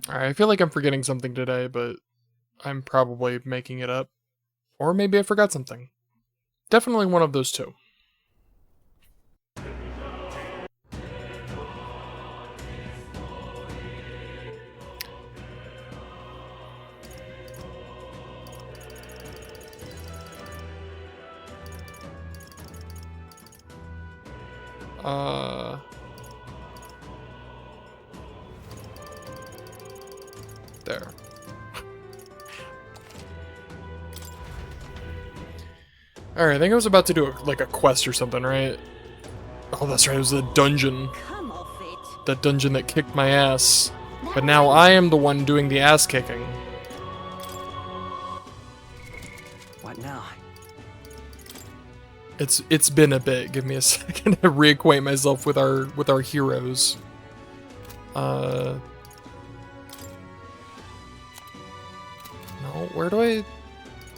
Alright, I feel like I'm forgetting something today, but I'm probably making it up. Or maybe I forgot something. Definitely one of those two. There. Alright, I think I was about to do like a quest or something, right? Oh, that's right, it was a dungeon. Come off it. That dungeon that kicked my ass. But now I am the one doing the ass kicking. What now? It's been a bit. Give me a second to reacquaint myself with our heroes. No, where do I?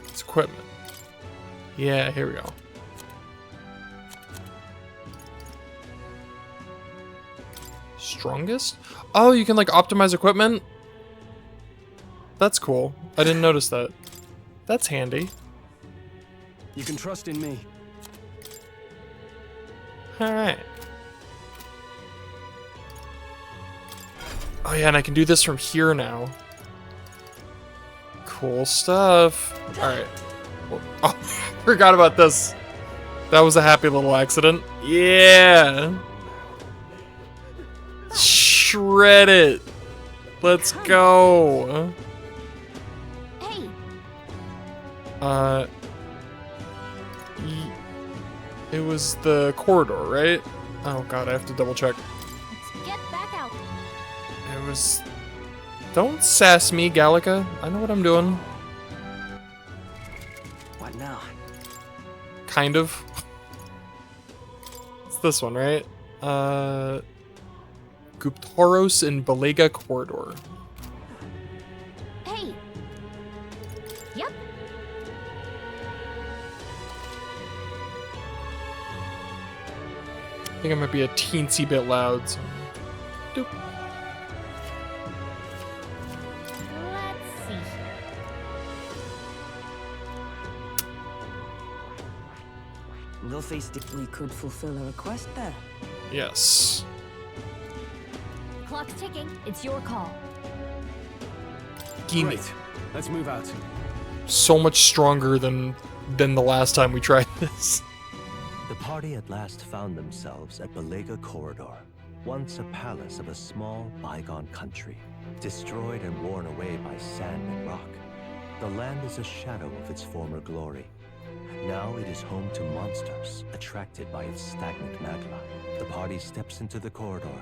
It's equipment. Yeah, here we go. Strongest? Oh, you can like optimize equipment? That's cool. I didn't notice that. That's handy. You can trust in me. Alright. Oh yeah, and I can do this from here now. Cool stuff. Alright. Oh, forgot about this. That was a happy little accident. Yeah! Shred it! Let's go! Hey. It was the corridor, right? Oh god, I have to double check. Let's get back out. It was... Don't sass me, Gallica. I know what I'm doing. What now? Kind of. It's this one, right? Guptaros and Balega corridor. Hey. Yep. I think I might be a teensy bit loud, so... Doop. Let's see here. We'll face it. We could fulfill a request there. Yes. Clock's ticking. It's your call. Gimme. Great. Let's move out. So much stronger than the last time we tried this. The party at last found themselves at Balega Corridor, once a palace of a small, bygone country, destroyed and worn away by sand and rock. The land is a shadow of its former glory. Now it is home to monsters, attracted by its stagnant magma. The party steps into the corridor,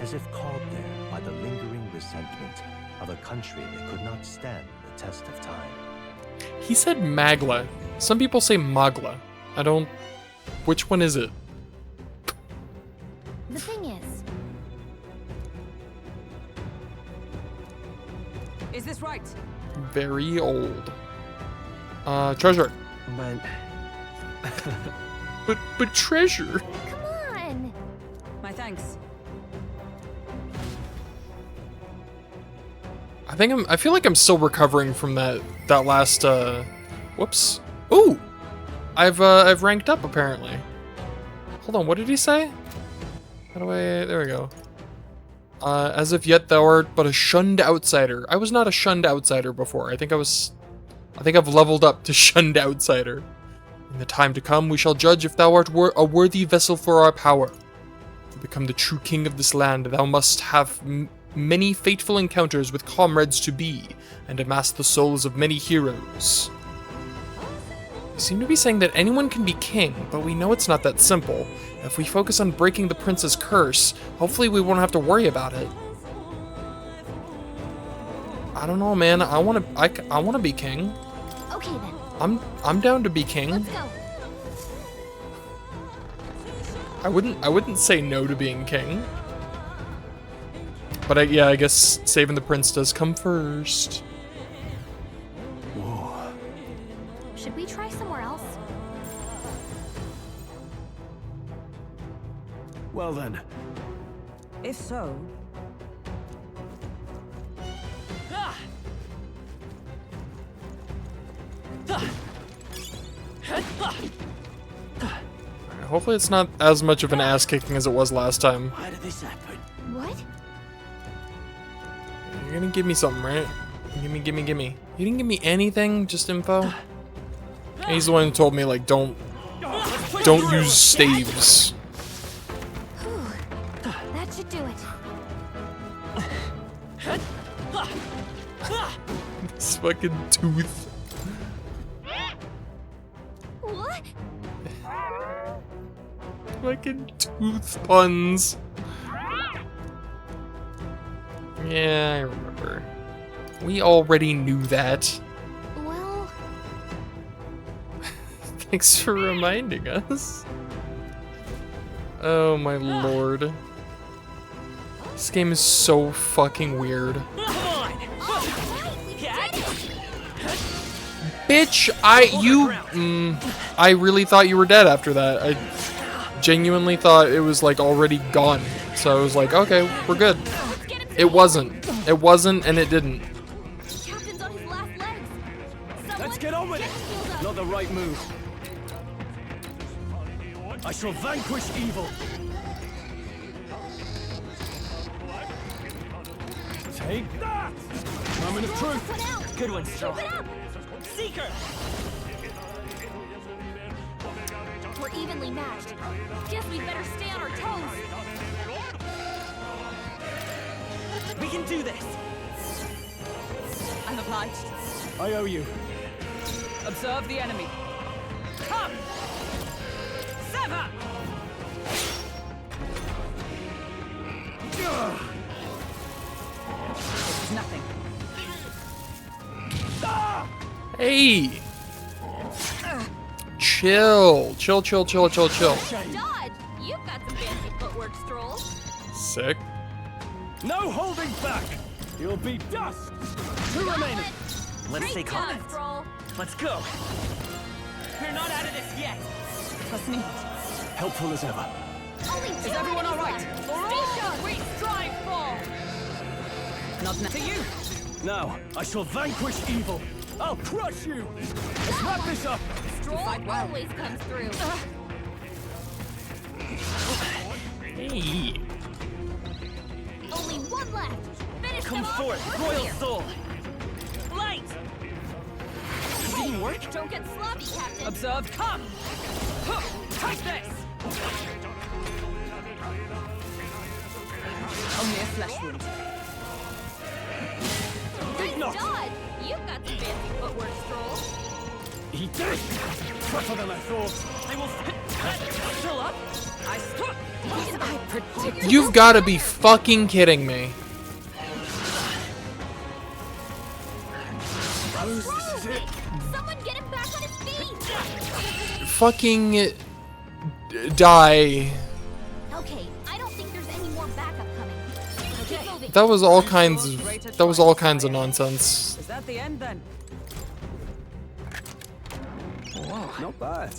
as if called there by the lingering resentment of a country that could not stand the test of time. He said Magla. Some people say Magla. I don't... Which one is it? The thing Is this right? Very old. Treasure. But treasure. Come on. My thanks. I feel like I'm still recovering from that last whoops. Ooh! I've ranked up apparently. Hold on, what did he say? How do I there we go. As of yet thou art but a shunned outsider. I was not a shunned outsider before. I think I've leveled up to shunned outsider. In the time to come we shall judge if thou art a worthy vessel for our power. To become the true king of this land, thou must have many fateful encounters with comrades to be, and amass the souls of many heroes. They seem to be saying that anyone can be king, but we know it's not that simple. If we focus on breaking the prince's curse, hopefully we won't have to worry about it. I don't know, man. I wanna be king. Okay then. I'm down to be king. Let's go. I wouldn't say no to being king. But yeah, I guess saving the prince does come first. Whoa. Should we try somewhere else? Well then. If so, Hopefully it's not as much of an ass kicking as it was last time. How did this happen? What? You're gonna give me something, right? Gimme. You didn't give me anything, just info? He's the one who told me, like, don't use staves. Whew. That should do it. This fucking tooth. What? Fucking tooth puns. Yeah, I remember. We already knew that. Well, Thanks for reminding us. Oh my lord. This game is so fucking weird. alright, we did it! Bitch, I really thought you were dead after that. I genuinely thought it was like already gone. So I was like, okay, we're good. Let's get him It wasn't. It wasn't and it didn't. Captain's on his last legs. Someone Let's get on with get it. healed up. Not the right move. I shall vanquish evil. Take that! Moment of One truth. out. Good one, Straw. Keep it up. Seeker! We're evenly matched. Guess we better stay on our toes. We can do this. I'm obliged. I owe you. Observe the enemy. Come! Sever! It's nothing. Hey! Chill. Chill. Dodge! You've got some fancy footwork, Stroll. Sick. No holding back. You'll be dust. Two remaining. Let's stay Great job, calm. Stroll. Let's go. We're not out of this yet. Trust me. Helpful as ever. Only two Is everyone enemies alright? left. For Stay all sharp. we strive for! Not now. To you! Now, I shall vanquish evil. I'll crush you. Let's wrap this up. Stroll fight well. always comes through. Hey. Only one left. Finish Come them off. forth, We're royal clear. soul. Light. Didn't work. Don't get sloppy, Captain. Observe, come! Huh, take this! Only a flesh wound. Big Nice knock. dodge. You've got some fancy footwork, Stroll. He did. Tougher than I thought. I will still up. I struck! What I predicted. You've got to be fucking kidding me. This is it. Someone get him back on his feet. Fucking die. Okay, I don't think there's any more backup coming. Keep moving. That was all kinds of nonsense. Is that the end then? Not bad.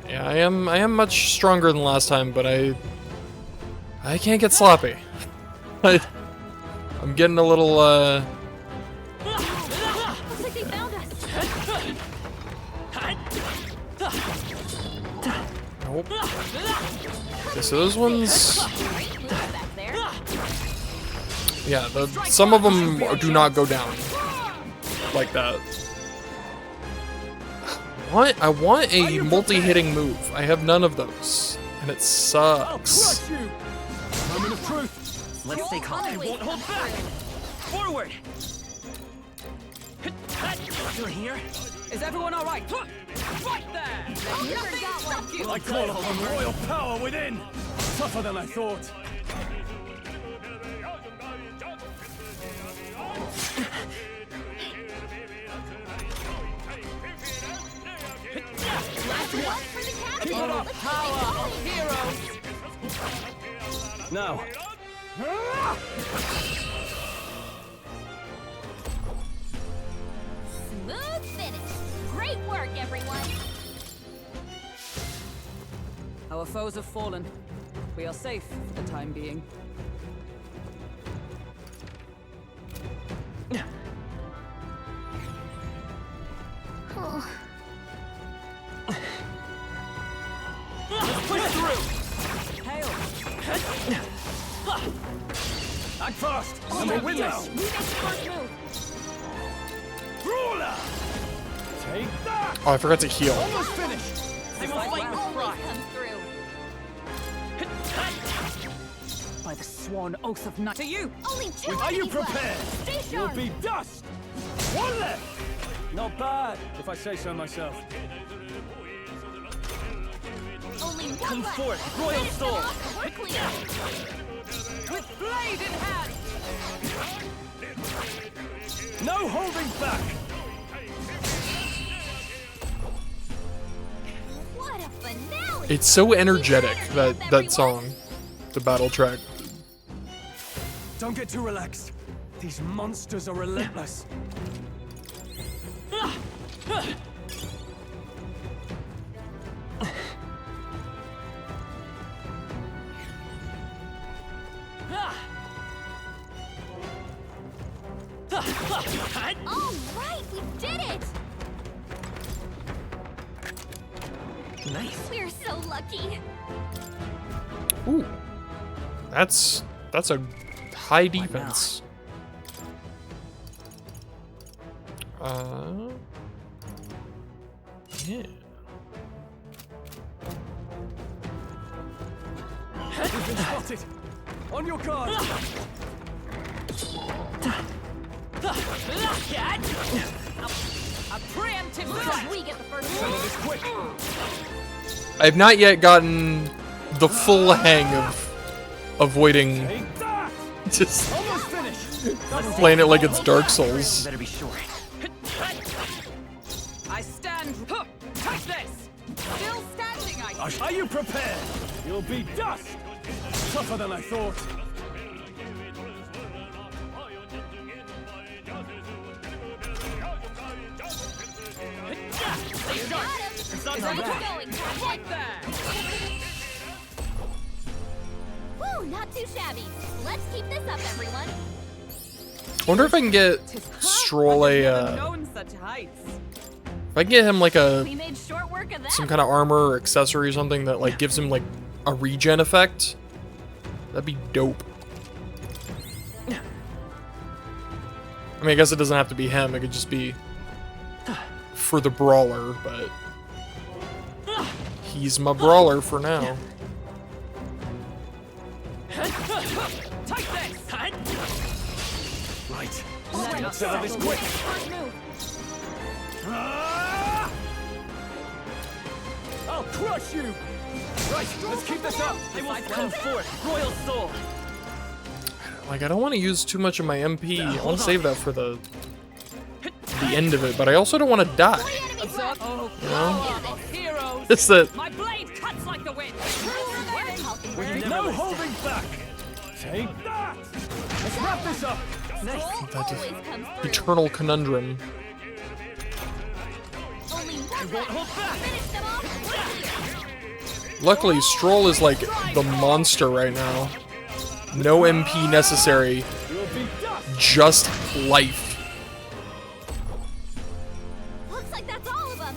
Yeah, I am much stronger than last time, but I can't get sloppy. I'm getting a little Looks like they found us. nope. Okay, so those ones, Back there. yeah, some of them do not go down like that. What? I want a multi-hitting move. I have none of those, and it I'll sucks. crush you. Moment of truth. Let's stay calm. I always won't hold comes back. through. Forward. You're here. Is everyone alright? Right there! You forgot one. I call upon royal power within. Tougher than I thought. Last one for the captain. Keep it up! Let's Power of heroes! Now. Smooth finish. Great work, everyone. Our foes have fallen. We are safe for the time being. Oh, Push through! Hail! Act fast! And we'll win this! we make the first move. Brawler! Take that! Oh, I forgot to heal. Almost finished! They will fight with Always pride. comes through. By the sworn oath of night. To you! Only two Are you enemies left. prepared? Stay You'll sharp. be dust! One left! Not bad, if I say so myself. Only one Come left. forth, Royal Finish them Soul! off, we're clear. With blade in hand! No holding back! What a finale! It's so energetic, Keep your that hands up, everyone. song. The battle track. Don't get too relaxed. These monsters are relentless. All right, we did it! Nice. We're so lucky. Ooh. That's a high defense. Yeah. You've been spotted. On your guard. A preemptive Because strike! we get the first Some of move. this quick. I have not yet gotten the full hang of avoiding Take that! just Almost finished. playing it like it's Dark Souls. Better be sure. I stand. Huh, touch this! Still standing, I Are you prepared? You'll be dust. Tougher than I thought. Got him. Ready to going, Captain. right there! Woo, not too shabby. Let's keep this up, everyone. I wonder if I can get Stroll a Never known such heights. if I can get him like a We made short work of that. some kind of armor or accessory or something that like gives him like a regen effect. That'd be dope. I mean, I guess it doesn't have to be him. It could just be for the brawler, but he's my brawler for now. Take this! Right. Let Let's us settle this settle quick. First move. Ah! I'll crush you. Right, let's keep this up. They will come forth. Royal Soul. Like, I don't want to use too much of my MP. I want to save that for the end of it, but I also don't want to die. Three enemies left. Oh, You know? come on, heroes! It's that My blade cuts like the wind! No holding back. Take that. Let's wrap this up. That Always comes through. eternal conundrum. Only one Won't left. hold back. Finish them off. We're clear. Luckily, Stroll is like the monster right now. No MP necessary, You'll be dust. just life. Looks like that's all of them.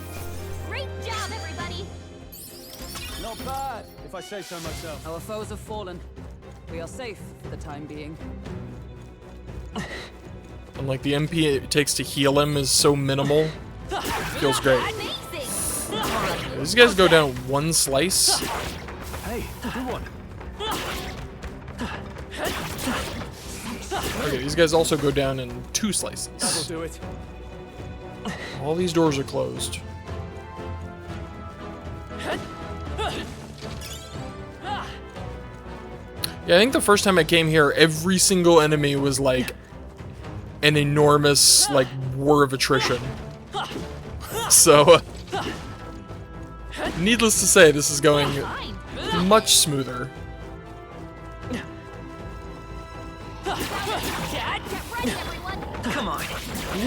Great job, everybody. Not bad, if I say so myself. Our foes have fallen. We are safe for the time being. And like the MP it takes to heal him is so minimal. Feels great. Amazing. These guys go down one slice. Hey, good one. Okay, these guys also go down in two That'll slices. do it. All these doors are closed. Yeah, I think the first time I came here, every single enemy was like an enormous like war of attrition. So, needless to say, this is going Fine. much smoother. Get ready, everyone. Come on.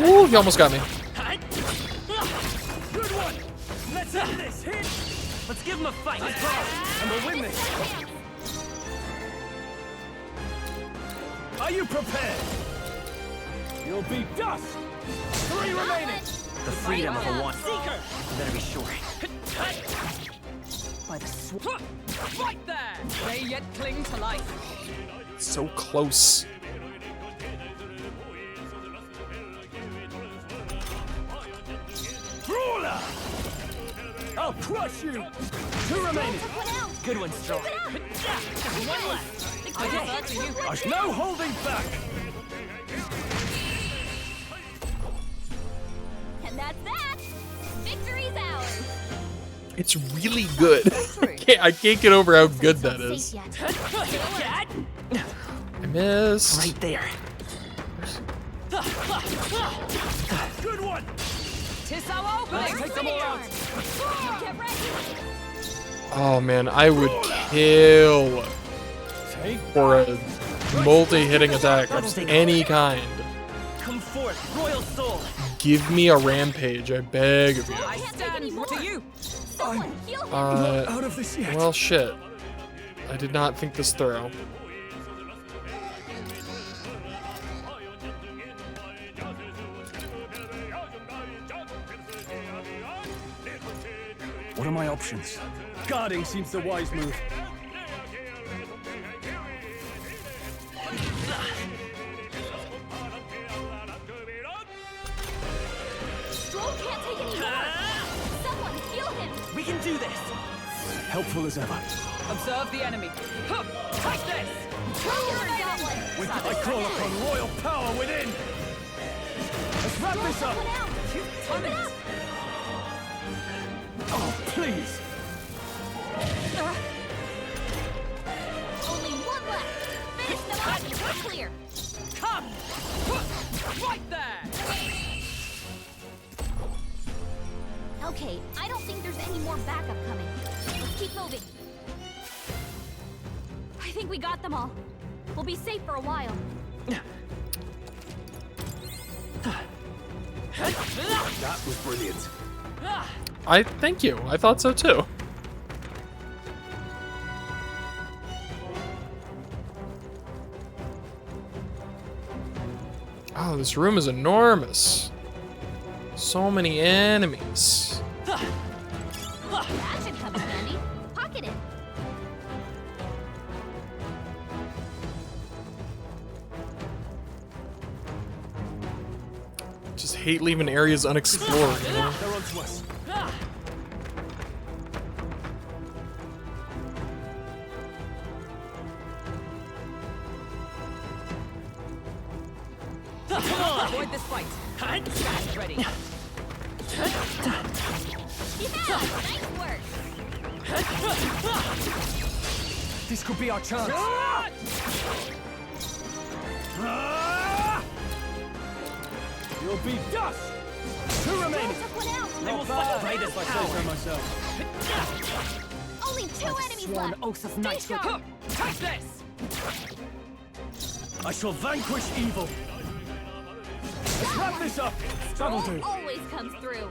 Woo, he almost got me. Good one. Let's end this. Hit. Let's give him a fight. Let's go. And we'll win this. Are you prepared? You'll be dust. 3 remaining. The freedom of a one. Seeker. You better be sure. By the right there! They yet cling to life. So close. Brawler. I'll crush you. 2 remaining. Good one, Strong. One left. The crowd to you. No holding back. And that's that. Victory's ours. It's really good. I can't get over how good that is. Safe yet. I miss. Right there. Good one. Tis our opening. Take them all out. Get ready. Oh man, I would kill Take. for a multi-hitting attack of any kind. Come forth, Royal Soul. Give me a rampage, I beg of you. I stand to you. Someone heal him. Out of this yet. Well, shit. I did not think this through. What are my options? Guarding seems the wise move. Stroll can't take any more. Someone heal him. We can do this. Helpful as ever. Observe the enemy. Huh. Take this. Got one. With I call upon royal power within. Let's wrap this up. One out. Keep it up. Oh, please. Only one left. Finish them off and we're clear. Come. Right there. Okay, I don't think there's any more backup coming. Let's keep moving. I think we got them all. We'll be safe for a while. That was brilliant. Thank you. I thought so too. Oh, this room is enormous. So many enemies. That should come in handy. Pocket it. Just hate leaving areas unexplored, you know? They're on to us. Avoid this fight. Stand ready. Yeah, nice work. This could be our chance. You'll be dust. 2 remaining. Took one out. They will follow if I say so myself. Only 2 enemies Sworn left. oath of Stay knighthood. sharp. Take this. I shall vanquish evil. Let's wrap this up. That'll do. Always comes through.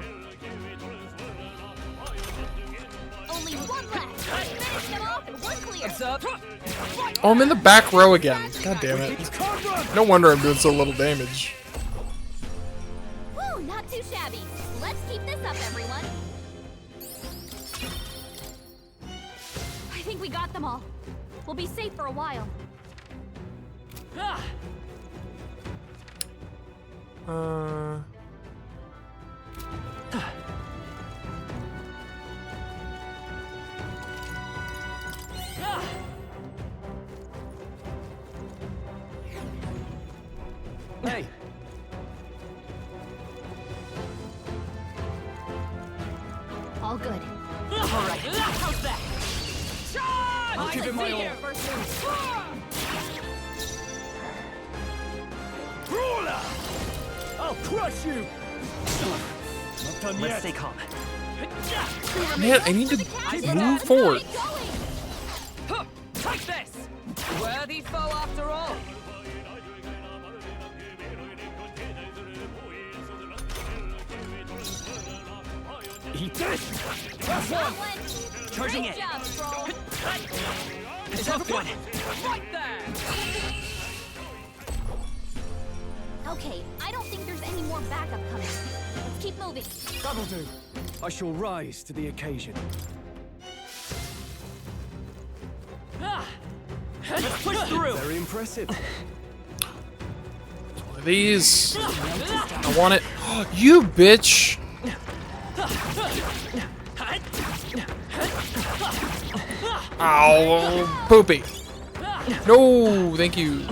Only one left. Finish them off and we're clear. Observe. Oh, I'm in the back row again. God damn it. Can't run. No wonder I'm doing so little damage. Woo, not too shabby. Let's keep this up, everyone. I think we got them all. We'll be safe for a while. Hey. All good. All right. How's that? Charge! I'll give it my all. Brawler! I'll crush you! Not done Let's yet. stay calm. Man, I need to move forward. Keep going. Huh. Take this. Worthy foe after all. Eat this! That's Got one! one. Charging Great in. job, Troll. A tough one. Right there! Okay, I don't think there's any more backup coming. Let's keep moving. That'll do. I shall rise to the occasion. Let's push through. Very impressive. One of these. I want it. You bitch! Ow, poopy. No, thank you.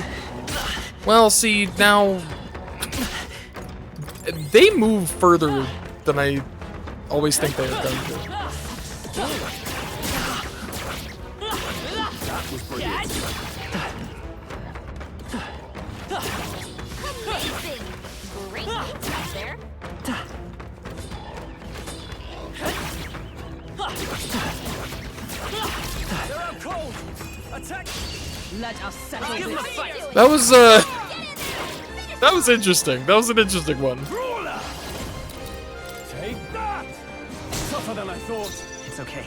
Well, see, now they move further than I always think they are going to. Amazing. Great beats right there. They're out cold. Attack. Let us settle Give him a this. fight. That was interesting. That was an interesting one. Brawler. Take that. Tougher than I thought. It's okay.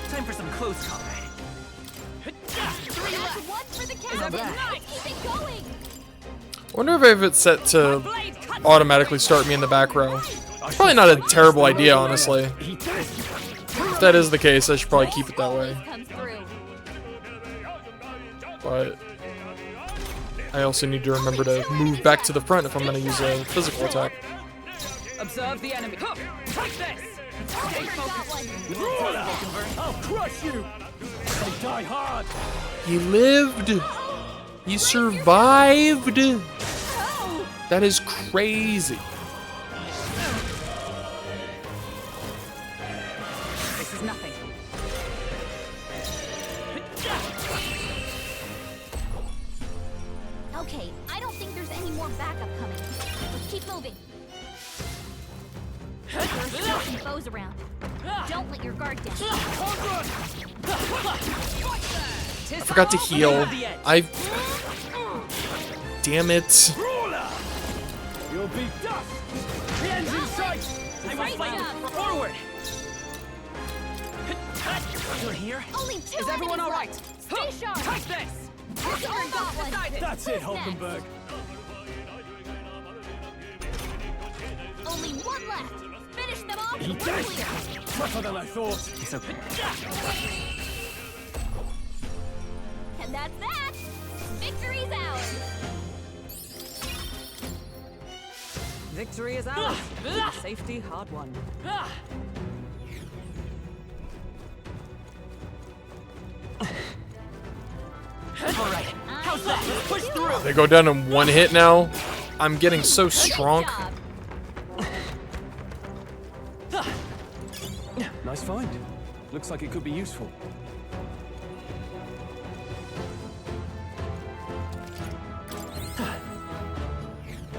Time for some close combat. That's one for the count. Let's keep it going. I wonder if I have it set to automatically start me in the back row. It's probably not a terrible idea, honestly. If that is the case, I should probably keep it that way. Comes through. But I also need to remember to move back to the front if I'm going to use a physical attack. Observe the enemy. Huh, take this! Stay Got focused. one. Brawler. I'll crush you. They die hard. He lived! He survived! That is crazy. This is nothing. Okay, I don't think there's any more backup coming. Let's keep moving. There's still some foes around. Don't let your guard down. I forgot to heal. Damn it. Brawler. You'll be dust. The end's in sight. I will Great fight job. forward. You're here? Only two Is everyone enemies alright? left. Stay sharp. Take this! This one got one. That's it, Hulkenberg. Only one left. Finish them off. He and we're dead. clear. Tougher than I thought. It's okay. And that's that. Victory's ours. Victory is ours. Safety hard won. All right. How's that? Let's push through. They go down in one hit now. I'm getting so strong. Good job. Nice find. Looks like it could be useful.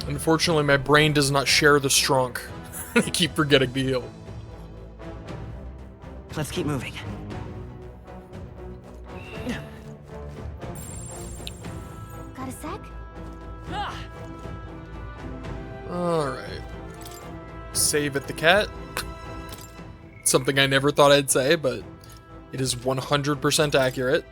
Unfortunately, my brain does not share the strong. I keep forgetting to heal. Let's keep moving. Got a sec? Alright. Save at the cat. Something I never thought I'd say, but it is 100% accurate.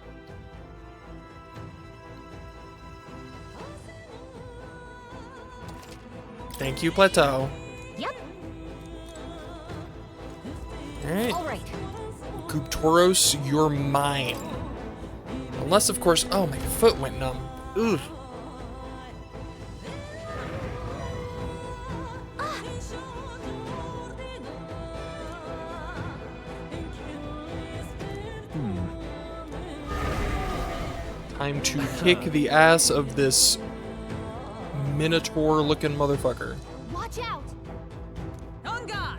Thank you, Plateau. Yep. Alright. All right. Guptoros, you're mine. Unless, of course... Oh, my foot went numb. Ugh. Time to kick the ass of this Minotaur-looking motherfucker. Watch out. On guard!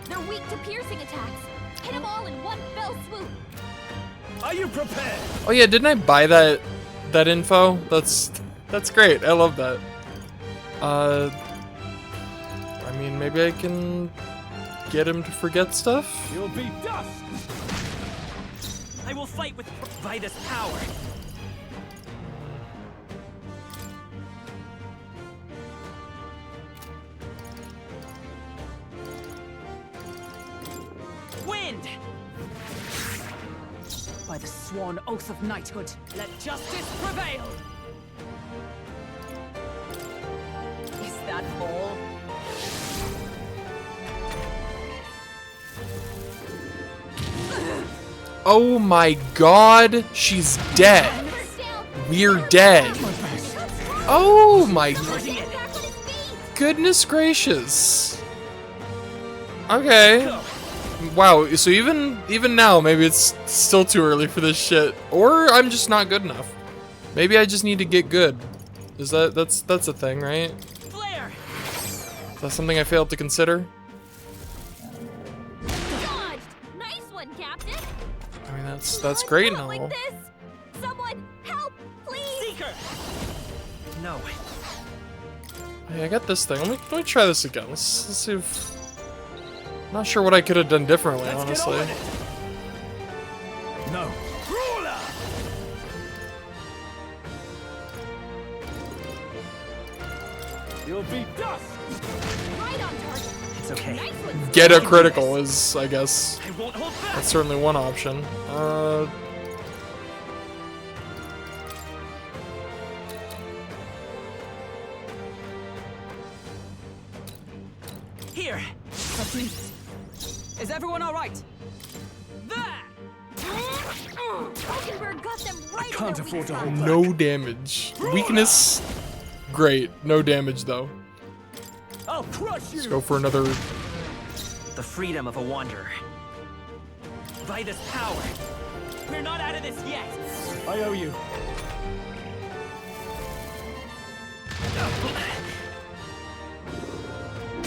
They're weak to piercing attacks. Hit them all in one fell swoop. Are you prepared? Oh yeah, didn't I buy that info? That's great. I love that. I mean, maybe I can get him to forget stuff? You'll be dust. I will fight with Vitus power. By the sworn oath of knighthood, let justice prevail! Is that all? Oh my god, she's dead. We're dead. Oh my goodness gracious. Okay. Wow, so even now, maybe it's still too early for this shit. Or I'm just not good enough. Maybe I just need to get good. Is that's a thing, right? Flare! Is that something I failed to consider? Dodged. Nice one, Captain. I mean that's great and all. Like this. Someone help, please. Seeker! No. Hey, I got this thing. Let me try this again. Let's see if. I'm not sure what I could have done differently, Let's get on honestly. with it. No. Ruler! You'll be dust! Right on target. It's okay. Nice one. Get a critical is, I guess. I won't hold back. That's certainly one option. Here. That's neat. Is everyone all right? There! Hulkenberg got them right in can't their afford weak to spot. hold No damage. Weakness, great. No damage though. I'll crush you! Let's go for another. The freedom of a wanderer. By this power. We're not out of this yet. I owe you.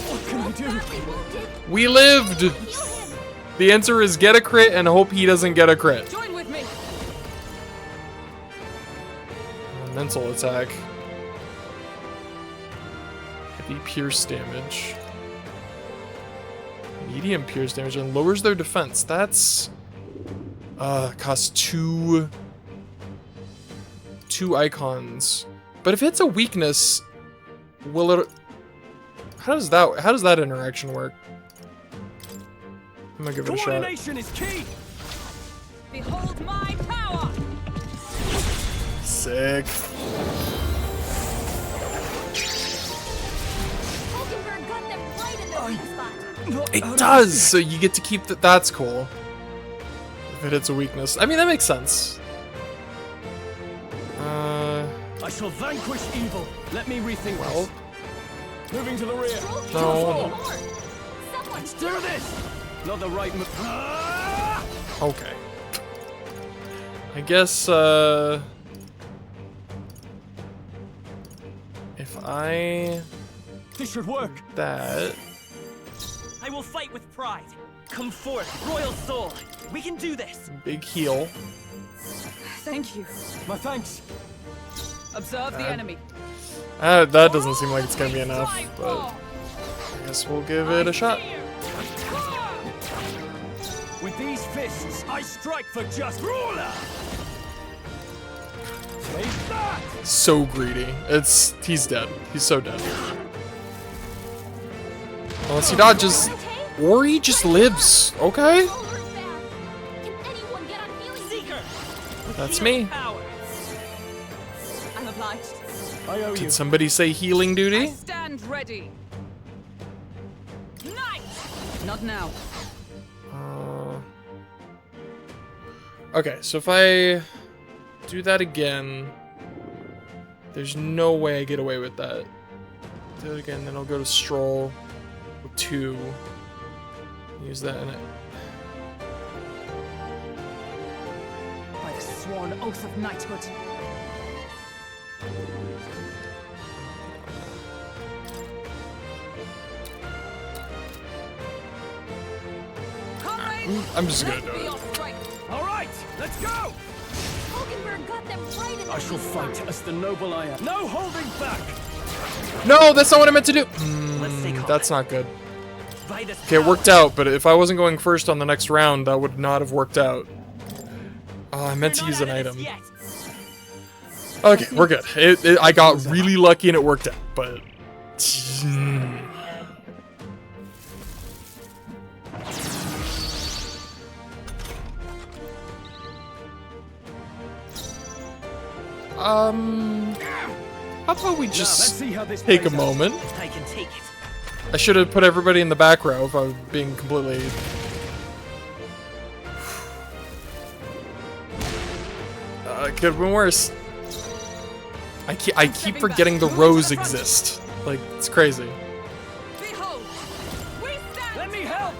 What can I do? Badly wounded. We lived. Heal him. The answer is get a crit and hope he doesn't get a crit. Join with me! Mental attack. Heavy pierce damage. Medium pierce damage and lowers their defense. That's costs two icons. But if it's a weakness, will it how does that interaction work? I'm gonna give it a shot. Coordination is key! Behold my power! Sick. Hulkenberg got them right in their weak spot. It does, so you get to keep that. That's cool. If it hits a weakness, I mean that makes sense. I shall vanquish evil. Let me rethink Well, this. Moving to the rear. no. Someone Let's do this! Not the right move. Ah! Okay. I guess if I This should work. that. I will fight with pride. Come forth, royal soul. We can do this. Big heal. Thank you. My thanks. Observe the enemy. That doesn't seem like it's gonna be enough, but I guess we'll give it a shot. With these fists, I strike for just ruler. Take that! So greedy. He's dead. He's so dead. Unless he dodges, or he just lives. Okay, All earthbound. Can anyone get on healing? Seeker! that's Healing me. Power. I'm obliged. I owe you. Did somebody say healing I duty? stand ready. Knight! Not now. Okay, so if I do that again, there's no way I get away with that. Do it again, then I'll go to Stroll with 2. Use that in it. By the sworn oath of knighthood. Comrades, I'm just gonna lend do me it. your strength. All right, let's go! Hulkenberg got them right in their I shall weak spot. fight as the noble I am. No holding back! No, that's not what I meant to do. Let's stay calm. That's not good. By this Okay, it power. worked out, but if I wasn't going first on the next round, that would not have worked out. Oh, I meant to We're use not an out of item. this yet. Okay, we're good. I got really lucky and it worked out, but... How about we Let's just see how this take a plays out. moment? I can take it. I should have put everybody in the back row if I was being completely... It could have been worse. I keep forgetting the rows exist. Like, it's crazy. Behold, we stand. Let me help!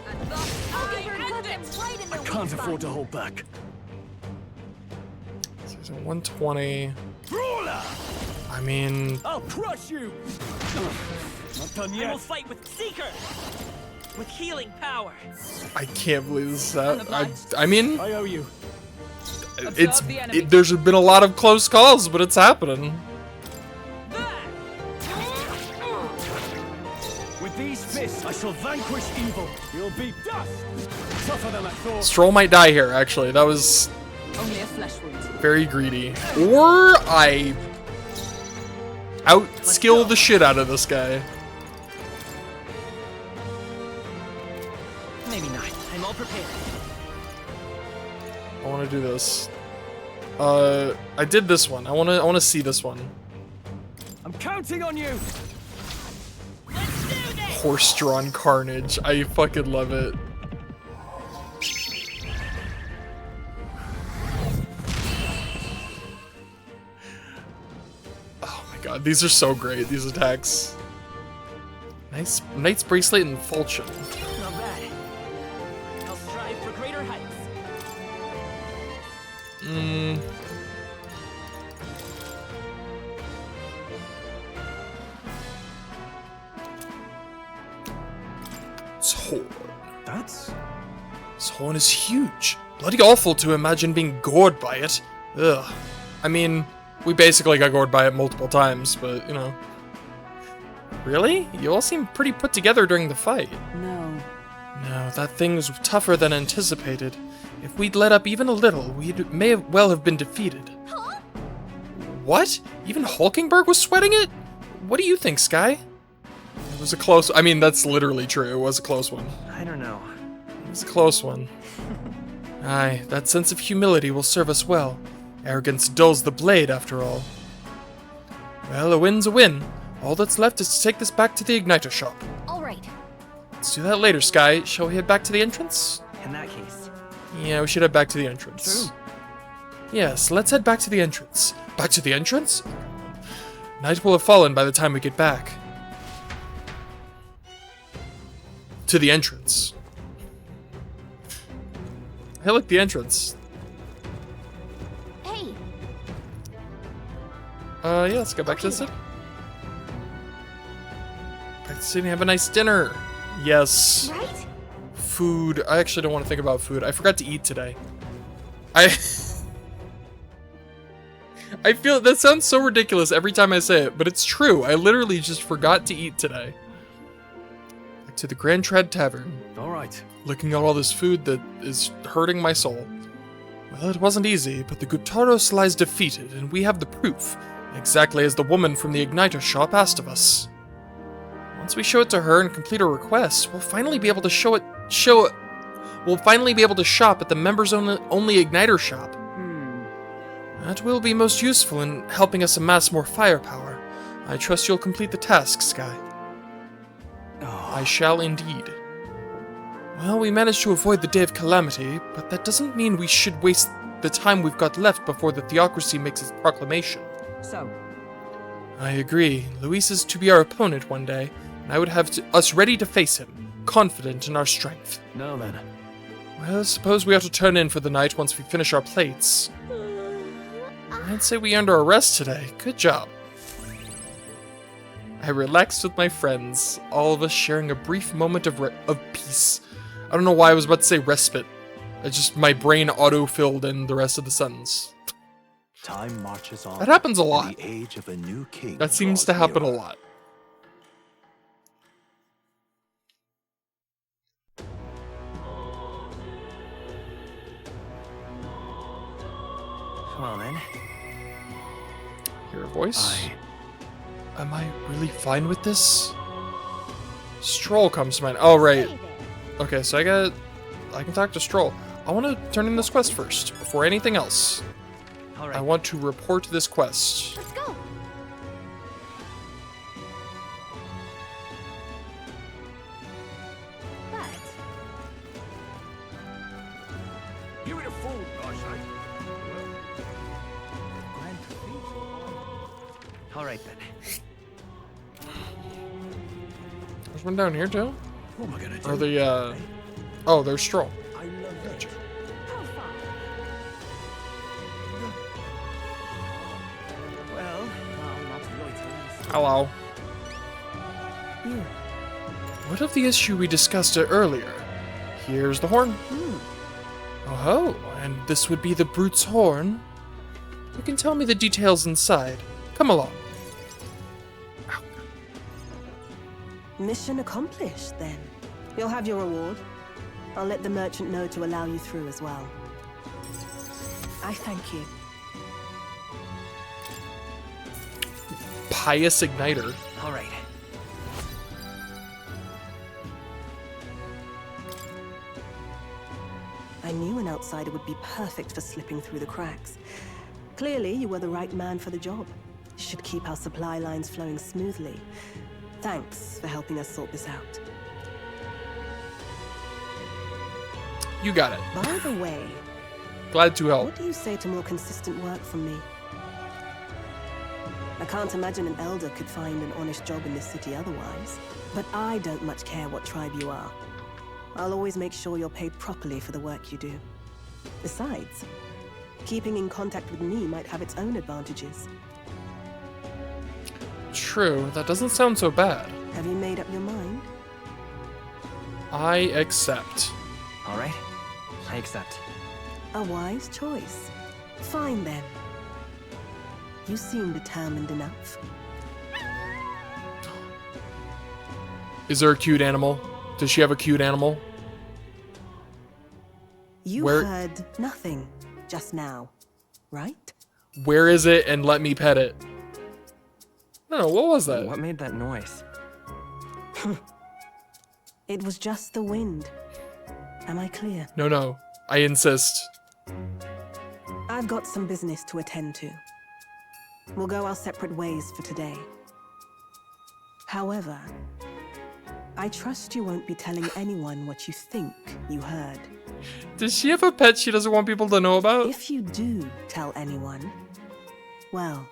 And thus I You're end good it. and right in I their can't weak afford to spot. hold back. So it's a 120. Brawler! I mean, I'll crush you! Not done I will yet. fight with Seeker! With healing power! I can't believe this is out. I mean, I owe you. there's been a lot of close calls, but it's happening. With these fists, I shall vanquish evil. You'll be dust! Tougher than I thought. Stroll might die here, actually. That was Only a flesh wound. very greedy. Or I outskill the shit out of this guy. Maybe not. I'm all prepared. I want to do this. I did this one. I want to see this one. I'm counting on you! Let's do this! Horse-drawn carnage. I fucking love it. Oh my god, these are so great, these attacks. Nice Knight's Bracelet and Falchion. Not bad. I'll strive for greater heights. Horn. That's... This horn is huge. Bloody awful to imagine being gored by it. Ugh. I mean, we basically got gored by it multiple times, but, you know. Really? You all seem pretty put together during the fight. No. No, that thing was tougher than anticipated. If we'd let up even a little, well have been defeated. Huh? What? Even Hulkenberg was sweating it? What do you think, Sky? It was a close... I mean, that's literally true. It was a close one. I don't know. It was a close one. Aye, that sense of humility will serve us well. Arrogance dulls the blade, after all. Well, a win's a win. All that's left is to take this back to the Igniter shop. All right. Let's do that later, Sky. Shall we head back to the entrance? In that case. Yeah, we should head back to the entrance. True. Yes, let's head back to the entrance. Back to the entrance? Night will have fallen by the time we get back. To the entrance. I like the entrance. Hey, Yeah, let's go back to the city. Back to the city and have a nice dinner. Yes. right? Food. I actually don't want to think about food. I forgot to eat today. I feel that sounds so ridiculous every time I say it, but it's true. I literally just forgot to eat today. Back to the Grand Tread Tavern. All right. Looking at all this food that is hurting my soul. Well, it wasn't easy, but the Gutaros lies defeated, and we have the proof, exactly as the woman from the Igniter shop asked of us. Once we show it to her and complete her request, we'll finally be able to we'll finally be able to shop at the members only Igniter shop. That will be most useful in helping us amass more firepower. I trust you'll complete the task, Sky. I shall indeed. Well, we managed to avoid the day of calamity, but that doesn't mean we should waste the time we've got left before the Theocracy makes its proclamation. So, I agree. Luis is to be our opponent one day, and I would have us ready to face him, confident in our strength. Now then. Well, I suppose we ought to turn in for the night once we finish our plates. I'd say we earned our rest today. Good job. I relaxed with my friends, all of us sharing a brief moment of peace. I don't know why I was about to say respite. My brain auto-filled in the rest of the sentence. Time marches on. That happens a and lot. The age of a new king That seems to draws happen a nearer. lot. Come on then. Hear a voice? Am I really fine with this? Stroll comes to mind. Oh, right. Hey there. Okay, so I can talk to Stroll. I want to turn in this quest first, before anything else. All I right. want to report this quest. Let's go. But You ain't a fool, I say. All right then. There's one down here too? What am I gonna do? Or the, oh, there's Stroll. I love that. how far? Well, not really to Hello. What of the issue we discussed earlier? Here's the horn. Oh, and this would be the brute's horn? You can tell me the details inside. Come along. Mission accomplished, then. You'll have your reward. I'll let the merchant know to allow you through as well. I thank you. Pious Igniter. All right. I knew an outsider would be perfect for slipping through the cracks. Clearly, you were the right man for the job. Should keep our supply lines flowing smoothly. Thanks for helping us sort this out. You got it. By the way, Glad to help. what do you say to more consistent work from me? I can't imagine an elder could find an honest job in this city otherwise. But I don't much care what tribe you are. I'll always make sure you're paid properly for the work you do. Besides, keeping in contact with me might have its own advantages. True, that doesn't sound so bad. Have you made up your mind? I accept. All right. I accept. A wise choice. Fine then. You seem determined enough. Is there a cute animal? Does she have a cute animal? You Where- heard nothing just now, right? Where is it, and let me pet it? No, what was that? What made that noise? It was just the wind. Am I clear? No, I insist. I've got some business to attend to. We'll go our separate ways for today. However, I trust you won't be telling anyone what you think you heard. Does she have a pet she doesn't want people to know about? If you do tell anyone, well,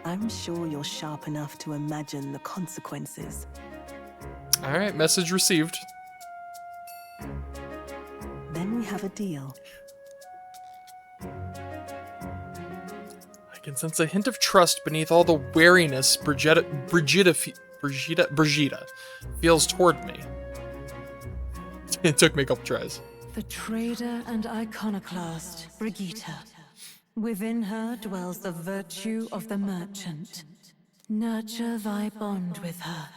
I'm sure you're sharp enough to imagine the consequences. Alright, message received. Then we have a deal. I can sense a hint of trust beneath all the wariness Brigida feels toward me. It took me a couple tries. The trader and iconoclast, Brigitte. Within her dwells the virtue of the merchant. Nurture thy bond with her,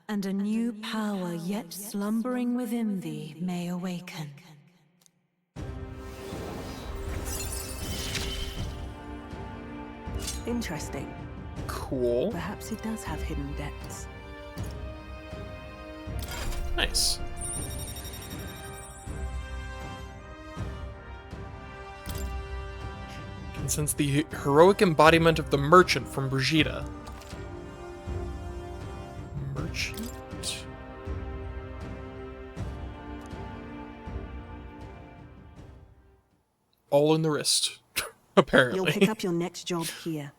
and a new power yet slumbering within thee may awaken. Interesting. Cool. Perhaps he does have hidden depths. Nice. Can sense the heroic embodiment of the merchant from Brigitte. Merchant? All in the wrist, apparently. You'll pick up your next job here.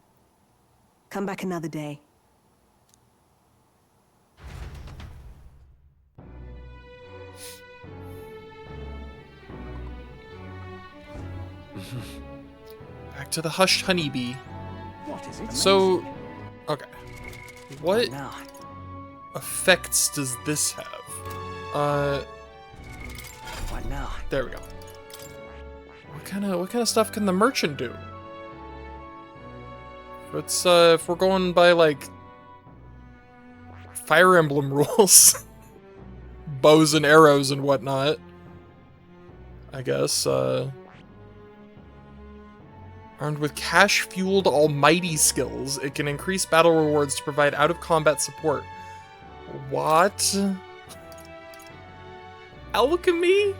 Come back another day. Back to the hushed honeybee. What is it? So, okay. What Now. effects does this have? What now? There we go. What kind of stuff can the merchant do? If we're going by like Fire Emblem rules, bows and arrows and whatnot, I guess. Armed with cash-fueled almighty skills, it can increase battle rewards to provide out-of-combat support. What? Alchemy?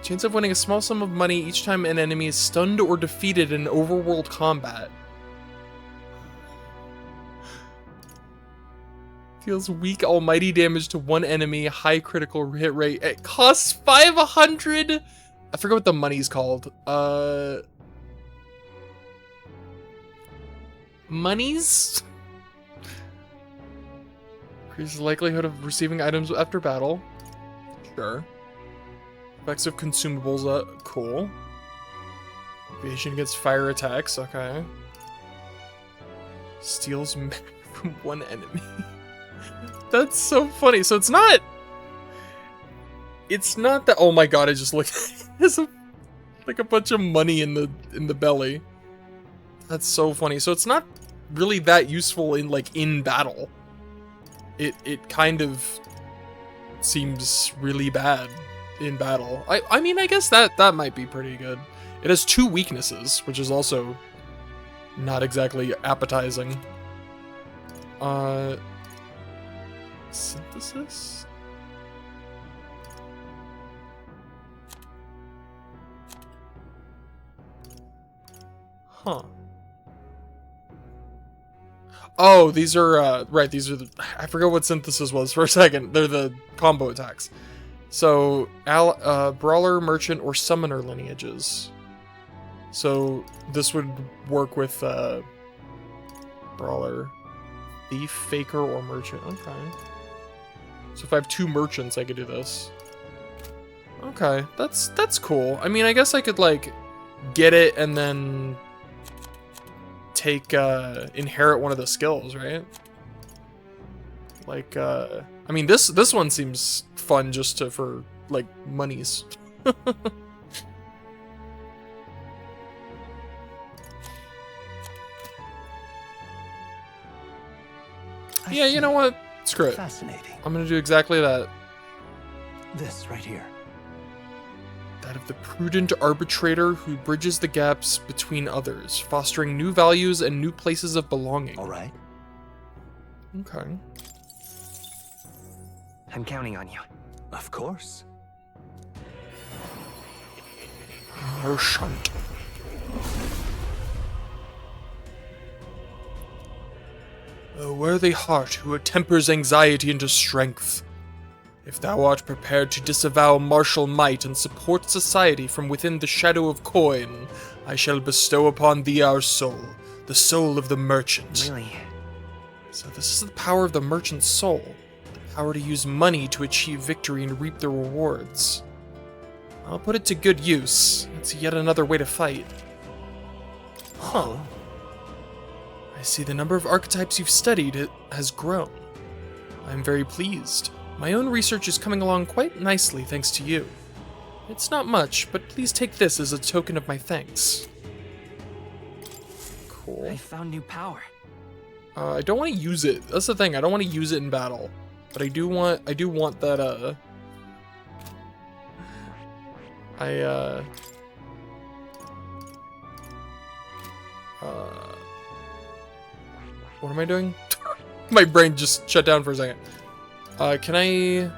Chance of winning a small sum of money each time an enemy is stunned or defeated in overworld combat. Deals weak almighty damage to one enemy, high critical hit rate. It costs 500. I forget what the money's called. Monies? Increases the likelihood of receiving items after battle. Sure. Effects of consumables, cool. Evasion against fire attacks, okay. Steals from one enemy. That's so funny. So it's not that, oh my god, I just looked there's like a bunch of money in the belly. That's so funny. So it's not really that useful in battle. It kind of seems really bad in battle. I mean, I guess that might be pretty good. It has 2 weaknesses, which is also not exactly appetizing. Synthesis? Huh. Oh, these are, right, these are the, I forgot what synthesis was for a second. They're the combo attacks. So, Brawler, Merchant, or Summoner lineages. So, this would work with, Brawler, Thief, Faker, or Merchant. Okay. So if I have 2 merchants, I could do this. Okay, that's cool. I mean, I guess I could, like, get it and then take, inherit one of the skills, right? Like, I mean, this one seems fun just for, like, monies. Yeah, you know what? Screw it. Fascinating. I'm gonna do exactly that. This right here. That of the prudent arbitrator who bridges the gaps between others, fostering new values and new places of belonging. All right. Okay. I'm counting on you. Of course. Merchant. A worthy heart who tempers anxiety into strength. If thou art prepared to disavow martial might and support society from within the shadow of coin, I shall bestow upon thee our soul, the soul of the merchant. Really? So this is the power of the merchant's soul, the power to use money to achieve victory and reap the rewards. I'll put it to good use. It's yet another way to fight. Huh. I see the number of archetypes you've studied has grown. I'm very pleased. My own research is coming along quite nicely thanks to you. It's not much, but please take this as a token of my thanks. Cool. I found new power. I don't want to use it. That's the thing. I don't want to use it in battle, but I do want that. What am I doing? My brain just shut down for a second. Can I...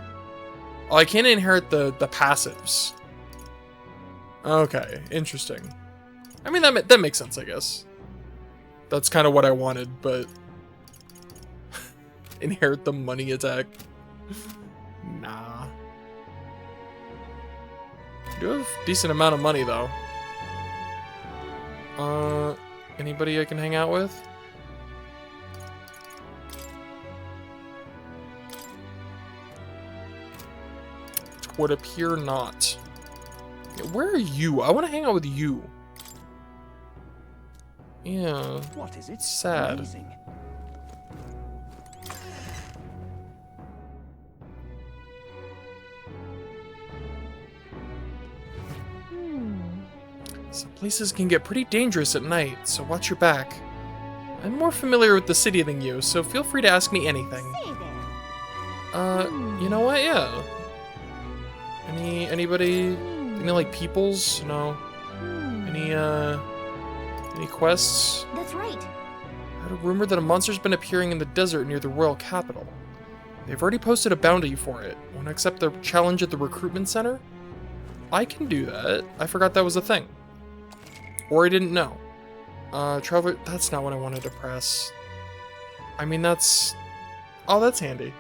Oh, I can't inherit the passives. Okay, interesting. I mean, that makes sense, I guess. That's kind of what I wanted, but... inherit the money attack. Nah. I do have a decent amount of money, though. Anybody I can hang out with? Would appear not. Yeah, where are you? I want to hang out with you. Yeah. What is it? Sad. Amazing. Some places can get pretty dangerous at night, so watch your back. I'm more familiar with the city than you, so feel free to ask me anything. Hey there. You know what? Yeah. Anybody? Any like peoples? No. Any quests? That's right. I had a rumor that a monster's been appearing in the desert near the royal capital. They've already posted a bounty for it. Want to accept the challenge at the recruitment center? I can do that. I forgot that was a thing. Or I didn't know. Traveler, that's not what I wanted to press. I mean, that's... Oh, that's handy.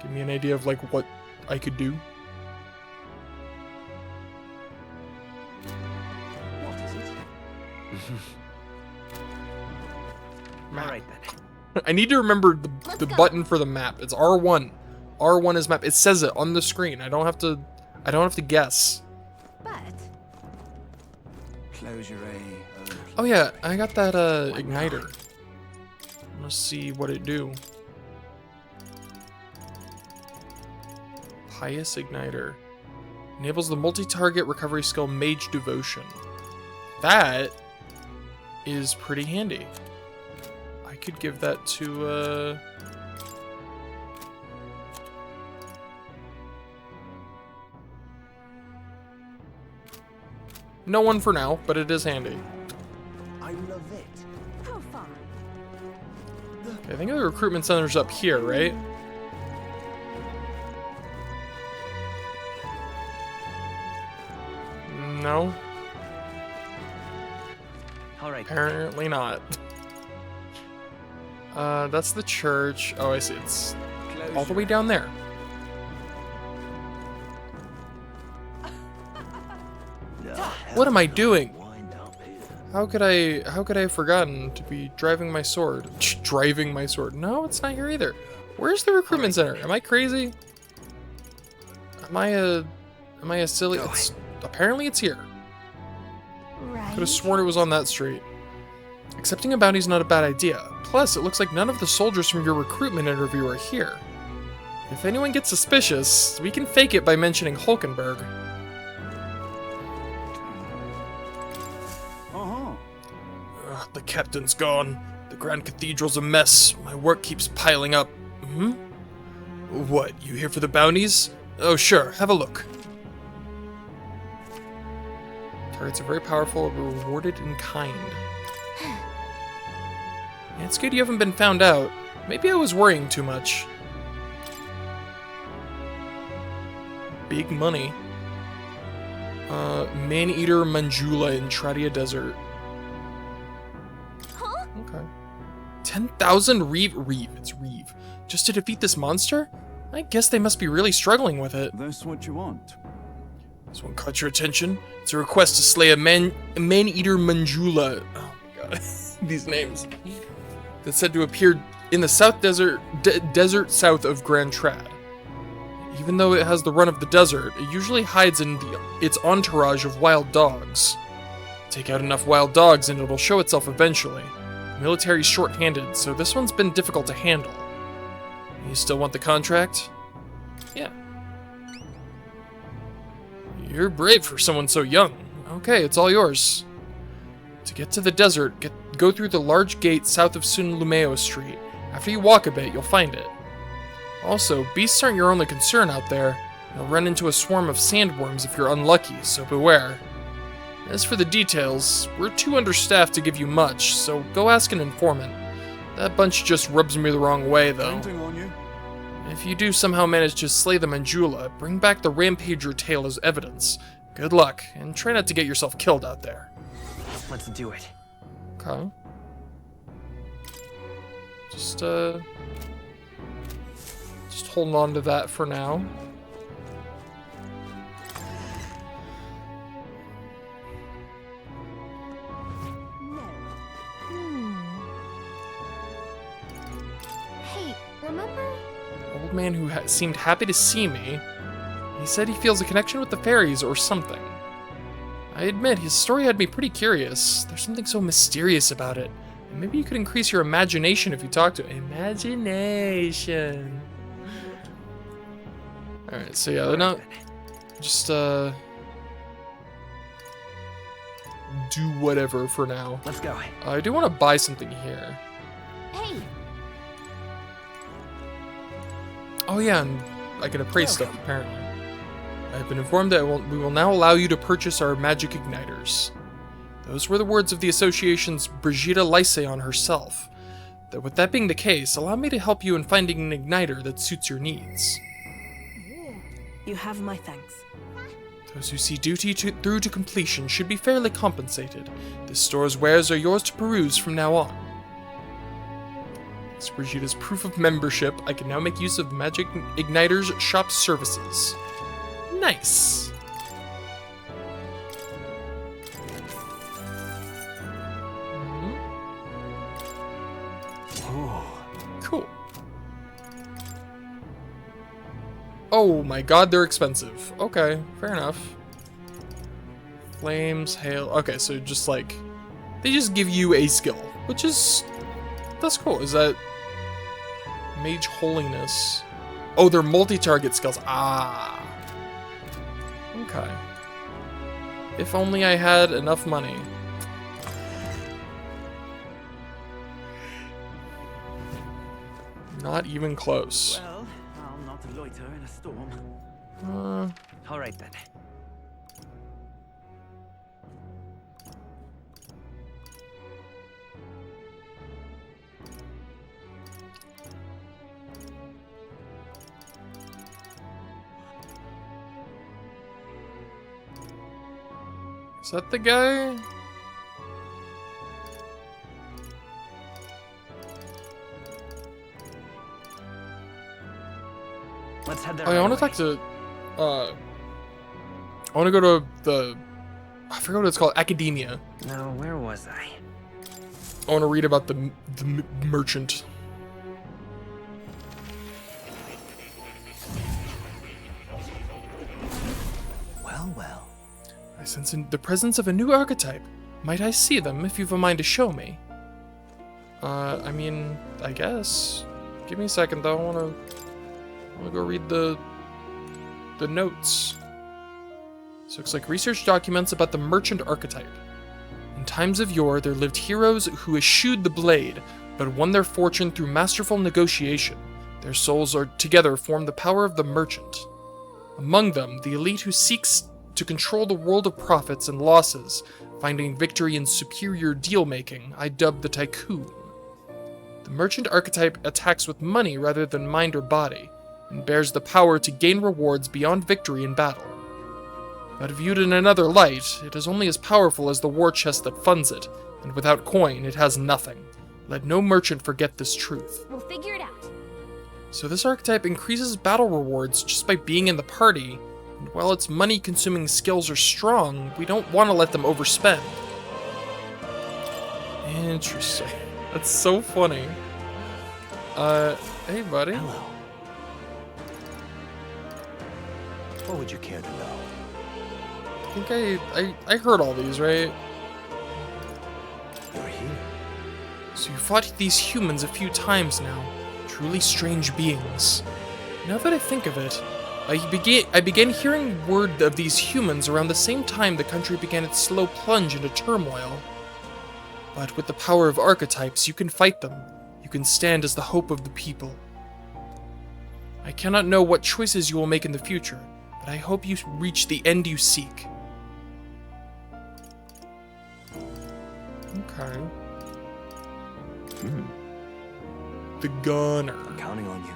Give me an idea of, like, what I could do. What is it? All right then. I need to remember the go. button for the map. It's R1. R1 is map. It says it on the screen. I don't have to guess. But Close your eye. Oh yeah, I got that igniter. Let's see what it do. Pious igniter. Enables the multi-target recovery skill Mage Devotion. That is pretty handy. I could give that to no one for now, but it is handy. I love it. how far? Okay, I think the recruitment center's up here, right? No, All right. apparently not. That's the church. Oh, I see. It's Close all the your way down there. What am I doing? How could I have forgotten to be driving my sword? Driving my sword. No, it's not here either. Where's the recruitment center? Am I crazy? Am I a silly? It's, apparently it's here. Right. Could have sworn it was on that street. Accepting a bounty is not a bad idea. Plus, it looks like none of the soldiers from your recruitment interview are here. If anyone gets suspicious, we can fake it by mentioning Hulkenberg. Ugh, the captain's gone. The Grand Cathedral's a mess. My work keeps piling up. Hmm? What, you here for the bounties? Oh, sure, have a look. Targets are very powerful, rewarded in kind. Yeah, it's good you haven't been found out. Maybe I was worrying too much. Big money. Man-Eater Manjula in Tradia Desert. Huh? Okay. 10,000 Reeve. It's Reeve. Just to defeat this monster? I guess they must be really struggling with it. That's what you want. This one caught your attention? It's a request to slay a man-eater Manjula. Oh my god. These names. That's said to appear in the South Desert, desert south of Grand Trad. Even though it has the run of the desert, it usually hides in its entourage of wild dogs. Take out enough wild dogs and it'll show itself eventually. The military's short-handed, so this one's been difficult to handle. You still want the contract? Yeah. You're brave for someone so young. Okay, it's all yours. To get to the desert, go through the large gate south of Sun Lumeo Street. After you walk a bit, you'll find it. Also, beasts aren't your only concern out there. You'll run into a swarm of sandworms if you're unlucky, so beware. As for the details, we're too understaffed to give you much, so go ask an informant. That bunch just rubs me the wrong way, though. Counting on you. If you do somehow manage to slay the Manjula, bring back the Rampager tail as evidence. Good luck, and try not to get yourself killed out there. Let's do it. Okay. Just holding on to that for now. Hey, remember? Old man who seemed happy to see me. He said he feels a connection with the fairies or something. I admit, his story had me pretty curious. There's something so mysterious about it. And maybe you could increase your imagination if you talk to him. Imagination. Alright, so yeah, they're not... Just, do whatever for now. Let's go. I do want to buy something here. Hey, Oh yeah, and I can appraise stuff, apparently. I've been informed that we will now allow you to purchase our magic igniters. Those were the words of the Association's Brigitte Lyceon herself. With that being the case, allow me to help you in finding an igniter that suits your needs. You have my thanks. Those who see duty through to completion should be fairly compensated. This store's wares are yours to peruse from now on. Thanks to Brigitta's proof of membership, I can now make use of the Magic Igniter's shop services. Nice. Cool. Oh my god, they're expensive. Okay, fair enough. Flames, hail. Okay, so just like, they just give you a skill, which is, that's cool. Is that Mage Holiness? Oh, they're multi-target skills. Ah. Okay. If only I had enough money. Not even close. Well, I'll not loiter in a storm. All right then. Is that the guy? Let's head there. Oh, yeah, I want to talk to, I want to go to the, I forgot what it's called, Academia. No, where was I? I want to read about the merchant. Well, well. I sense the presence of a new archetype. Might I see them if you've a mind to show me? I mean, I guess. Give me a second though, I want to go read the notes. So it looks like research documents about the merchant archetype. In times of yore, there lived heroes who eschewed the blade, but won their fortune through masterful negotiation. Their souls are together form the power of the merchant. Among them, the elite who seeks to control the world of profits and losses, finding victory in superior deal-making, I dub the tycoon. The merchant archetype attacks with money rather than mind or body, and bears the power to gain rewards beyond victory in battle. But viewed in another light, it is only as powerful as the war chest that funds it, and without coin, it has nothing. Let no merchant forget this truth. We'll figure it out. So this archetype increases battle rewards just by being in the party, and while its money-consuming skills are strong, we don't want to let them overspend. Interesting. That's so funny. Hey buddy. Hello. What would you care to know? I think I heard all these, right? You're here. So you fought these humans a few times now. Truly strange beings. Now that I think of it, I began hearing word of these humans around the same time the country began its slow plunge into turmoil. But with the power of archetypes, you can fight them. You can stand as the hope of the people. I cannot know what choices you will make in the future, but I hope you reach the end you seek. Okay. The gunner. Counting on you.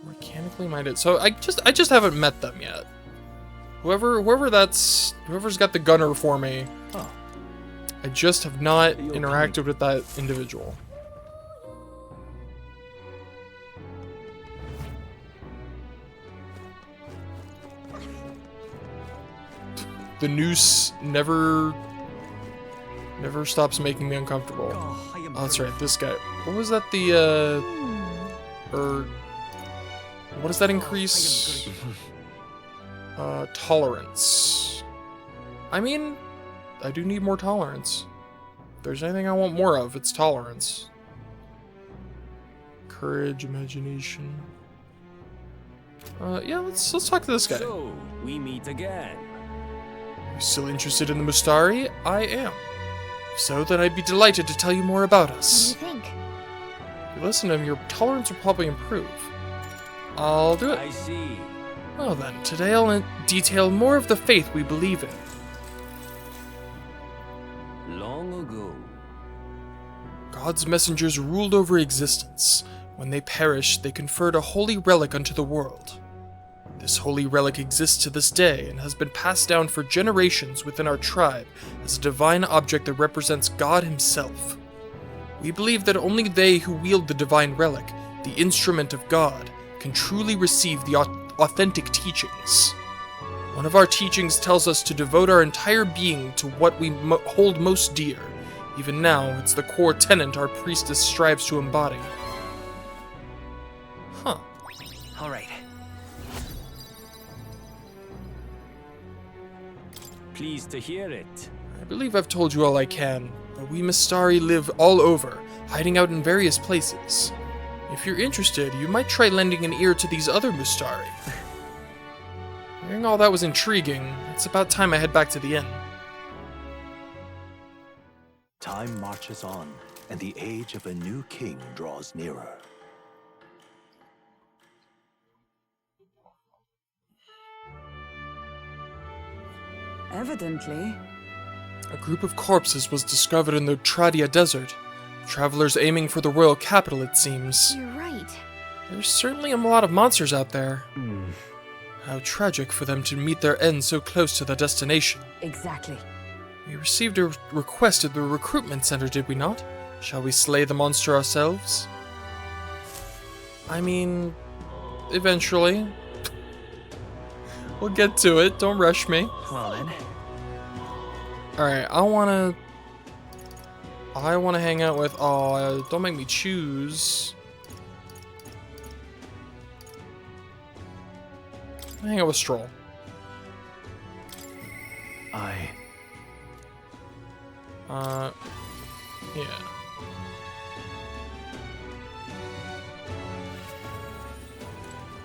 Mechanically minded. So I just haven't met them yet. Whoever's got the gunner for me. Oh. I just have not interacted with that individual. The noose never stops making me uncomfortable. Oh, that's right, this guy. What was that, what does that increase? Tolerance. I mean, I do need more tolerance. If there's anything I want more of, it's tolerance. Courage, imagination. Yeah, let's talk to this guy. So, we meet again. You still interested in the Mustari? I am. If so, then I'd be delighted to tell you more about us. What do you think? If you listen to him, your tolerance will probably improve. I'll do it. I see. Well then, today I'll detail more of the faith we believe in. Long ago. God's messengers ruled over existence. When they perished, they conferred a holy relic unto the world. This holy relic exists to this day and has been passed down for generations within our tribe as a divine object that represents God himself. We believe that only they who wield the divine relic, the instrument of God, can truly receive the authentic teachings. One of our teachings tells us to devote our entire being to what we hold most dear. Even now, it's the core tenet our priestess strives to embody. Huh. All right. Pleased to hear it. I believe I've told you all I can, but we Mystari live all over, hiding out in various places. If you're interested, you might try lending an ear to these other Mystari. Hearing all that was intriguing, it's about time I head back to the inn. Time marches on, and the age of a new king draws nearer. Evidently. A group of corpses was discovered in the Tradia Desert. Travelers aiming for the royal capital, it seems. You're right. There's certainly a lot of monsters out there. How tragic for them to meet their end so close to their destination. Exactly. We received a request at the recruitment center, did we not? Shall we slay the monster ourselves? I mean, eventually. We'll get to it, don't rush me. Well then. Alright, I wanna hang out with, don't make me choose. Hang out with Stroll. Yeah.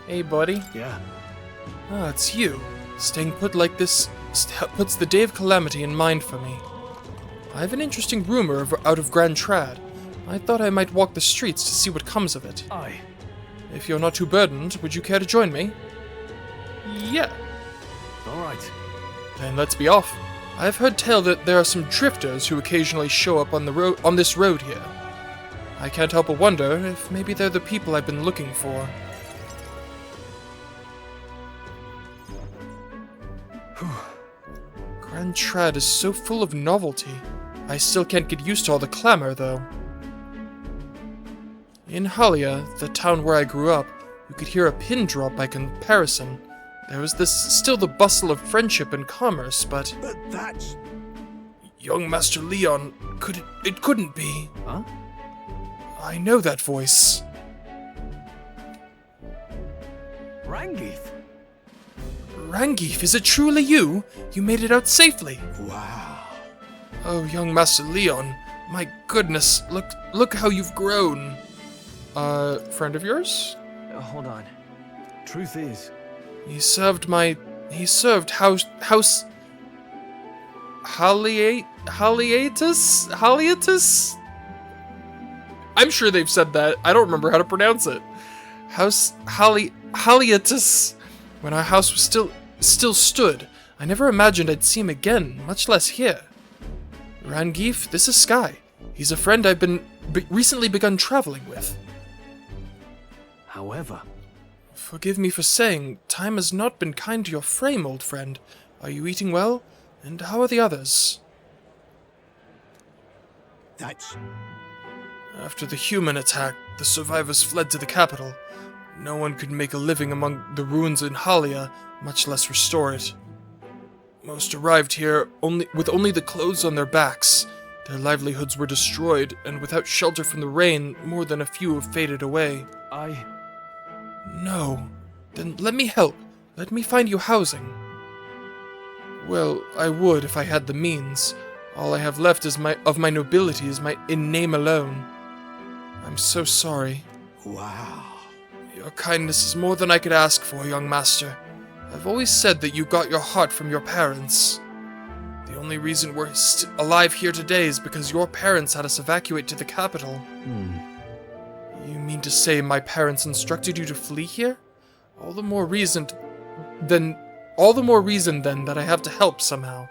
Hey, buddy. Yeah. Ah, it's you. Staying put like this puts the day of calamity in mind for me. I have an interesting rumor out of Grand Trad. I thought I might walk the streets to see what comes of it. Aye. If you're not too burdened, would you care to join me? Yeah. All right. Then let's be off. I have heard tell that there are some drifters who occasionally show up on this road here. I can't help but wonder if maybe they're the people I've been looking for. Grand Trad is so full of novelty. I still can't get used to all the clamor, though. In Halia, the town where I grew up, you could hear a pin drop by comparison. There was still the bustle of friendship and commerce, but that's... Young Master Leon, it couldn't be. Huh? I know that voice. Rangeeth? Rangeeth, is it truly you? You made it out safely. Wow. Oh, young Master Leon, my goodness, look how you've grown. Friend of yours? Hold on. Truth is... He served House Halietus? I'm sure they've said that. I don't remember how to pronounce it. House Halietus. When our house was still stood, I never imagined I'd see him again, much less here. Rangeeth, this is Sky. He's a friend I've recently begun traveling with. However... Forgive me for saying, time has not been kind to your frame, old friend. Are you eating well? And how are the others? That's... After the human attack, the survivors fled to the capital. No one could make a living among the ruins in Halia, much less restore it. Most arrived here with only the clothes on their backs. Their livelihoods were destroyed, and without shelter from the rain, more than a few have faded away. No. Then let me help. Let me find you housing. Well, I would if I had the means. All I have left of my nobility is in name alone. I'm so sorry. Wow. Your kindness is more than I could ask for, young master. I've always said that you got your heart from your parents. The only reason we're alive here today is because your parents had us evacuate to the capital. You mean to say my parents instructed you to flee here? All the more reason then that I have to help somehow.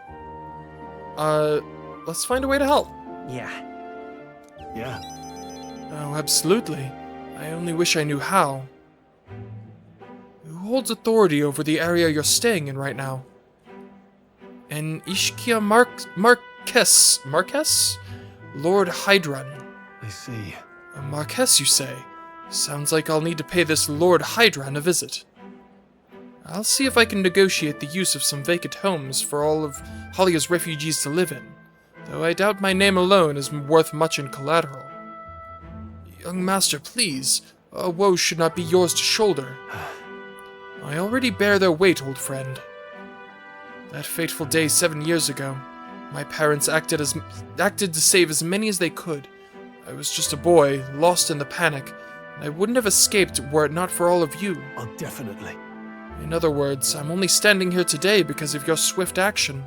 Let's find a way to help. Yeah. Oh, absolutely. I only wish I knew how. Who holds authority over the area you're staying in right now? An Ishkia Marquess? Lord Hydron. I see. A Marquess, you say? Sounds like I'll need to pay this Lord Hydron a visit. I'll see if I can negotiate the use of some vacant homes for all of Halia's refugees to live in, though I doubt my name alone is worth much in collateral. Young master, please, our woes should not be yours to shoulder. I already bear their weight, old friend. That fateful day 7 years ago, my parents acted to save as many as they could. I was just a boy, lost in the panic, and I wouldn't have escaped were it not for all of you. Oh, definitely. In other words, I'm only standing here today because of your swift action.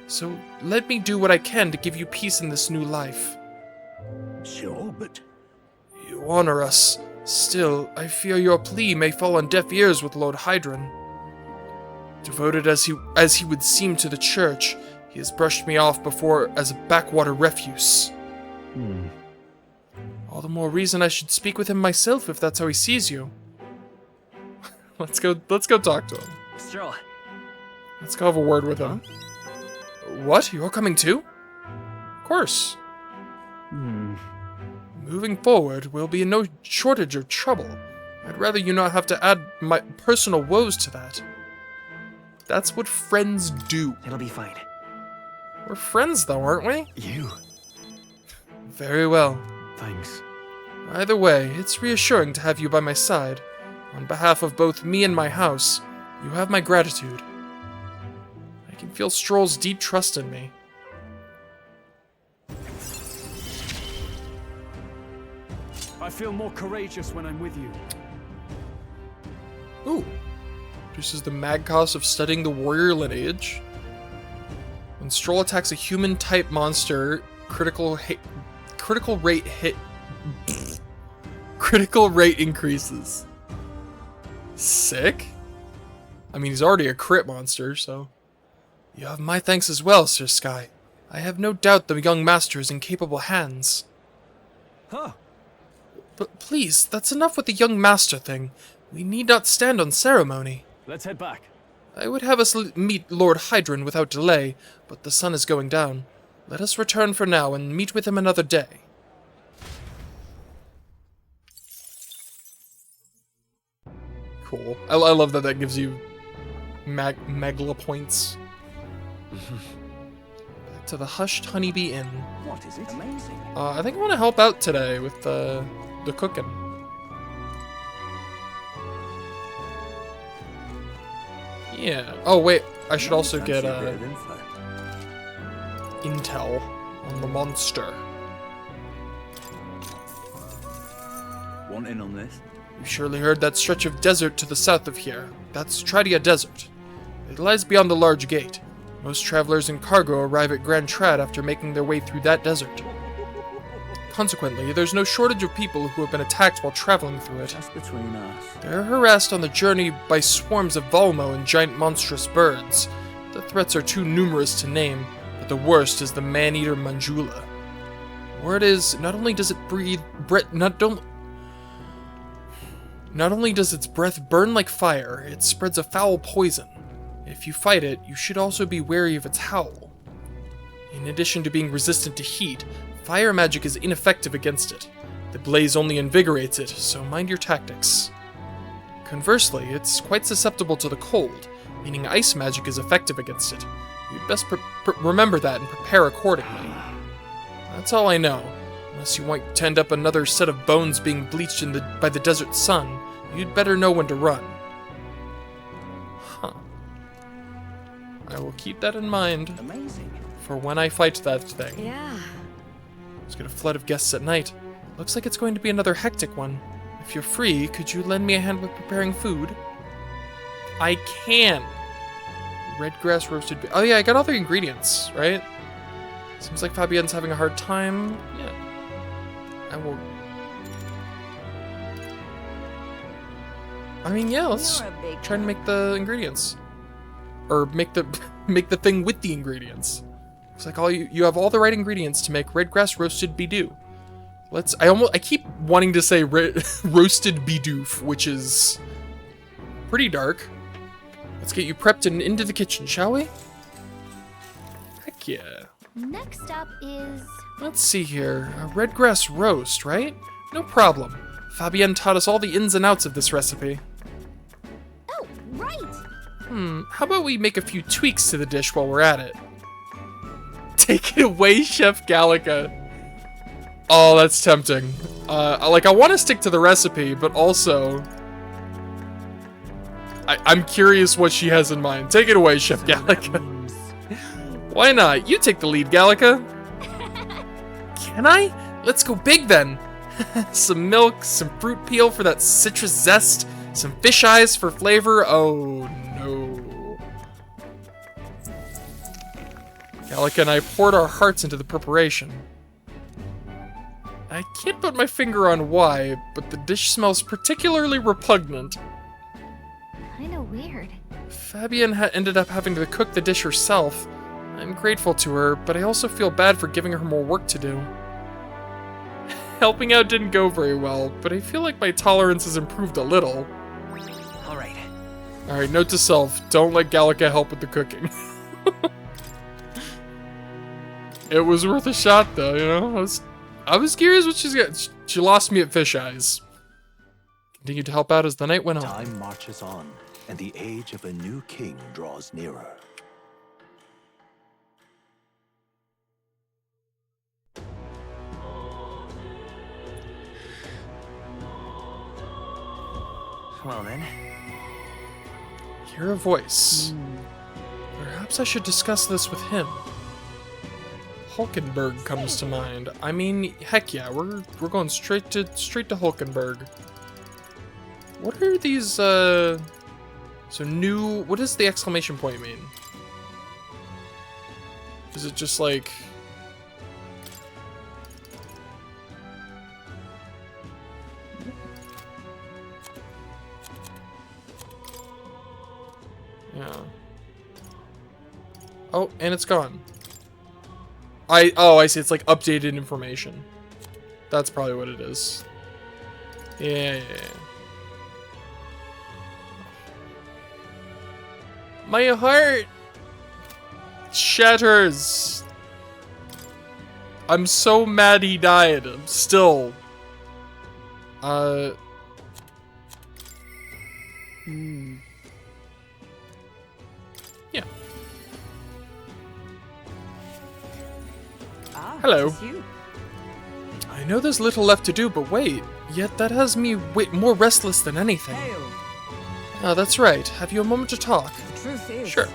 So let me do what I can to give you peace in this new life. Sure, but... You honor us. Still, I fear your plea may fall on deaf ears with Lord Hydron. Devoted as he would seem to the church, he has brushed me off before as a backwater refuse. All the more reason I should speak with him myself if that's how he sees you. Let's go talk to him. Stroll. Let's go have a word with him. What? You're coming too? Of course. Moving forward, we'll be in no shortage of trouble. I'd rather you not have to add my personal woes to that. That's what friends do. It'll be fine. We're friends though, aren't we? You. Very well. Thanks. Either way, it's reassuring to have you by my side. On behalf of both me and my house, you have my gratitude. I can feel Stroll's deep trust in me. I feel more courageous when I'm with you. Ooh. Reduces the mag cost of studying the warrior lineage. When Stroll attacks a human-type monster, critical rate increases. Sick. I mean, he's already a crit monster, so... You have my thanks as well, Sir Sky. I have no doubt the young master is in capable hands. Huh. But please, that's enough with the young master thing. We need not stand on ceremony. Let's head back. I would have us meet Lord Hydron without delay, but the sun is going down. Let us return for now and meet with him another day. Cool. I love that gives you magla points. Back to the Hushed Honeybee Inn. What is it? Amazing. I think I want to help out today with the cooking. Yeah. Oh wait, I should also get intel on the monster. Want in on this? You surely heard that stretch of desert to the south of here. That's Tradia Desert. It lies beyond the large gate. Most travelers and cargo arrive at Grand Trad after making their way through that desert. Consequently, there's no shortage of people who have been attacked while traveling through it. Just between us. They're harassed on the journey by swarms of Volmo and giant monstrous birds. The threats are too numerous to name, but the worst is the man-eater Manjula. Word is, not only does its breath burn like fire, it spreads a foul poison. If you fight it, you should also be wary of its howl. In addition to being resistant to heat, fire magic is ineffective against it. The blaze only invigorates it, so mind your tactics. Conversely, it's quite susceptible to the cold, meaning ice magic is effective against it. You'd best remember that and prepare accordingly. That's all I know. Unless you want to end up another set of bones being bleached by the desert sun, you'd better know when to run. Huh. I will keep that in mind. Amazing. For when I fight that thing. Yeah. Let's get a flood of guests at night. Looks like it's going to be another hectic one. If you're free, could you lend me a hand with preparing food? I can. Red grass roasted... Oh yeah, I got all the ingredients, right? Seems like Fabienne's having a hard time. Yeah. I will... I mean, yeah, let's try and make the ingredients. Or make the thing with the ingredients. Looks like you have all the right ingredients to make red grass roasted bidoof. I keep wanting to say roasted bidoof, which is pretty dark. Let's get you prepped and into the kitchen, shall we? Heck yeah. Next up is... Let's see here. A red grass roast, right? No problem. Fabienne taught us all the ins and outs of this recipe. Oh, right! How about we make a few tweaks to the dish while we're at it? Take it away, Chef Gallica. Oh, that's tempting. I want to stick to the recipe, but also... I'm curious what she has in mind. Take it away, Chef Gallica. Why not? You take the lead, Gallica. Can I? Let's go big then. Some milk, some fruit peel for that citrus zest, some fish eyes for flavor. Oh no. Gallica and I poured our hearts into the preparation. I can't put my finger on why, but the dish smells particularly repugnant. Kinda weird. Fabienne ended up having to cook the dish herself. I'm grateful to her, but I also feel bad for giving her more work to do. Helping out didn't go very well, but I feel like my tolerance has improved a little. Alright, note to self, don't let Gallica help with the cooking. It was worth a shot though, you know? I was curious what she's got. She lost me at fish eyes. Continued to help out as the night went on. Time marches on, and the age of a new king draws nearer. Well then. Hear a voice. Perhaps I should discuss this with him. Hulkenberg comes to mind. I mean, heck yeah, we're going straight to Hulkenberg. What are these so new, what does the exclamation point mean? Is it just like yeah. Oh, and it's gone. I see, it's like updated information. That's probably what it is. Yeah. My heart shatters. I'm so mad he died. I'm still. Yeah. Hello. I know there's little left to do, but wait. Yet that has me more restless than anything. Oh, that's right. Have you a moment to talk? The truth is... Sure.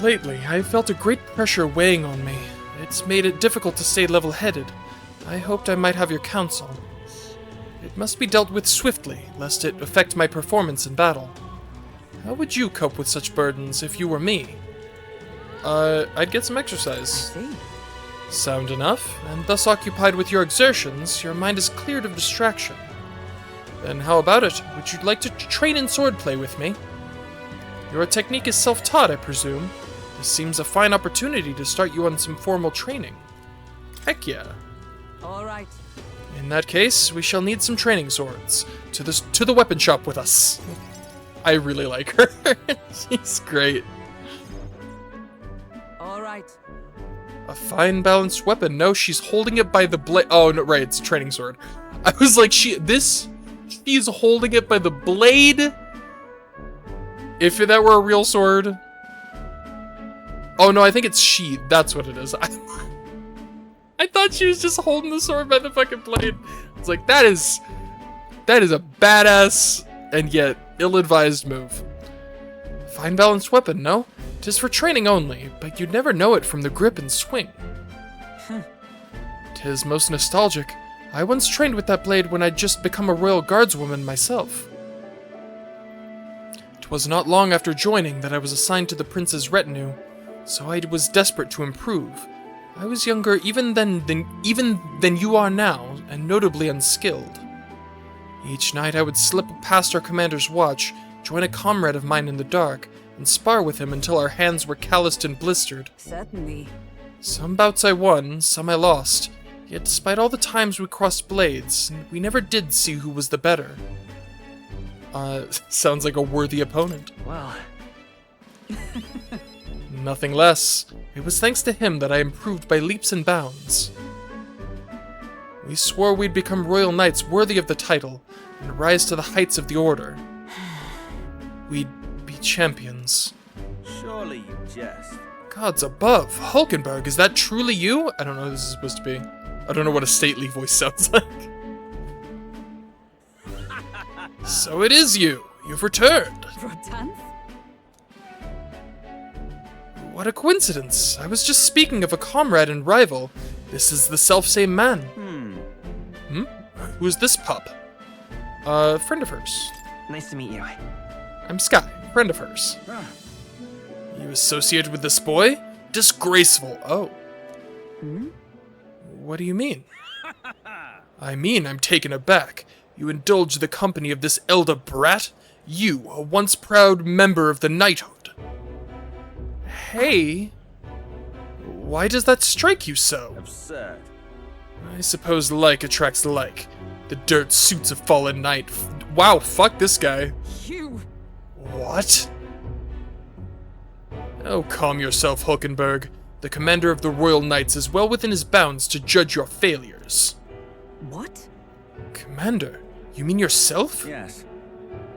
Lately, I've felt a great pressure weighing on me. It's made it difficult to stay level-headed. I hoped I might have your counsel. It must be dealt with swiftly, lest it affect my performance in battle. How would you cope with such burdens if you were me? I'd get some exercise. I see. Sound enough, and thus occupied with your exertions, your mind is cleared of distraction. Then how about it? Would you like to train in swordplay with me? Your technique is self-taught, I presume. This seems a fine opportunity to start you on some formal training. Heck yeah. All right. In that case, we shall need some training swords. To the weapon shop with us. I really like her. She's great. All right. A fine balanced weapon. No, she's holding it by the blade. Oh, no, right, it's a training sword. I was like, she's holding it by the blade? If that were a real sword. Oh no, I think it's sheath. That's what it is. I thought she was just holding the sword by the fucking blade. It's like, that is a badass and yet ill-advised move. Fine balanced weapon, no? 'Tis for training only, but you'd never know it from the grip and swing. 'Tis most nostalgic. I once trained with that blade when I'd just become a royal guardswoman myself. 'Twas not long after joining that I was assigned to the prince's retinue, so I was desperate to improve. I was younger even than you are now, and notably unskilled. Each night I would slip past our commander's watch, join a comrade of mine in the dark, and spar with him until our hands were calloused and blistered. Certainly. Some bouts I won, some I lost, yet despite all the times we crossed blades, we never did see who was the better. Sounds like a worthy opponent. Well, Nothing less. It was thanks to him that I improved by leaps and bounds. We swore we'd become royal knights worthy of the title and rise to the heights of the order. We'd be champions. Surely you jest. Gods above, Hulkenberg, is that truly you? I don't know who this is supposed to be. I don't know what a stately voice sounds like. So it is you. You've returned. Rotanth? What a coincidence. I was just speaking of a comrade and rival. This is the selfsame man. Hmm? Who's this pup? Friend of hers. nice to meet you. I'm Sky, friend of hers. You associated with this boy? Disgraceful. Oh. What do you mean? I mean, I'm taken aback. You indulge the company of this elder brat? You, a once proud member of the knighthood. Hey, why does that strike you so? Absurd. I suppose like attracts like. The dirt suits a fallen knight. Wow, fuck this guy. You! What? Oh, calm yourself, Hulkenberg. The commander of the Royal Knights is well within his bounds to judge your failures. What? Commander? You mean yourself? Yes.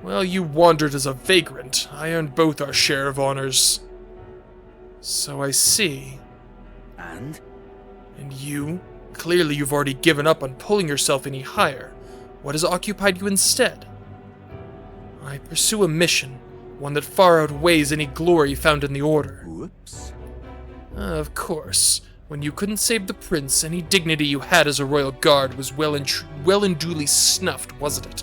Well, you wandered as a vagrant. I earned both our share of honors. So I see. And? And you? Clearly you've already given up on pulling yourself any higher. What has occupied you instead? I pursue a mission, one that far outweighs any glory found in the Order. Whoops. Of course. When you couldn't save the prince, any dignity you had as a royal guard was well and duly snuffed, wasn't it?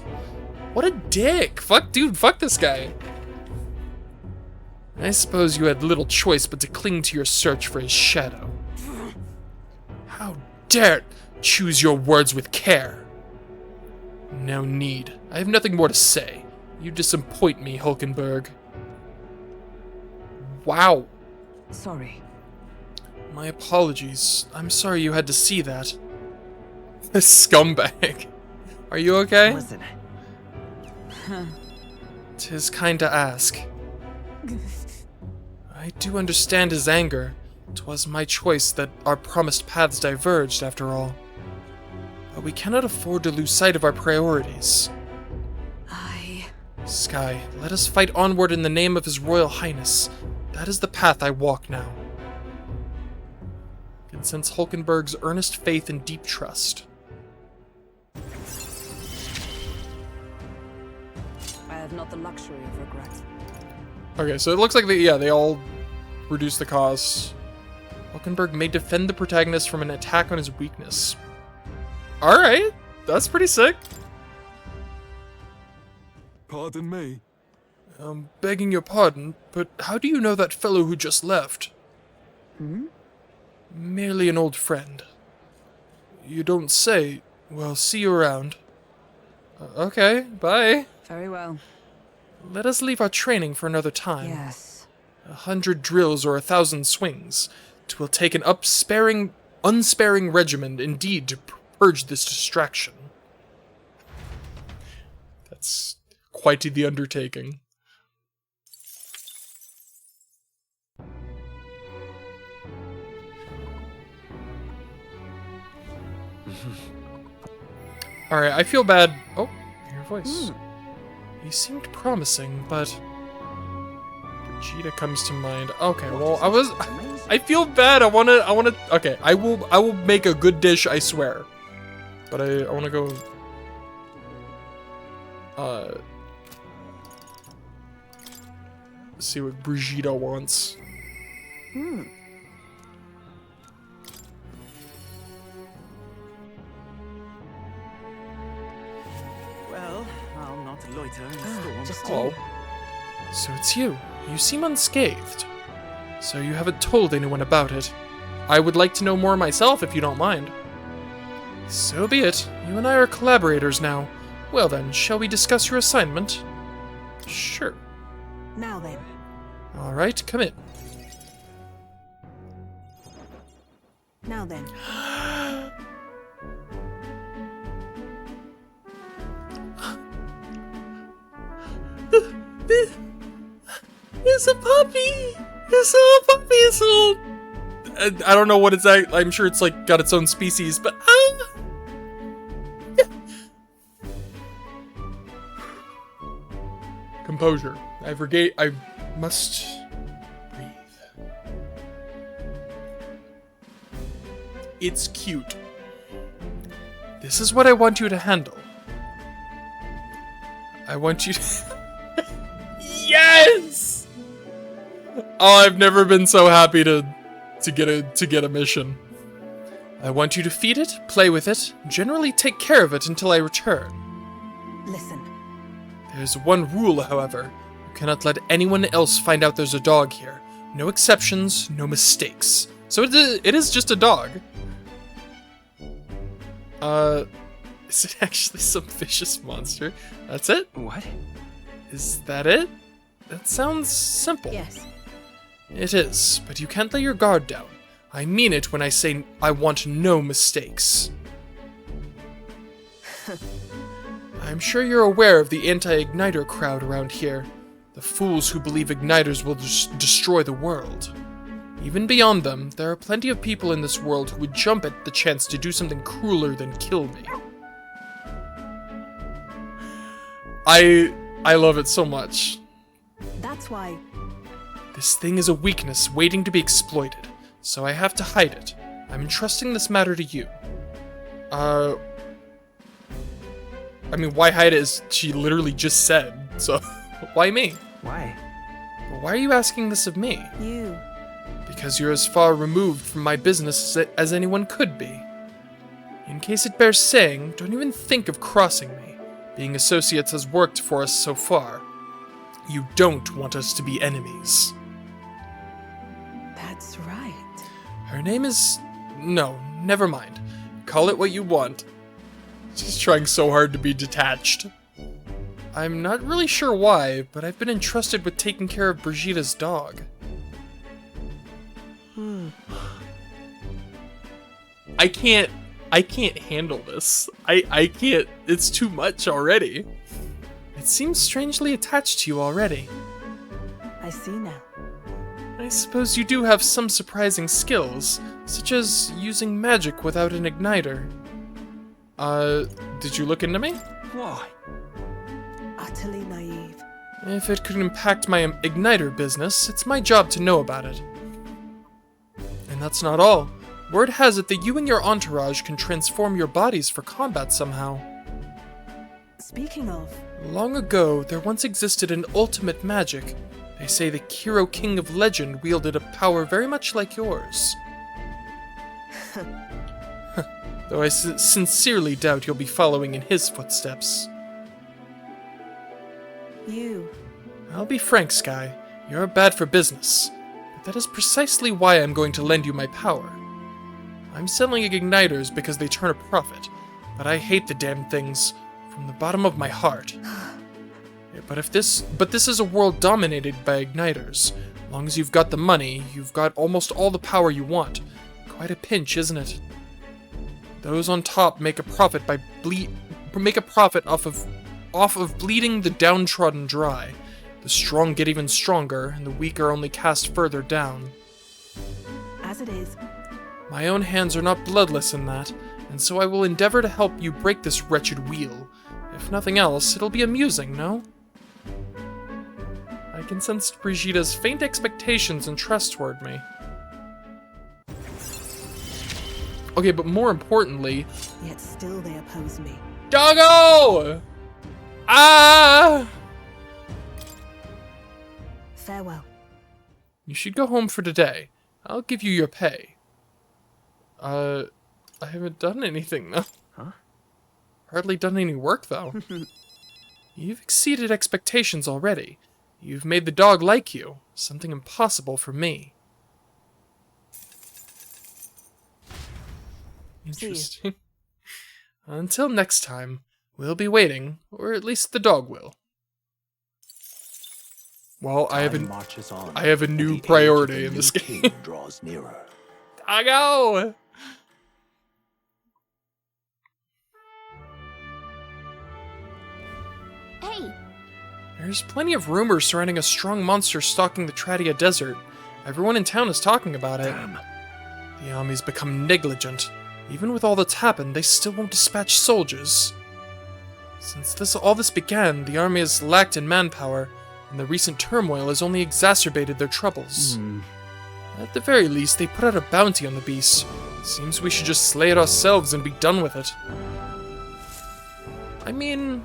What a dick! Fuck, dude, fuck this guy. I suppose you had little choice but to cling to your search for his shadow. How dare it! Choose your words with care. No need. I have nothing more to say. You disappoint me, Hulkenberg. Wow. Sorry. My apologies. I'm sorry you had to see that. A scumbag. Are you okay? Listen, 'Tis kind to ask. I do understand his anger. 'Twas my choice that our promised paths diverged, after all. But we cannot afford to lose sight of our priorities. Sky, let us fight onward in the name of His Royal Highness. That is the path I walk now. Can sense Hulkenberg's earnest faith and deep trust. I have not the luxury of regret. Okay, so it looks like they all reduce the cost. Hulkenberg may defend the protagonist from an attack on his weakness. Alright, that's pretty sick. Pardon me. Begging your pardon, but how do you know that fellow who just left? Merely an old friend. You don't say. Well, see you around. Okay, bye. Very well. Let us leave our training for another time. Yes. 100 drills or 1,000 swings. 'Twill take an unsparing regimen indeed to purge this distraction. That's quite the undertaking. Alright, I feel bad. Oh, your voice. You seemed promising, but Vegeta comes to mind. Okay, well, I feel bad. I wanna, okay, I will make a good dish, I swear. But I wanna go, see what Brigitte wants. well, I'll not loiter in the storm. Oh. So it's you. You seem unscathed. So you haven't told anyone about it. I would like to know more myself if you don't mind. So be it. You and I are collaborators now. Well then, shall we discuss your assignment? Sure. Now then. Alright, come in. Now then. It's a puppy! It's a little puppy, it's a little... I don't know what it's at. I'm sure it's like got its own species, but composure. I must breathe. It's cute. This is what I want you to handle. I want you to... Yes! Oh, I've never been so happy to get a mission. I want you to feed it, play with it, generally take care of it until I return. Listen, There's one rule, however. You cannot let anyone else find out there's a dog here. No exceptions, no mistakes. So it is just a dog. Is it actually some vicious monster? That's it? What? Is that it? That sounds simple. yes. It is, but you can't lay your guard down. I mean it when I say I want no mistakes. I'm sure you're aware of the anti-igniter crowd around here. The fools who believe igniters will destroy the world. Even beyond them, there are plenty of people in this world who would jump at the chance to do something crueler than kill me. I love it so much. That's why. This thing is a weakness waiting to be exploited, so I have to hide it. I'm entrusting this matter to you. I mean, why hide it as she literally just said, so why me? Why? Why are you asking this of me? You. Because you're as far removed from my business as anyone could be. In case it bears saying, don't even think of crossing me. Being associates has worked for us so far. You don't want us to be enemies. That's right. Her name is... No, never mind. Call it what you want. She's trying so hard to be detached. I'm not really sure why, but I've been entrusted with taking care of Brigitta's dog. I can't handle this. I can't. It's too much already. It seems strangely attached to you already. I see now. I suppose you do have some surprising skills, such as using magic without an igniter. Did you look into me? Why? Utterly naive. If it could impact my igniter business, it's my job to know about it. And that's not all. Word has it that you and your entourage can transform your bodies for combat somehow. Speaking of, Long ago, there once existed an ultimate magic. They say the hero king of legend wielded a power very much like yours. Though I sincerely doubt you'll be following in his footsteps. you. I'll be frank, Sky. You're bad for business. But that is precisely why I'm going to lend you my power. I'm selling igniters because they turn a profit, but I hate the damn things from the bottom of my heart. But this is a world dominated by igniters. As long as you've got the money, you've got almost all the power you want. Quite a pinch, isn't it? Those on top make a profit off of bleeding the downtrodden dry. The strong get even stronger, and the weak are only cast further down. As it is. My own hands are not bloodless in that, and so I will endeavor to help you break this wretched wheel. If nothing else, it'll be amusing, no? I can sense Brigitta's faint expectations and trust toward me. Okay, but more importantly... Yet still they oppose me. Doggo! Ah! Farewell. You should go home for today. I'll give you your pay. I haven't done anything, though. Huh? Hardly done any work, though. You've exceeded expectations already. You've made the dog like you. Something impossible for me. Interesting. Until next time, we'll be waiting, or at least the dog will. Well, I have a new priority in this game. Draws nearer. Doggo! Hey, There's plenty of rumors surrounding a strong monster stalking the Tradia Desert. Everyone in town is talking about it. Damn. The army's become negligent. Even with all that's happened, they still won't dispatch soldiers. Since all this began, the army has lacked in manpower, and the recent turmoil has only exacerbated their troubles. At the very least, they put out a bounty on the beast. Seems we should just slay it ourselves and be done with it. I mean...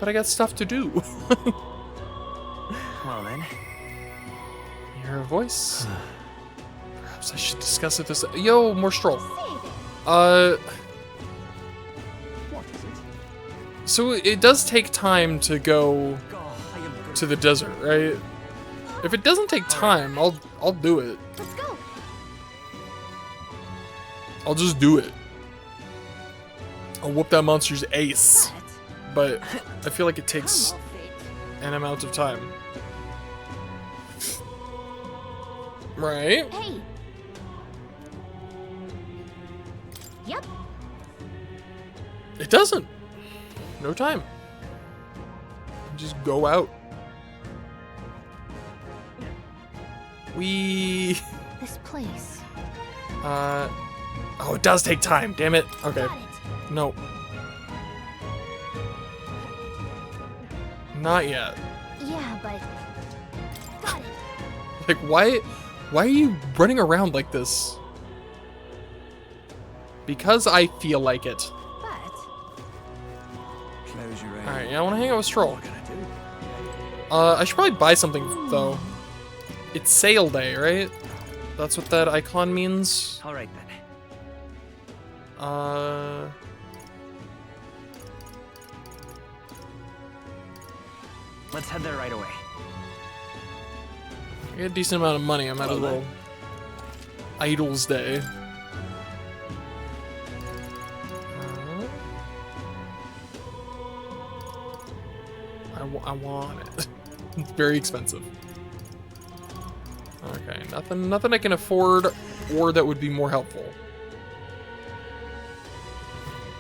but I got stuff to do. Well then. You hear a voice? Perhaps I should discuss it this... Yo, more stroll. So it does take time to go to the desert, right? If it doesn't take time, I'll do it. Let's go. I'll just do it. I'll whoop that monster's ace. But I feel like it takes an amount of time. Right? Hey. Yep. It doesn't. No time. Just go out. This place. Oh, it does take time. Damn it. Okay. Got it. No. Not yet. Yeah, but got it. Like, why are you running around like this? Because I feel like it. But Close your eyes. Alright, yeah, I want to hang out with Stroll. What can I do? I should probably buy something, though. It's sale day, right? That's what that icon means. Alright then. Let's head there right away. I get a decent amount of money. I might as well. Idols Day. I want it. It's very expensive. Okay, nothing I can afford or that would be more helpful.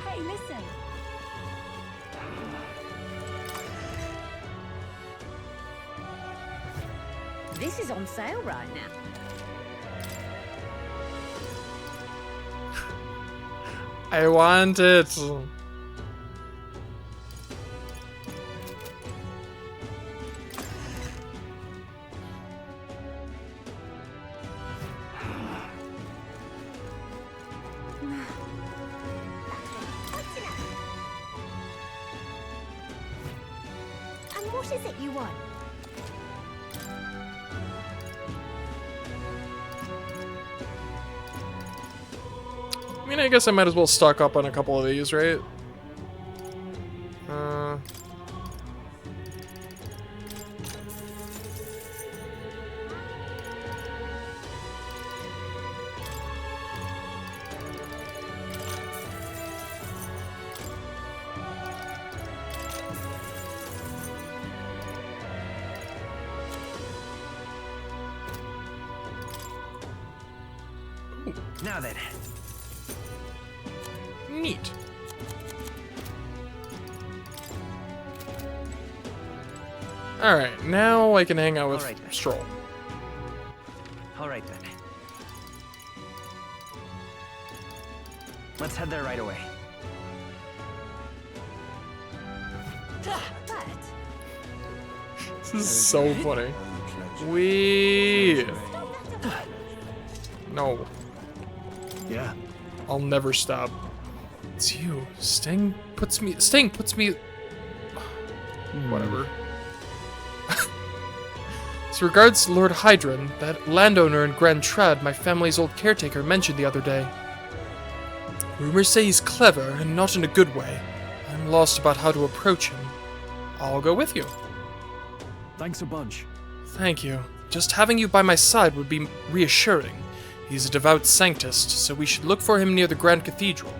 hey, listen. This is on sale right now. I want it. And what is it you want? I mean, I guess I might as well stock up on a couple of these, right? Now then. Neat. Alright, now I can hang out with Alright then. Stroll. Alright then. Let's head there right away. But This is so funny. We No, Yeah. I'll never stop. It's you. Sting puts me. Whatever. So regards Lord Hydron, that landowner in Grand Trad my family's old caretaker mentioned the other day. Rumors say he's clever, and not in a good way. I'm lost about how to approach him. I'll go with you. Thanks a bunch. Thank you. Just having you by my side would be reassuring. He's a devout sanctist, so we should look for him near the Grand Cathedral.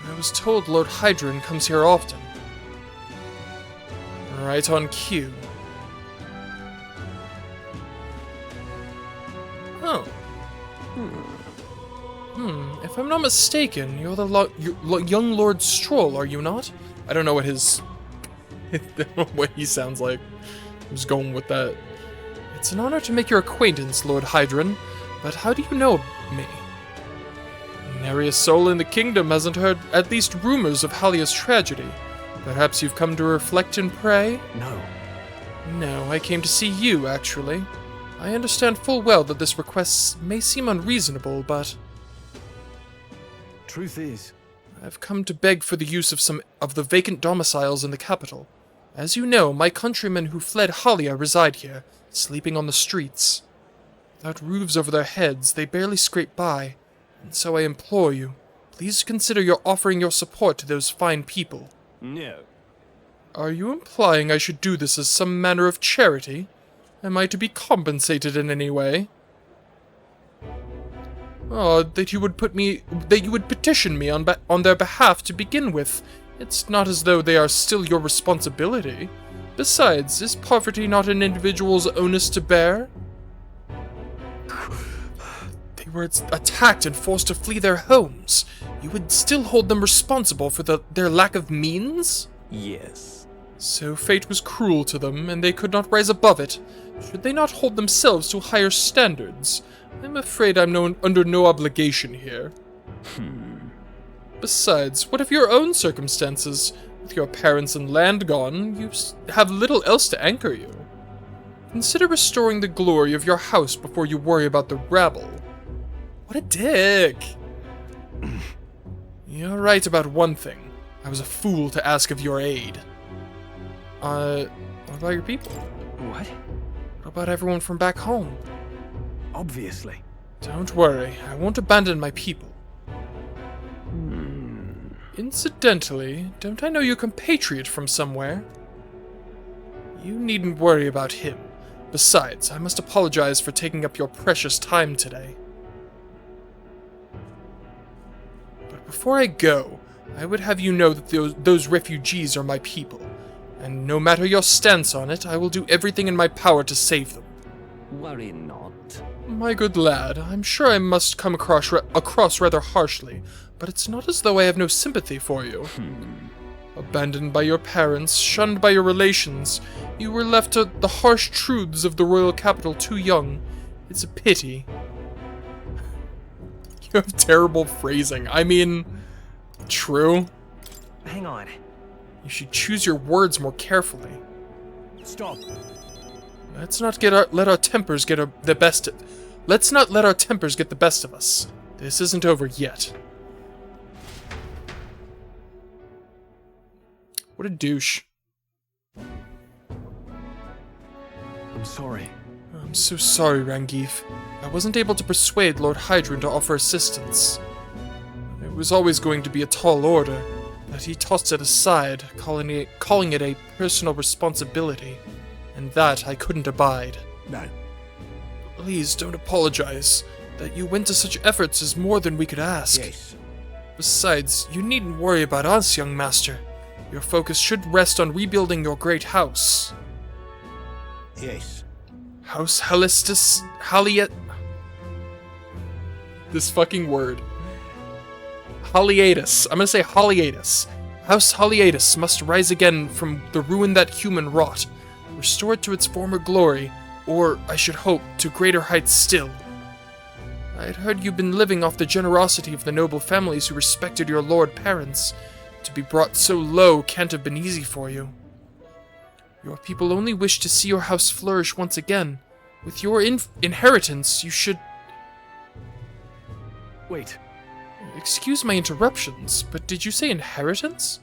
I was told Lord Hydron comes here often. Right on cue. Oh. If I'm not mistaken, you're the young Lord Stroll, are you not? I don't know what his... I don't know what he sounds like. I'm just going with that. It's an honor to make your acquaintance, Lord Hydron, but how do you know me? Nary a soul in the kingdom hasn't heard at least rumors of Halia's tragedy. Perhaps you've come to reflect and pray? No. No, I came to see you, actually. I understand full well that this request may seem unreasonable, but... Truth is, I've come to beg for the use of some of the vacant domiciles in the capital. As you know, my countrymen who fled Halia reside here, sleeping on the streets. Without roofs over their heads, they barely scrape by, and so I implore you, please consider offering your support to those fine people. No. Are you implying I should do this as some manner of charity? Am I to be compensated in any way? Oh, that you would petition me on their behalf to begin with. It's not as though they are still your responsibility. Besides, is poverty not an individual's onus to bear? They were attacked and forced to flee their homes. You would still hold them responsible for their lack of means? Yes. So fate was cruel to them, and they could not rise above it. Should they not hold themselves to higher standards? I'm afraid I'm under no obligation here. Besides, what of your own circumstances? With your parents and land gone, you have little else to anchor you. Consider restoring the glory of your house before you worry about the rabble. What a dick! You're right about one thing. I was a fool to ask of your aid. What about your people? What? What about everyone from back home? Obviously. Don't worry, I won't abandon my people. Incidentally, don't I know your compatriot from somewhere? You needn't worry about him. Besides, I must apologize for taking up your precious time today. But before I go, I would have you know that those refugees are my people, and no matter your stance on it, I will do everything in my power to save them. Worry not. My good lad, I'm sure I must come across rather harshly, but it's not as though I have no sympathy for you. Abandoned by your parents, shunned by your relations, you were left to the harsh truths of the royal capital too young. It's a pity. You have terrible phrasing. I mean, true. Hang on. You should choose your words more carefully. Stop. Let's not let our tempers get the best of us. This isn't over yet. What a douche. I'm sorry. I'm so sorry, Rangif. I wasn't able to persuade Lord Hydron to offer assistance. It was always going to be a tall order, but he tossed it aside, calling it a personal responsibility, and that I couldn't abide. No. Please don't apologize. That you went to such efforts is more than we could ask. Yes. Besides, you needn't worry about us, young master. Your focus should rest on rebuilding your great house. Yes. House Halistus Haliet. This fucking word. Haliatus. I'm gonna say Haliatus. House Haliatus must rise again from the ruin that human wrought, restored to its former glory, or, I should hope, to greater heights still. I'd heard you'd been living off the generosity of the noble families who respected your lord parents. To be brought so low can't have been easy for you. Your people only wish to see your house flourish once again. With your inheritance, you should... Wait. Excuse my interruptions, but did you say inheritance?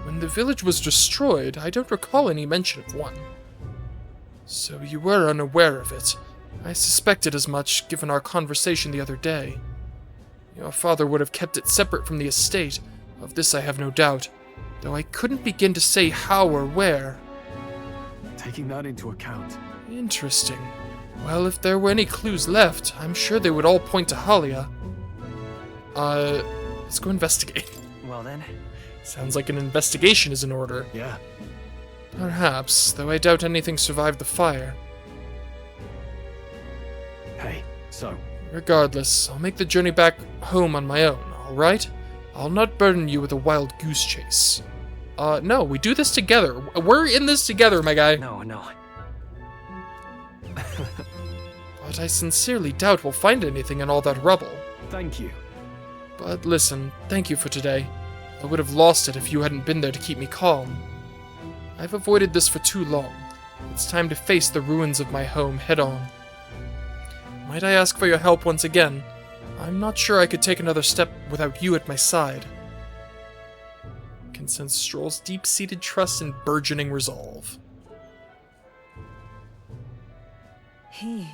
When the village was destroyed, I don't recall any mention of one. So you were unaware of it. I suspected as much, given our conversation the other day. Your father would have kept it separate from the estate. Of this I have no doubt, though I couldn't begin to say how or where. Taking that into account. Interesting. Well, if there were any clues left, I'm sure they would all point to Halia. Let's go investigate. Well then. Sounds like an investigation is in order. Yeah. Perhaps, though I doubt anything survived the fire. Hey, so. Regardless, I'll make the journey back home on my own. Alright? I'll not burden you with a wild goose chase. No, we do this together. We're in this together, my guy. No, no. But I sincerely doubt we'll find anything in all that rubble. Thank you. But listen, thank you for today. I would have lost it if you hadn't been there to keep me calm. I've avoided this for too long. It's time to face the ruins of my home head-on. Might I ask for your help once again? I'm not sure I could take another step without you at my side. Can sense Stroll's deep-seated trust and burgeoning resolve. He.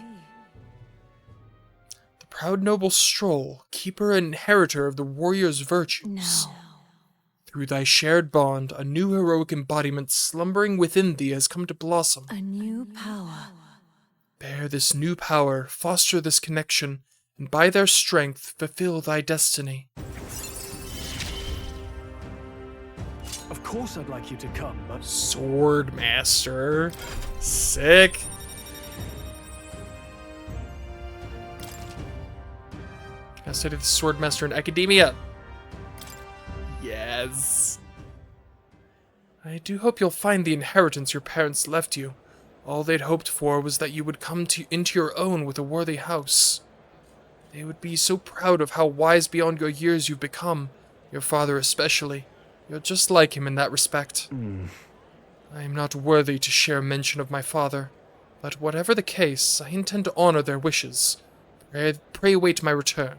The proud noble Stroll, keeper and inheritor of the warrior's virtues. No. Through thy shared bond, a new heroic embodiment slumbering within thee has come to blossom. A new power. Bear this new power, foster this connection, and by their strength, fulfill thy destiny. Of course I'd like you to come, but... Swordmaster. Sick. I studied the Swordmaster in academia. Yes. I do hope you'll find the inheritance your parents left you. All they'd hoped for was that you would come into your own with a worthy house. They would be so proud of how wise beyond your years you've become, your father especially. You're just like him in that respect. I am not worthy to share mention of my father, but whatever the case, I intend to honor their wishes. Pray await my return.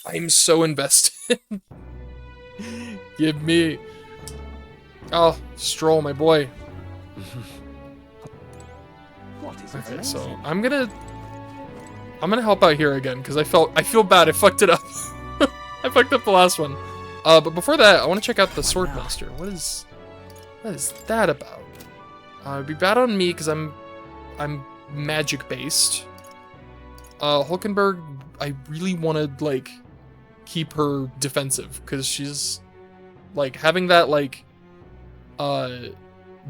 I'm so invested. Give me... Oh, Stroll, my boy. Okay, so I'm gonna help out here again because I feel bad. I fucked it up. I fucked up the last one. But before that, I want to check out the Swordmaster. What is that about? It'd be bad on me because I'm magic based. Hulkenberg, I really want to like keep her defensive because she's like having that like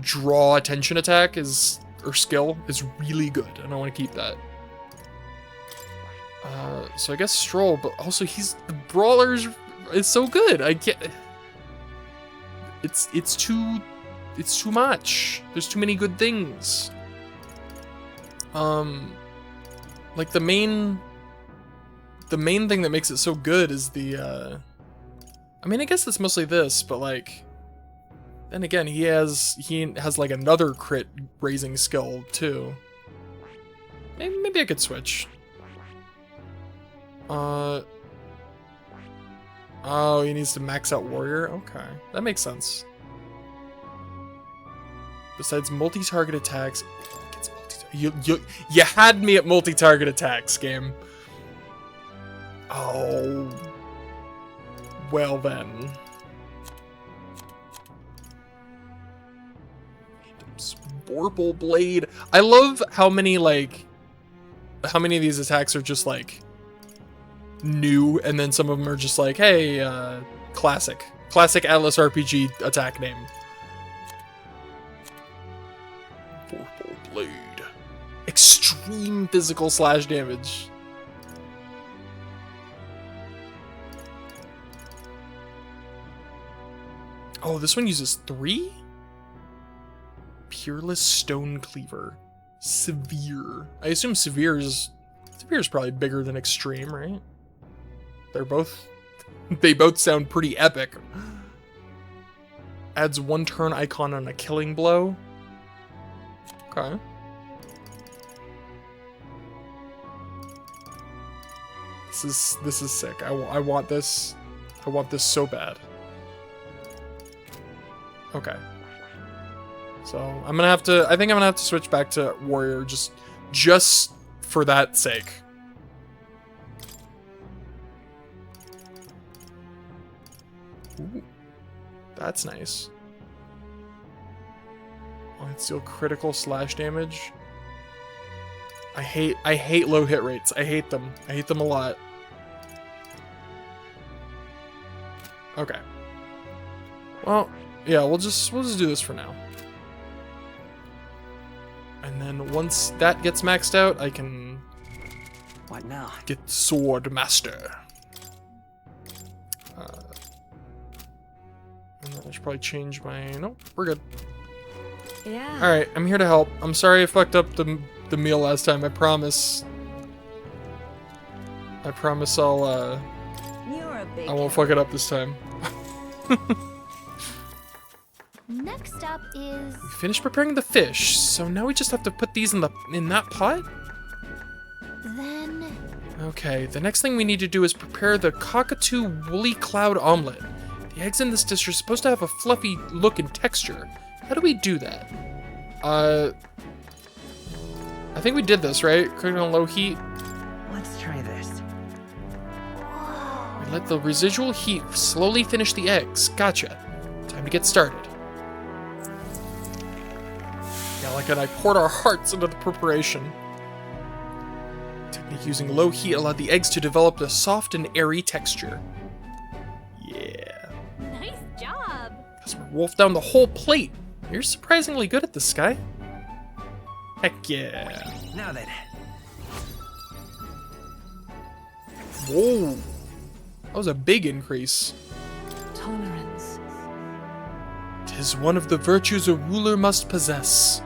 draw attention attack is or skill is really good, and I want to keep that. So I guess Stroll, but also the brawlers is so good. I get it's too much. There's too many good things. Like the main thing that makes it so good is the I mean, I guess it's mostly this, but like then again, he has like another crit raising skill too. Maybe I could switch. Oh, he needs to max out warrior. Okay, that makes sense. Besides multi-target attacks, you had me at multi-target attacks, game. Oh, well then. Vorpal Blade. I love how many of these attacks are just like new, and then some of them are just like, hey, classic Atlas RPG attack name. Vorpal Blade. Extreme physical slash damage. Oh, this one uses 3? Peerless Stone Cleaver. Severe. I assume Severe is probably bigger than Extreme, right? They both sound pretty epic. Adds 1 turn icon on a killing blow. Okay. This is sick. I want this. I want this so bad. Okay. So I'm gonna have to. I think I'm gonna have to switch back to warrior just for that sake. Ooh, that's nice. Oh, it's still critical slash damage. I hate low hit rates. I hate them. I hate them a lot. Okay. Well, yeah, we'll just do this for now. And then once that gets maxed out, I can What now? Get sword master. And then I should probably change my... Nope, we're good. Yeah. Alright, I'm here to help. I'm sorry I fucked up the meal last time, I promise. I promise I won't fuck it up this time. Next up is... We finished preparing the fish, so now we just have to put these in that pot? Then... Okay, the next thing we need to do is prepare the cockatoo woolly cloud omelet. The eggs in this dish are supposed to have a fluffy look and texture. How do we do that? I think we did this, right? Cooking on low heat. Let's try this. We let the residual heat slowly finish the eggs. Gotcha. Time to get started. Yeah, like and I poured our hearts into the preparation. Technique using low heat allowed the eggs to develop a soft and airy texture. Yeah. Nice job! Customer wolfed down the whole plate. You're surprisingly good at this, Sky. Heck yeah. Now then. Whoa. That was a big increase. Tolerance. 'Tis one of the virtues a ruler must possess.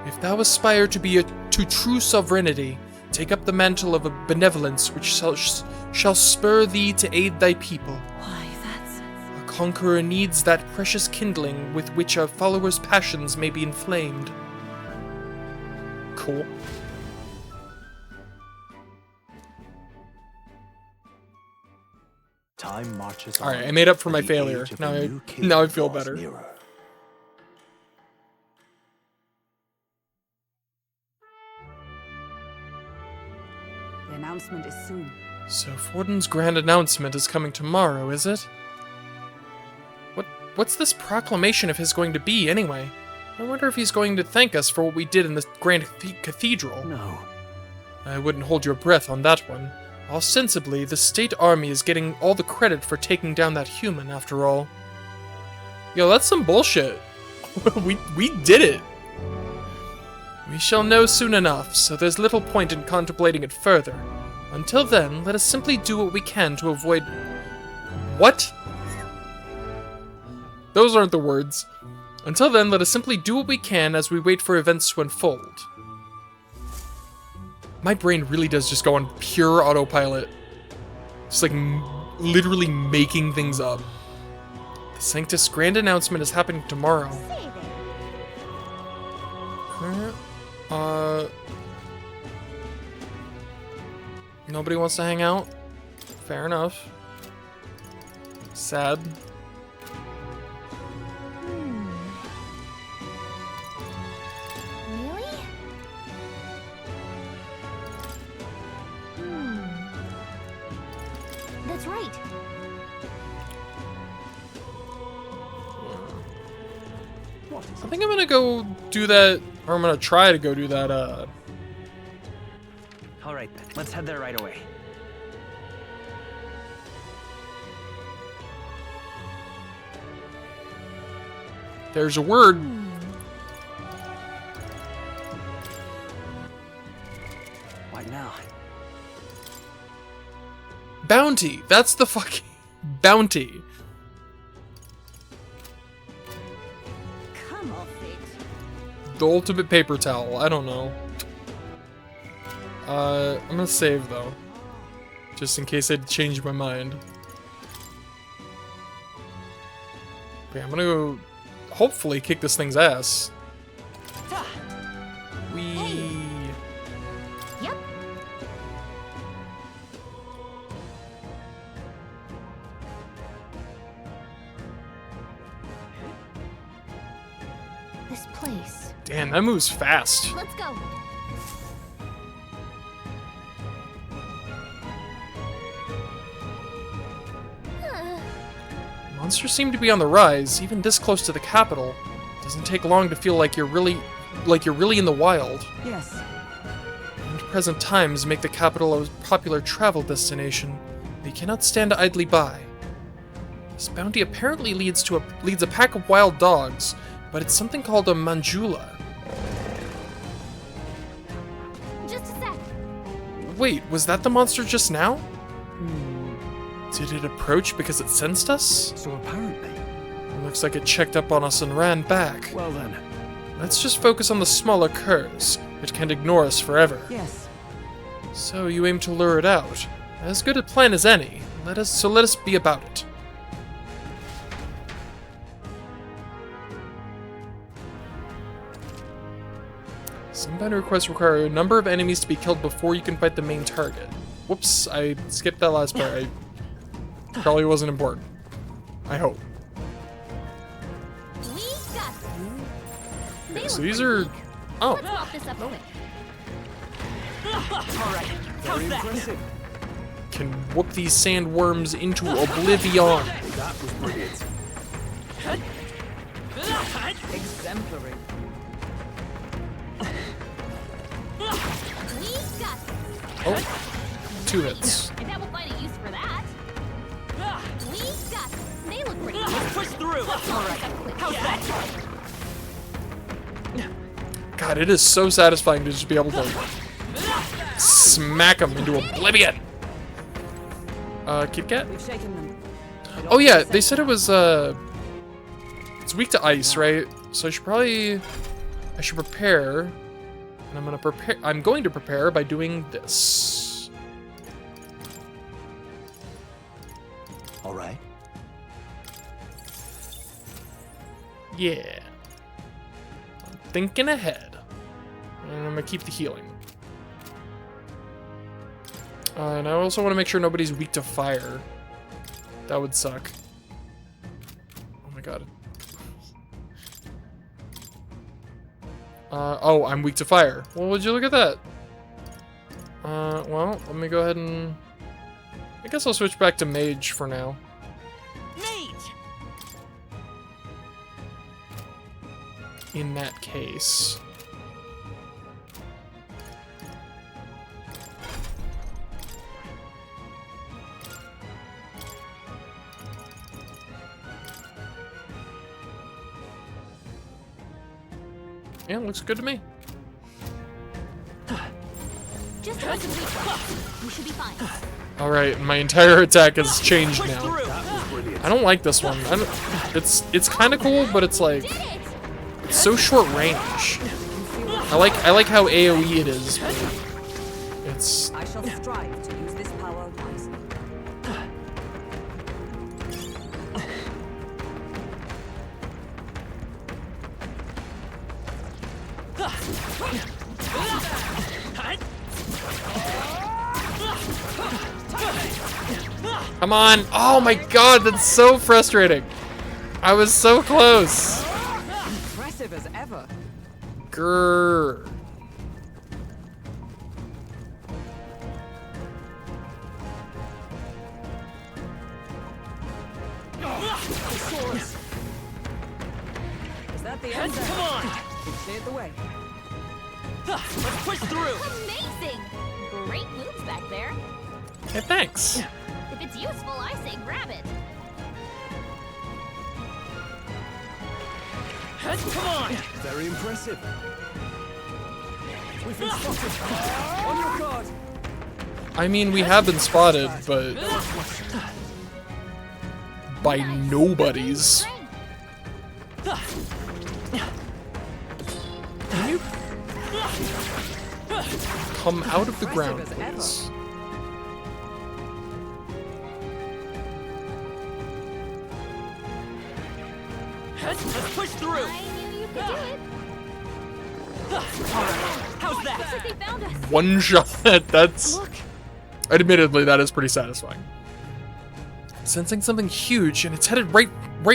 If thou aspire to true sovereignty, take up the mantle of a benevolence which shall spur thee to aid thy people. Why, that's... A conqueror needs that precious kindling with which a follower's passions may be inflamed. Cool. Time marches on. Alright, I made up for my the failure. age of Now the I new king feel draws better. nearer. The announcement is soon. So Forden's grand announcement is coming tomorrow, is it? What's this proclamation of his going to be, anyway? I wonder if he's going to thank us for what we did in the Grand Cathedral. No. I wouldn't hold your breath on that one. Ostensibly, the state army is getting all the credit for taking down that human, after all. Yo, that's some bullshit. we did it. We shall know soon enough, so there's little point in contemplating it further. Until then, let us simply do what we can to avoid... What? Those aren't the words. Until then, let us simply do what we can as we wait for events to unfold. My brain really does just go on pure autopilot. Just like literally making things up. The Sanctus grand announcement is happening tomorrow. Nobody wants to hang out? Fair enough. Sad. Really? That's right. I think I'm gonna go do that, or I'm gonna try to go do that, Alright then, let's head there right away. there's a word. What now? Bounty! That's the fucking bounty. Come off it. The ultimate paper towel. I don't know. I'm gonna save though. Just in case I change my mind. Okay, I'm gonna go hopefully kick this thing's ass. Wee. Yep. This place. Damn, that moves fast. Let's go. Monsters seem to be on the rise, even this close to the capital. Doesn't take long to feel like you're really in the wild. Yes. And present times make the capital a popular travel destination. They cannot stand idly by. This bounty apparently leads a pack of wild dogs, but it's something called a manjula. Just a sec. Wait, was that the monster just now? Did it approach because it sensed us? So apparently. Looks like it checked up on us and ran back. Well then. Let's just focus on the smaller curs. It can't ignore us forever. Yes. So you aim to lure it out. As good a plan as any. Let us be about it. Some bind requests require a number of enemies to be killed before you can fight the main target. Whoops, I skipped that last part. Probably wasn't important. I hope. We got this. Okay, so these are... Oh. Let's mop this up quick. Alright, how's that? Impressive. Can whoop these sandworms into oblivion. That was brilliant. Exemplary. We got this. Oh, 2 hits. I bet we'll find a use for that. We got this. They look pretty. Let's push through! Alright, how's that? God, it is so satisfying to just be able to smack them into oblivion. Kit Kat? We've shaken them. Oh yeah, they said it was it's weak to ice, right? So I should prepare. And I'm going to prepare by doing this. All right. Yeah. I'm thinking ahead. And I'm gonna keep the healing. And I also want to make sure nobody's weak to fire. That would suck. Oh my god. Oh, I'm weak to fire. Well, would you look at that? Well, let me go ahead and... I guess I'll switch back to mage for now. Mage! In that case. Yeah, looks good to me. Just hold some reflex. We should be fine. Alright, my entire attack has changed Push now. through! I don't like this one. It's kind of cool, but it's like... Did it! It's so short range. I like how AoE it is, but it's... I shall strive to use this power wisely. Come on! Oh my god, that's so frustrating! I was so close! Impressive as ever. Grrr. Is that the end? Come on! We cleared the way. Let's push through! Amazing! Great moves back there. Hey, thanks. If it's useful, I say grab it. Come on! Very impressive. We've been spotted. On your guard. I mean, we have been spotted, but... by nobodies. Can you... come out of the ground, please? Let's push through! I knew you could do it. How's that? Looks like they found us. One shot, that's... Admittedly, that is pretty satisfying. Sensing something huge, and it's headed right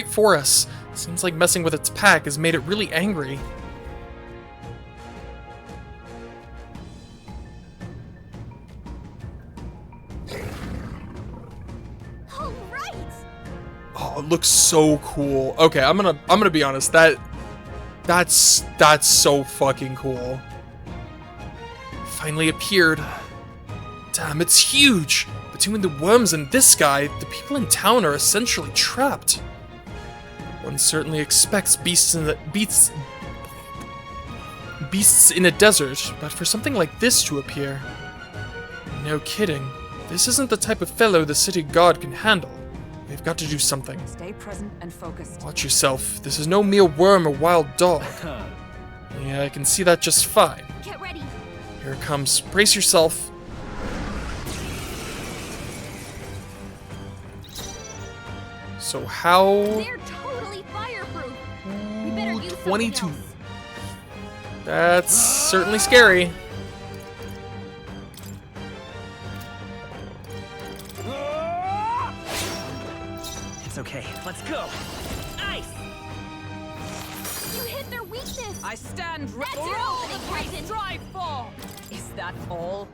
for us. Seems like messing with its pack has made it really angry. All right. Oh, it looks so cool. Okay, I'm gonna be honest. That's so fucking cool. Finally appeared. Damn, it's huge. Between the worms and this guy, the people in town are essentially trapped. One certainly expects beasts in a desert, but for something like this to appear, No kidding. This isn't the type of fellow the city guard can handle. We've got to do something. Stay present and focused. Watch yourself. This is no mere worm or wild dog. Yeah, I can see that just fine. Get ready. Here it comes. Brace yourself. So how... They're totally fireproof. We better use something 22. else. That's certainly scary. It's okay. Let's go. Ice! You hit their weakness. I stand That's for your all opening, that we Captain. strive for. Is that all?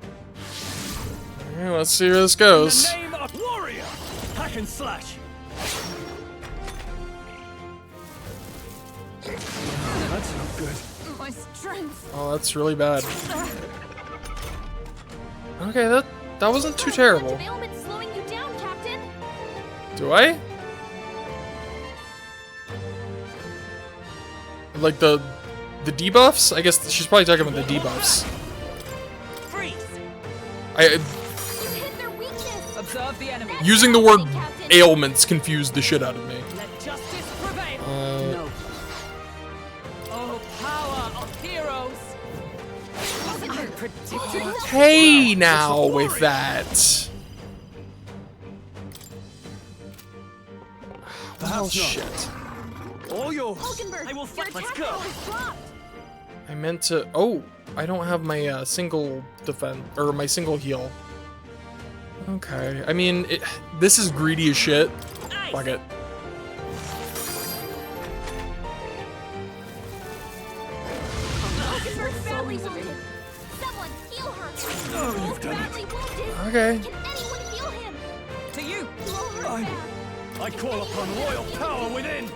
Yeah, let's see where this In goes. the name of warrior! Hack and slash! That's not good. My strength. Oh, that's really bad. Okay, that wasn't too terrible. Bunch of ailments slowing you down, Captain. Do I? Like the debuffs? I guess she's probably talking about the debuffs. Freeze! I You hit their weakness. Observe the enemy. using the word ailments confused the shit out of me. Let justice prevail. No. Oh, power of heroes. I predicted. Hey now with that. Oh Perhaps shit. All yours! Hulkenberg, I will your fight. Let's attack go. power's dropped. I meant to. Oh, I don't have my single defense or my single heal. Okay, I mean this is greedy as shit. Fuck it. Hulkenberg's badly wounded. Someone heal her. Oh, you've done it. Badly wounded. Okay. Can anyone heal him? To you. You all hurt I- bad. I call upon royal power within!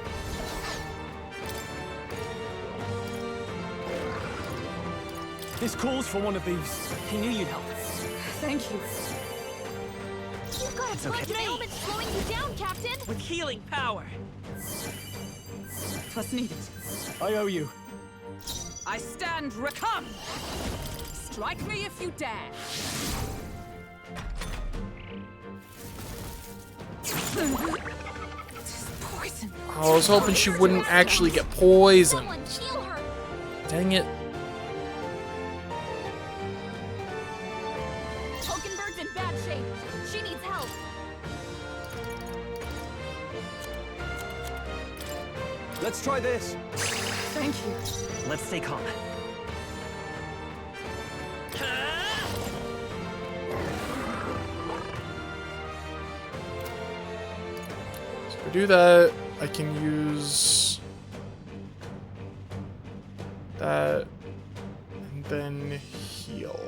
This calls for one of these. I knew you'd help. Thank you. You've got a It's bunch okay. of ailments slowing you down, Captain. With healing power. Twas needed. I owe you. I stand come. Strike me if you dare. This poison. I was hoping she wouldn't actually get poisoned. Someone heal her. Dang it. Hulkenberg's in bad shape. She needs help. Let's try this. Thank you. Let's stay calm. So to do that, I can use that and then heal.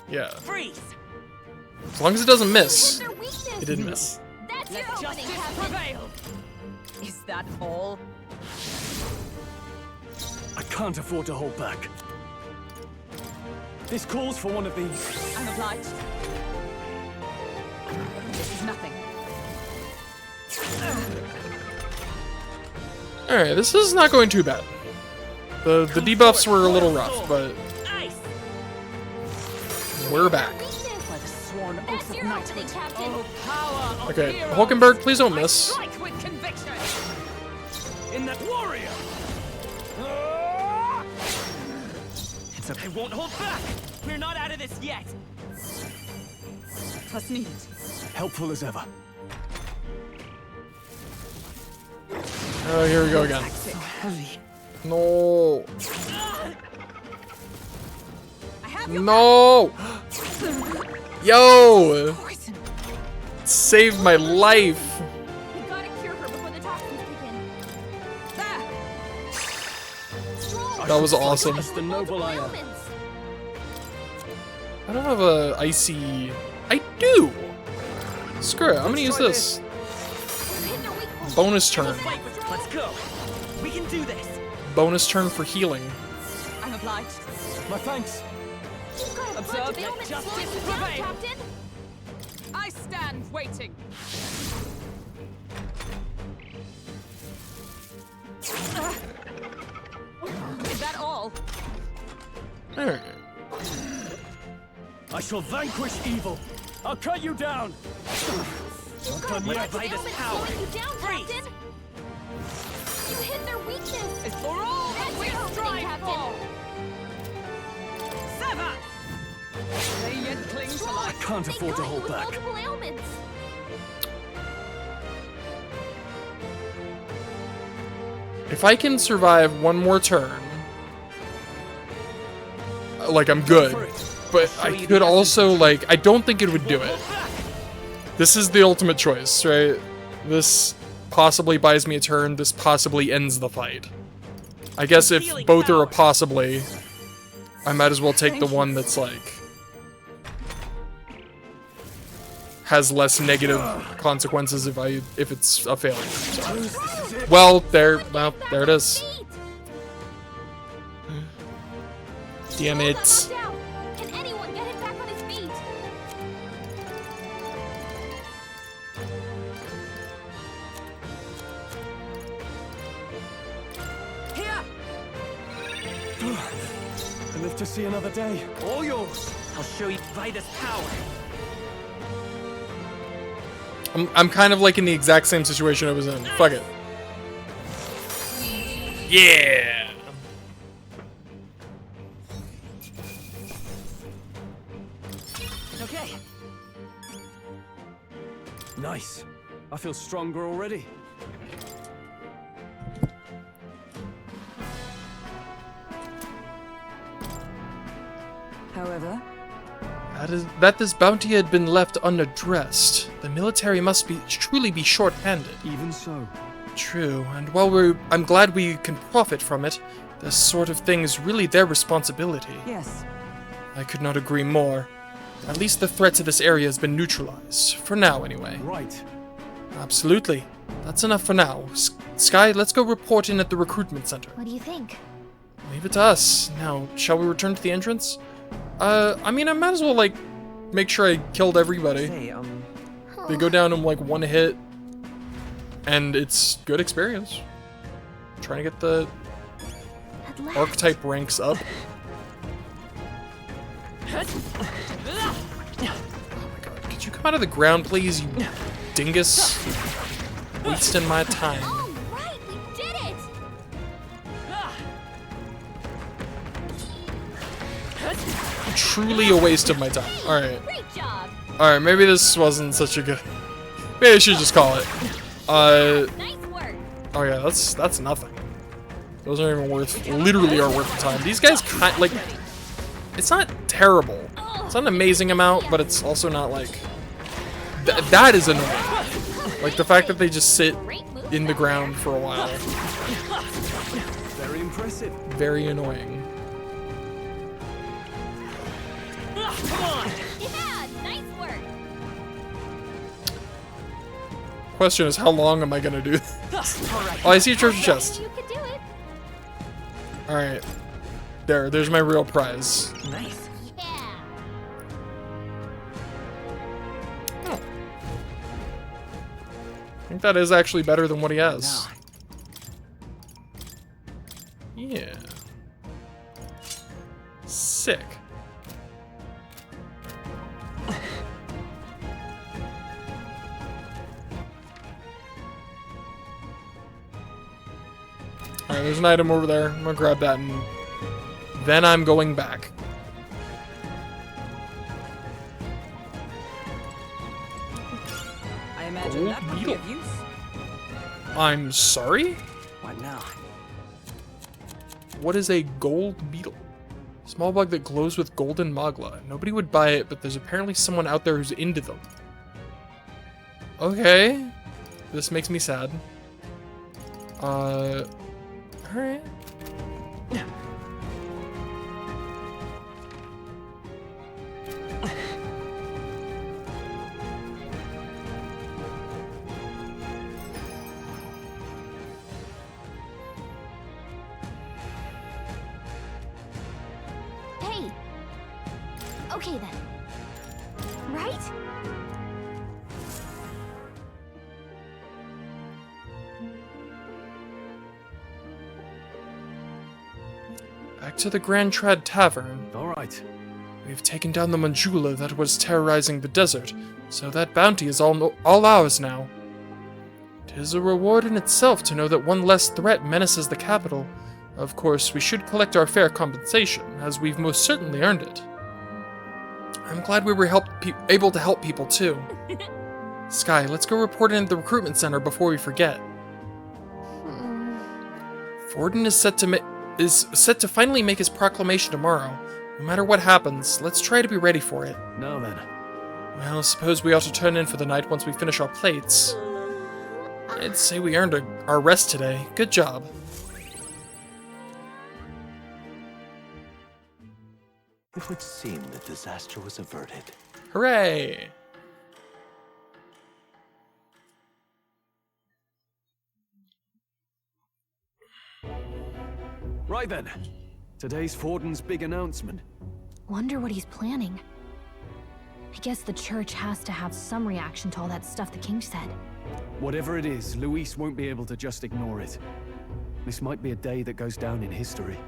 Yeah. Freeze! As long as it doesn't miss. Their weakness. It didn't miss. That's Let your opening, justice Captain. prevail. Is that all? I can't afford to hold back. This calls for one of these. I'm obliged. This is nothing. Alright, this is not going too bad. The debuffs were a little rough, but Ice! we're back. By the sworn That's oath of your opening, knighthood. Captain. Oh, power of Okay, heroes. Hulkenberg, please don't I miss. strike with conviction. In that warrior! It's okay. I won't hold back! We're not out of this yet! Twas needed. Helpful as ever. Oh, here we go again. Heavy. No. I have your No! Yo! poison. Saved my life. We gotta cure her before the toxins kick in. There. Strong. That was awesome. As the noble I am. Ailments. I don't have a icy... I do! Screw it, I'm gonna use this. You hit their weak point. Bonus turn. Fight with... Let's go! We can do this! Bonus turn for healing. I'm obliged. My thanks. You've got a bunch Observe of that ailments justice slowing you down, prevail. Captain. I stand waiting. Is that all? Alright. I shall vanquish evil. I'll cut you down. You've got done a yet. bunch of By this ailments power. slowing you down, Freeze. Captain. You hit their weakness. It's for all that That's we your opening, strive Captain. for! Sever! They yet cling to I life. can't They afford to got you hold with back. multiple ailments. If I can survive one more turn, like, I'm good. But I could also, like, I don't think it would do it. This is the ultimate choice, right? This possibly buys me a turn, this possibly ends the fight. I guess if both are a possibly, I might as well take the one that's, like, has less negative consequences if it's a failure. So. Well, there it is. Damn Hold it. that knocked out. Can anyone get him back on his feet? Here! I live to see another day. All yours. I'll show you by this power. I'm kind of like in the exact same situation I was in. Fuck it. Yeah. Okay. Nice. I feel stronger already. However, That this bounty had been left unaddressed. The military must truly be short-handed. Even so. True, and while I'm glad we can profit from it, this sort of thing is really their responsibility. yes. I could not agree more. At least the threat to this area has been neutralized. For now, anyway. Right. Absolutely. That's enough for now. Sky, let's go report in at the recruitment center. What do you think? Leave it to us. Now, shall we return to the entrance? I mean, I might as well, like, make sure I killed everybody. Say, They go down in, like, one hit. And it's good experience. Trying to get the At last. archetype ranks up. Oh my god, could you come out of the ground, please, you dingus? Wasting my time. Oh, right, we did it! Truly a waste of my time. Alright. Great job! Alright, maybe this wasn't such a good... Maybe I should just call it. Nice work! Oh yeah, that's nothing. Those aren't even worth... Literally are worth the time. These guys like... It's not terrible. It's not an amazing amount, but it's also not like... that is annoying. Like the fact that they just sit in the ground for a while. Very impressive. Very annoying. Yeah, nice work! Question is, how long am I gonna do this? Oh, I see a treasure chest. You could do it! Alright. There's my real prize. nice. Yeah! Oh. I think that is actually better than what he has. Yeah. Sick. Alright, there's an item over there. I'm gonna grab that and then I'm going back. I imagine Gold that would be beetle. of use. I'm sorry? What now? What is a gold beetle? Small bug that glows with golden magla. Nobody would buy it, but there's apparently someone out there who's into them. Okay. This makes me sad. Alright. Hey! Okay then. Right? Back to the Grand Trad Tavern. All right. We've taken down the Manjula that was terrorizing the desert, so that bounty is all ours now. It is a reward in itself to know that one less threat menaces the capital. Of course, we should collect our fair compensation, as we've most certainly earned it. I'm glad we were able to help people too. Sky, let's go report in at the recruitment center before we forget. Forden is set to finally make his proclamation tomorrow. No matter what happens, let's try to be ready for it. Now then. Well, suppose we ought to turn in for the night once we finish our plates. I'd say we earned our rest today. Good job. It would seem the disaster was averted. Hooray! Right then. Today's Forden's big announcement. Wonder what he's planning. I guess the church has to have some reaction to all that stuff the king said. Whatever it is, Luis won't be able to just ignore it. This might be a day that goes down in history.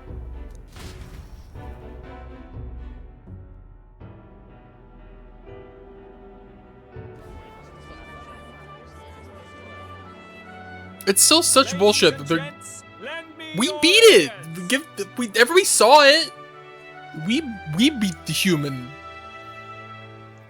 It's still such bullshit that they're... We beat it! Everybody saw it! We beat the human.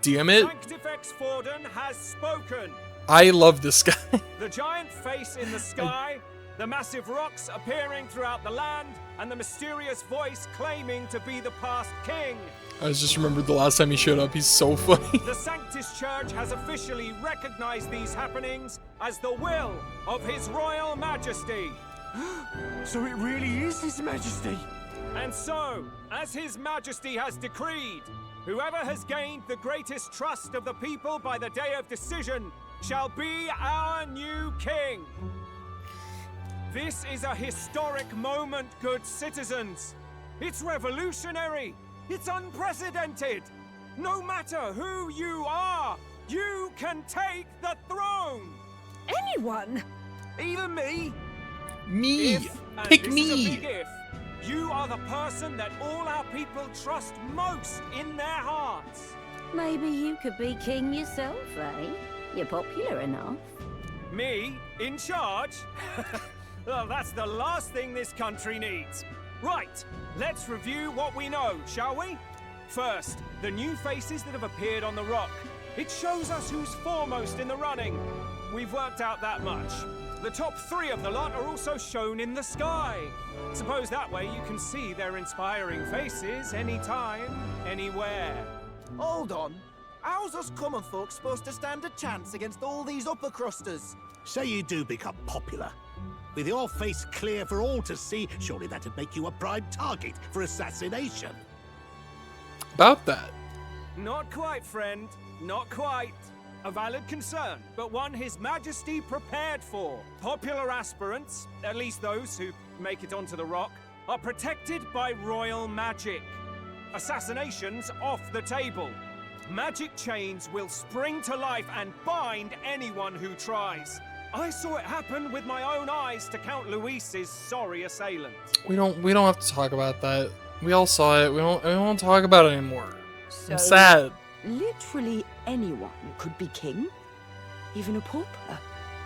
Damn it. Sanctifex Forden has spoken. I love this guy. The giant face in the sky, the massive rocks appearing throughout the land, and the mysterious voice claiming to be the past king. I just remembered the last time he showed up. He's so funny. The Sanctus Church has officially recognized these happenings as the will of His Royal Majesty. So it really is His Majesty? And so, as His Majesty has decreed, whoever has gained the greatest trust of the people by the day of decision shall be our new king. This is a historic moment, good citizens. It's revolutionary. It's unprecedented. No matter who you are, you can take the throne. Anyone? Even me. Me. If, and Pick this me. is a big if, you are the person that all our people trust most in their hearts. Maybe you could be king yourself, eh? You're popular enough. Me? In charge? Well, that's the last thing this country needs. Right, let's review what we know, shall we? First, the new faces that have appeared on the rock. It shows us who's foremost in the running. We've worked out that much. The top 3 of the lot are also shown in the sky. Suppose that way you can see their inspiring faces anytime, anywhere. Hold on. How's us common folk supposed to stand a chance against all these upper crusters? Say you do become popular. With your face clear for all to see, surely that'd make you a prime target for assassination. About that. Not quite, friend. Not quite. A valid concern, but one His Majesty prepared for. Popular aspirants, at least those who make it onto the rock, are protected by royal magic. Assassinations off the table. Magic chains will spring to life and bind anyone who tries. I saw it happen with my own eyes to Count Luis's sorry assailant. We don't have to talk about that. We all saw it. We won't talk about it anymore. So, I'm sad. Literally anyone could be king? Even a pauper?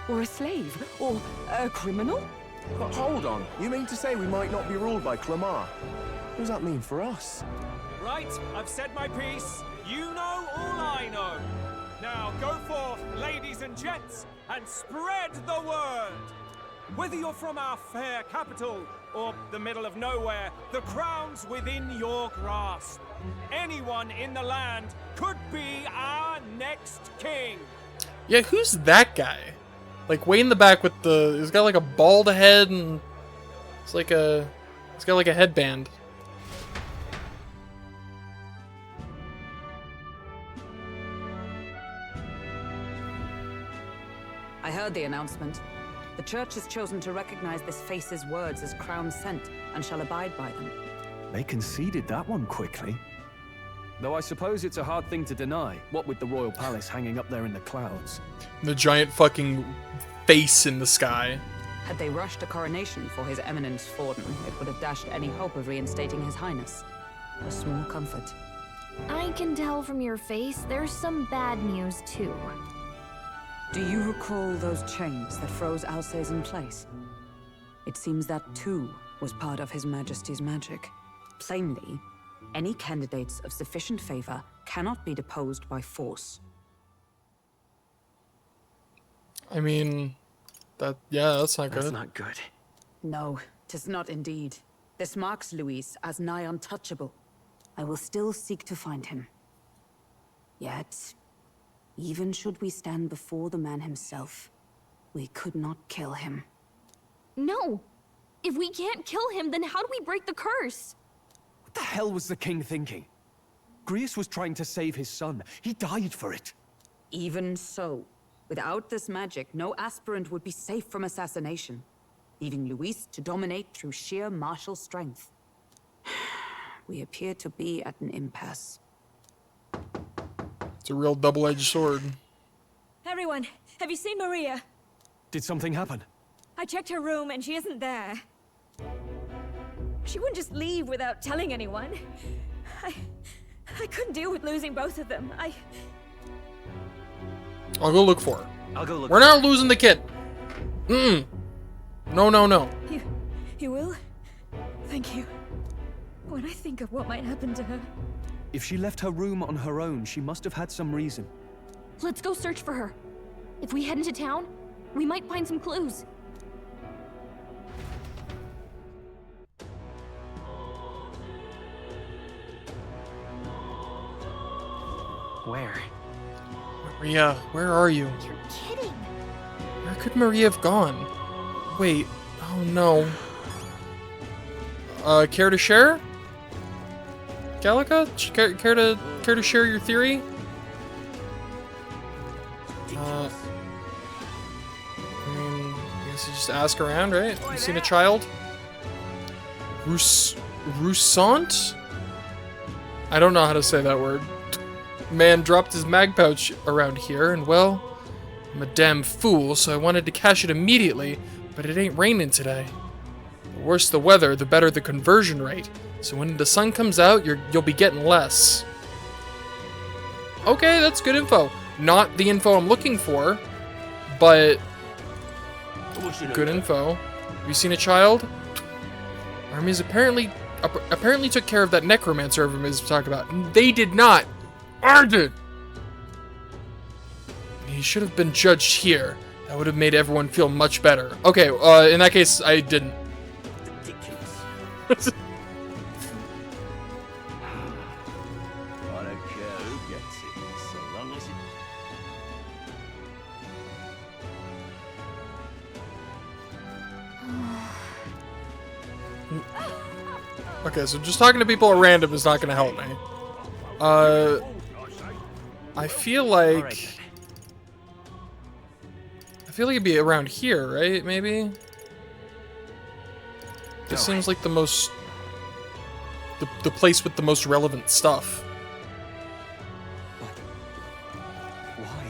Or a slave? Or a criminal? But hold on. You mean to say we might not be ruled by Clamar? What does that mean for us? Right, I've said my piece. You know all I know. Now go forth, ladies and gents, and spread the word. Whether you're from our fair capital or the middle of nowhere, the crown's within your grasp. Anyone in the land could be our next king. Yeah, who's that guy? Like way in the back with the... He's got like a bald head and... It's like a... He's got like a headband. I heard the announcement. The church has chosen to recognize this face's words as crown sent and shall abide by them. They conceded that one quickly. Though I suppose it's a hard thing to deny, what with the royal palace hanging up there in the clouds. The giant fucking face in the sky. Had they rushed a coronation for His Eminence Forden, it would have dashed any hope of reinstating His Highness. A small comfort. I can tell from your face there's some bad news too. Do you recall those chains that froze Alces in place? It seems that too was part of His Majesty's magic. Plainly, any candidates of sufficient favor cannot be deposed by force. I mean, that's not good. That's not good. No, 'tis not indeed. This marks Luis as nigh untouchable. I will still seek to find him. Yet, even should we stand before the man himself, we could not kill him. No! If we can't kill him, then how do we break the curse? What the hell was the king thinking? Grius was trying to save his son. He died for it. Even so, without this magic, no aspirant would be safe from assassination, leaving Luis to dominate through sheer martial strength. We appear to be at an impasse. It's a real double-edged sword. Everyone, have you seen Maria? Did something happen? I checked her room and she isn't there. She wouldn't just leave without telling anyone. I couldn't deal with losing both of them. I'll go look for her. I'll go look. We're not losing the kid. No, no, no. You will? Thank you. When I think of what might happen to her. If she left her room on her own, she must have had some reason. Let's go search for her. If we head into town, we might find some clues. Where? Maria, where are you? You're kidding. Where could Maria have gone? Wait, oh no. Care to share? Gallica? Care to share your theory? I mean, I guess you just ask around, right? You seen a child? Roussant? I don't know how to say that word. Man dropped his mag pouch around here, and well, I'm a damn fool, so I wanted to cash it immediately, but it ain't raining today. The worse the weather, the better the conversion rate. So when the sun comes out, you'll be getting less. Okay, that's good info. Not the info I'm looking for, but good info. Have you seen a child? Armies apparently took care of that necromancer everyone was talking about. They did not. I did. He should have been judged here. That would have made everyone feel much better. Okay, in that case, I didn't. Ridiculous. I don't care who gets it, so long as it... Okay, so just talking to people at random is not going to help me. I feel like it'd be around here, right? Maybe. This seems like the most, the place with the most relevant stuff. Why?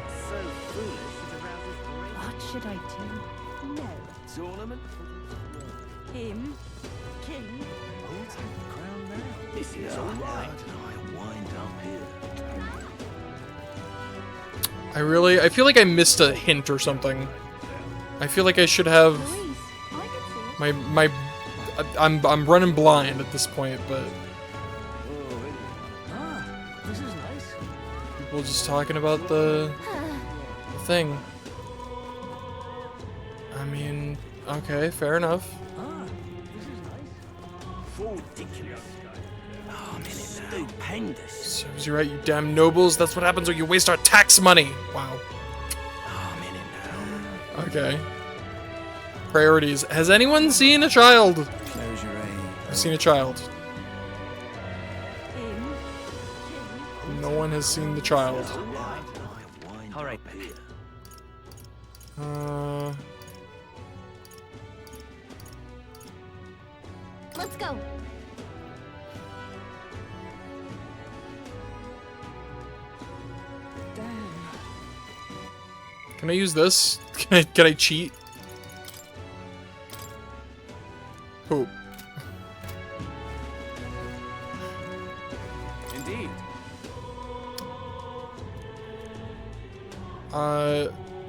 So foolish it arouses great... What should I do? No. Tournament? Him? King? I'll take the crown now. This is all right. I wind up here. I feel like I missed a hint or something. I feel like I should have I'm running blind at this point, but This is nice. people just talking about the thing. I mean, okay, fair enough. This is nice. Ridiculous. Oh, I'm in it now. Stupendous. Serves you right, you damn nobles. That's what happens when you waste our tax money. Wow. Oh, I'm in it now. Okay. Priorities. Has anyone seen a child? Close your eyes. I've seen a child. No one has seen the child. All right. Let's go. Can I use this? Can I cheat? Poop.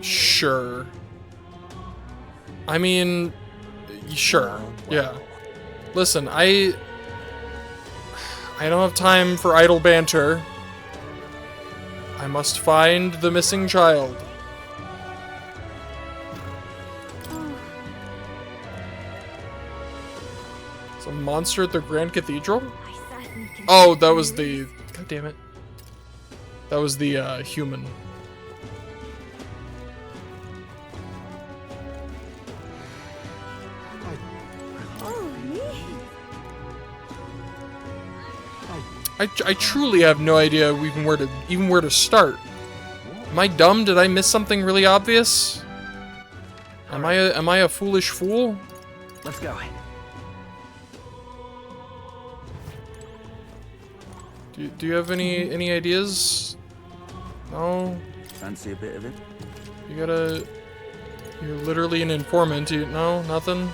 Sure. I mean, sure. Yeah. Listen, I don't have time for idle banter. I must find the missing child. Some monster at the Grand Cathedral? Oh, that was the... God damn it. That was the, human. I truly have no idea even where to start. Am I dumb? Did I miss something really obvious? Am I a foolish fool? Let's go. Do you have any ideas? No. Fancy a bit of it? You're literally an informant. No, nothing.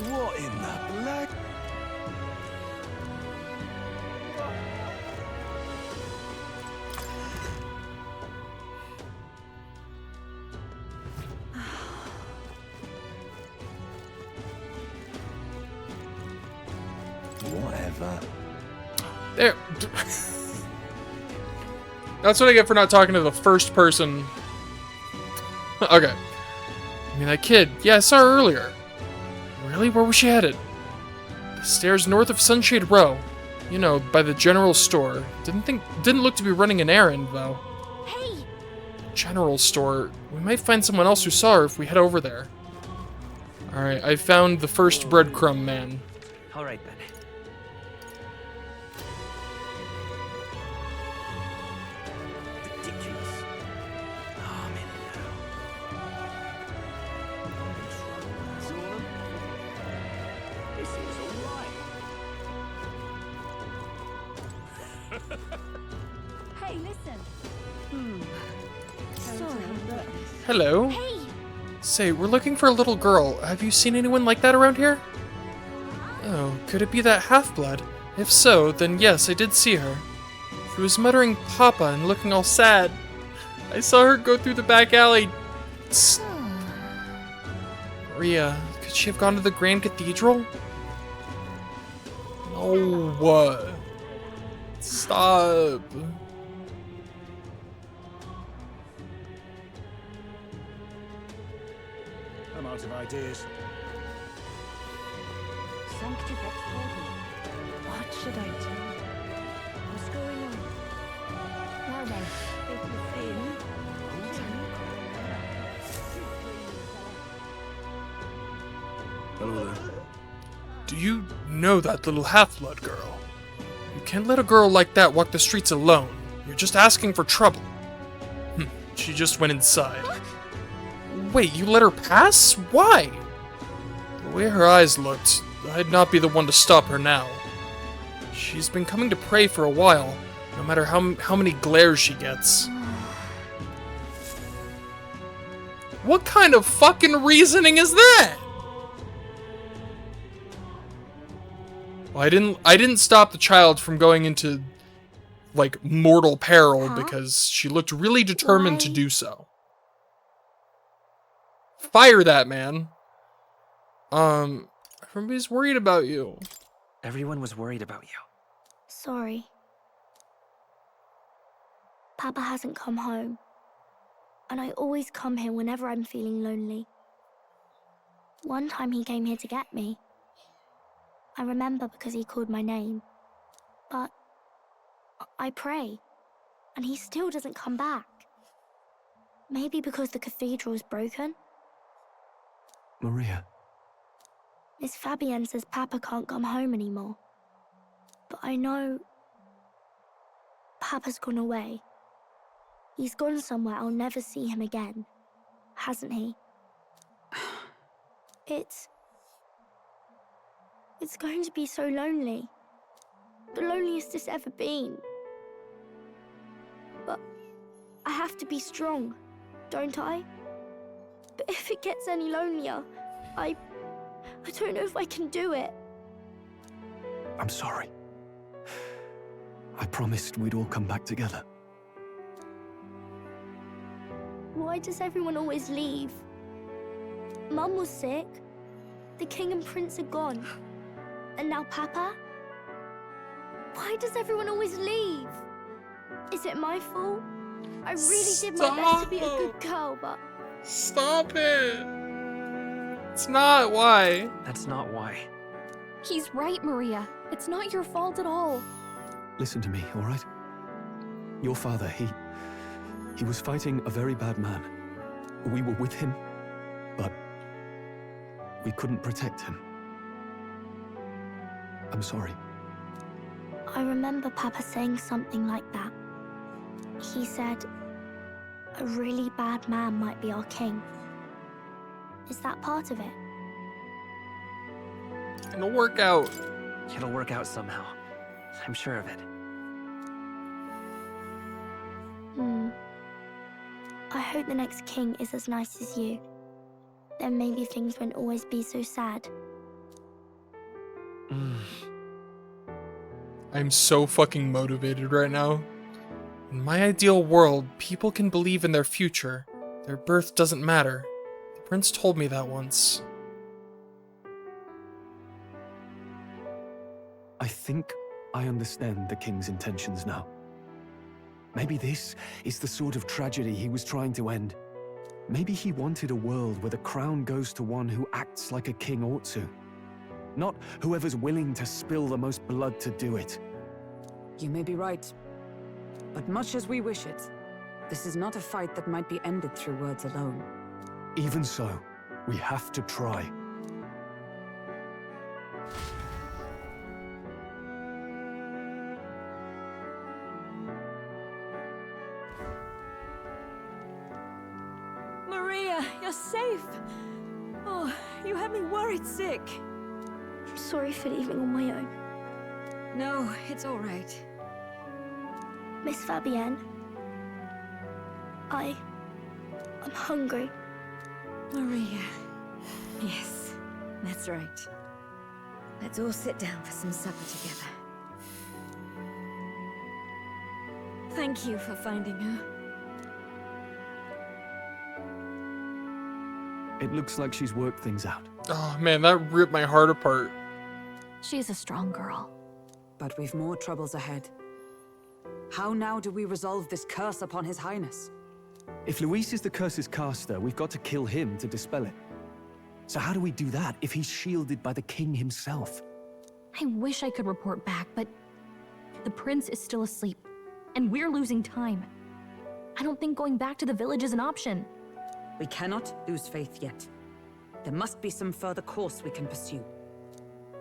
What in the black? Whatever. There. That's what I get for not talking to the first person. Okay. I mean, that kid. Yeah, I saw her earlier. Really? Where was she headed? The stairs north of Sunshade Row. You know, by the general store. Didn't look to be running an errand, though. Hey! General store? We might find someone else who saw her if we head over there. Alright, I found the first breadcrumb man. Alright then. Ridiculous. Oh, I'm in it now. This is alright. Hey, listen. Sorry, but... Hello? Hey! Say, we're looking for a little girl. Have you seen anyone like that around here? Oh, could it be that half-blood? If so, then yes, I did see her. She was muttering Papa and looking all sad. I saw her go through the back alley. Maria, could she have gone to the Grand Cathedral? No, what? Stop. I'm out of ideas. What should I do? What's going on? Now then, if you're saying... Hello there. Do you know that little half-blood girl? You can't let a girl like that walk the streets alone. You're just asking for trouble. She just went inside. Wait, you let her pass? Why? The way her eyes looked, I'd not be the one to stop her now. She's been coming to pray for a while, no matter how many glares she gets. What kind of fucking reasoning is that? Well, I didn't stop the child from going into, like, mortal peril because she looked really determined to do so. Fire that man. Everybody's worried about you. Everyone was worried about you. Sorry. Papa hasn't come home. And I always come here whenever I'm feeling lonely. One time he came here to get me. I remember because he called my name. But I pray, and he still doesn't come back. Maybe because the cathedral's broken? Maria. Miss Fabienne says Papa can't come home anymore. But I know... Papa's gone away. He's gone somewhere I'll never see him again. Hasn't he? It's going to be so lonely. The loneliest it's ever been. But I have to be strong, don't I? But if it gets any lonelier, I don't know if I can do it. I'm sorry. I promised we'd all come back together. Why does everyone always leave? Mum was sick. The king and prince are gone. And now Papa? Why does everyone always leave? Is it my fault? I really did my best to be a good girl, but... Stop it! It's not why. That's not why. He's right, Maria. It's not your fault at all. Listen to me, all right? Your father, he was fighting a very bad man. We were with him, but we couldn't protect him. I'm sorry. I remember Papa saying something like that. He said, a really bad man might be our king. Is that part of it? It'll work out. It'll work out somehow. I'm sure of it. I hope the next king is as nice as you. Then maybe things won't always be so sad. I'm so fucking motivated right now. In my ideal world, people can believe in their future. Their birth doesn't matter. The prince told me that once. I think I understand the king's intentions now. Maybe this is the sort of tragedy he was trying to end. Maybe he wanted a world where the crown goes to one who acts like a king ought to. Not whoever's willing to spill the most blood to do it. You may be right. But much as we wish it, this is not a fight that might be ended through words alone. Even so, we have to try. Maria, you're safe. Oh, you had me worried sick. I'm sorry for leaving on my own. No, it's all right. Miss Fabienne, I'm hungry. Maria. Yes, that's right. Let's all sit down for some supper together. Thank you for finding her. It looks like she's worked things out. Oh man, that ripped my heart apart. She's a strong girl. But we've more troubles ahead. How now do we resolve this curse upon His Highness? If Luis is the curse's caster, we've got to kill him to dispel it. So how do we do that if he's shielded by the king himself? I wish I could report back, but the prince is still asleep, and we're losing time. I don't think going back to the village is an option. We cannot lose faith yet. There must be some further course we can pursue.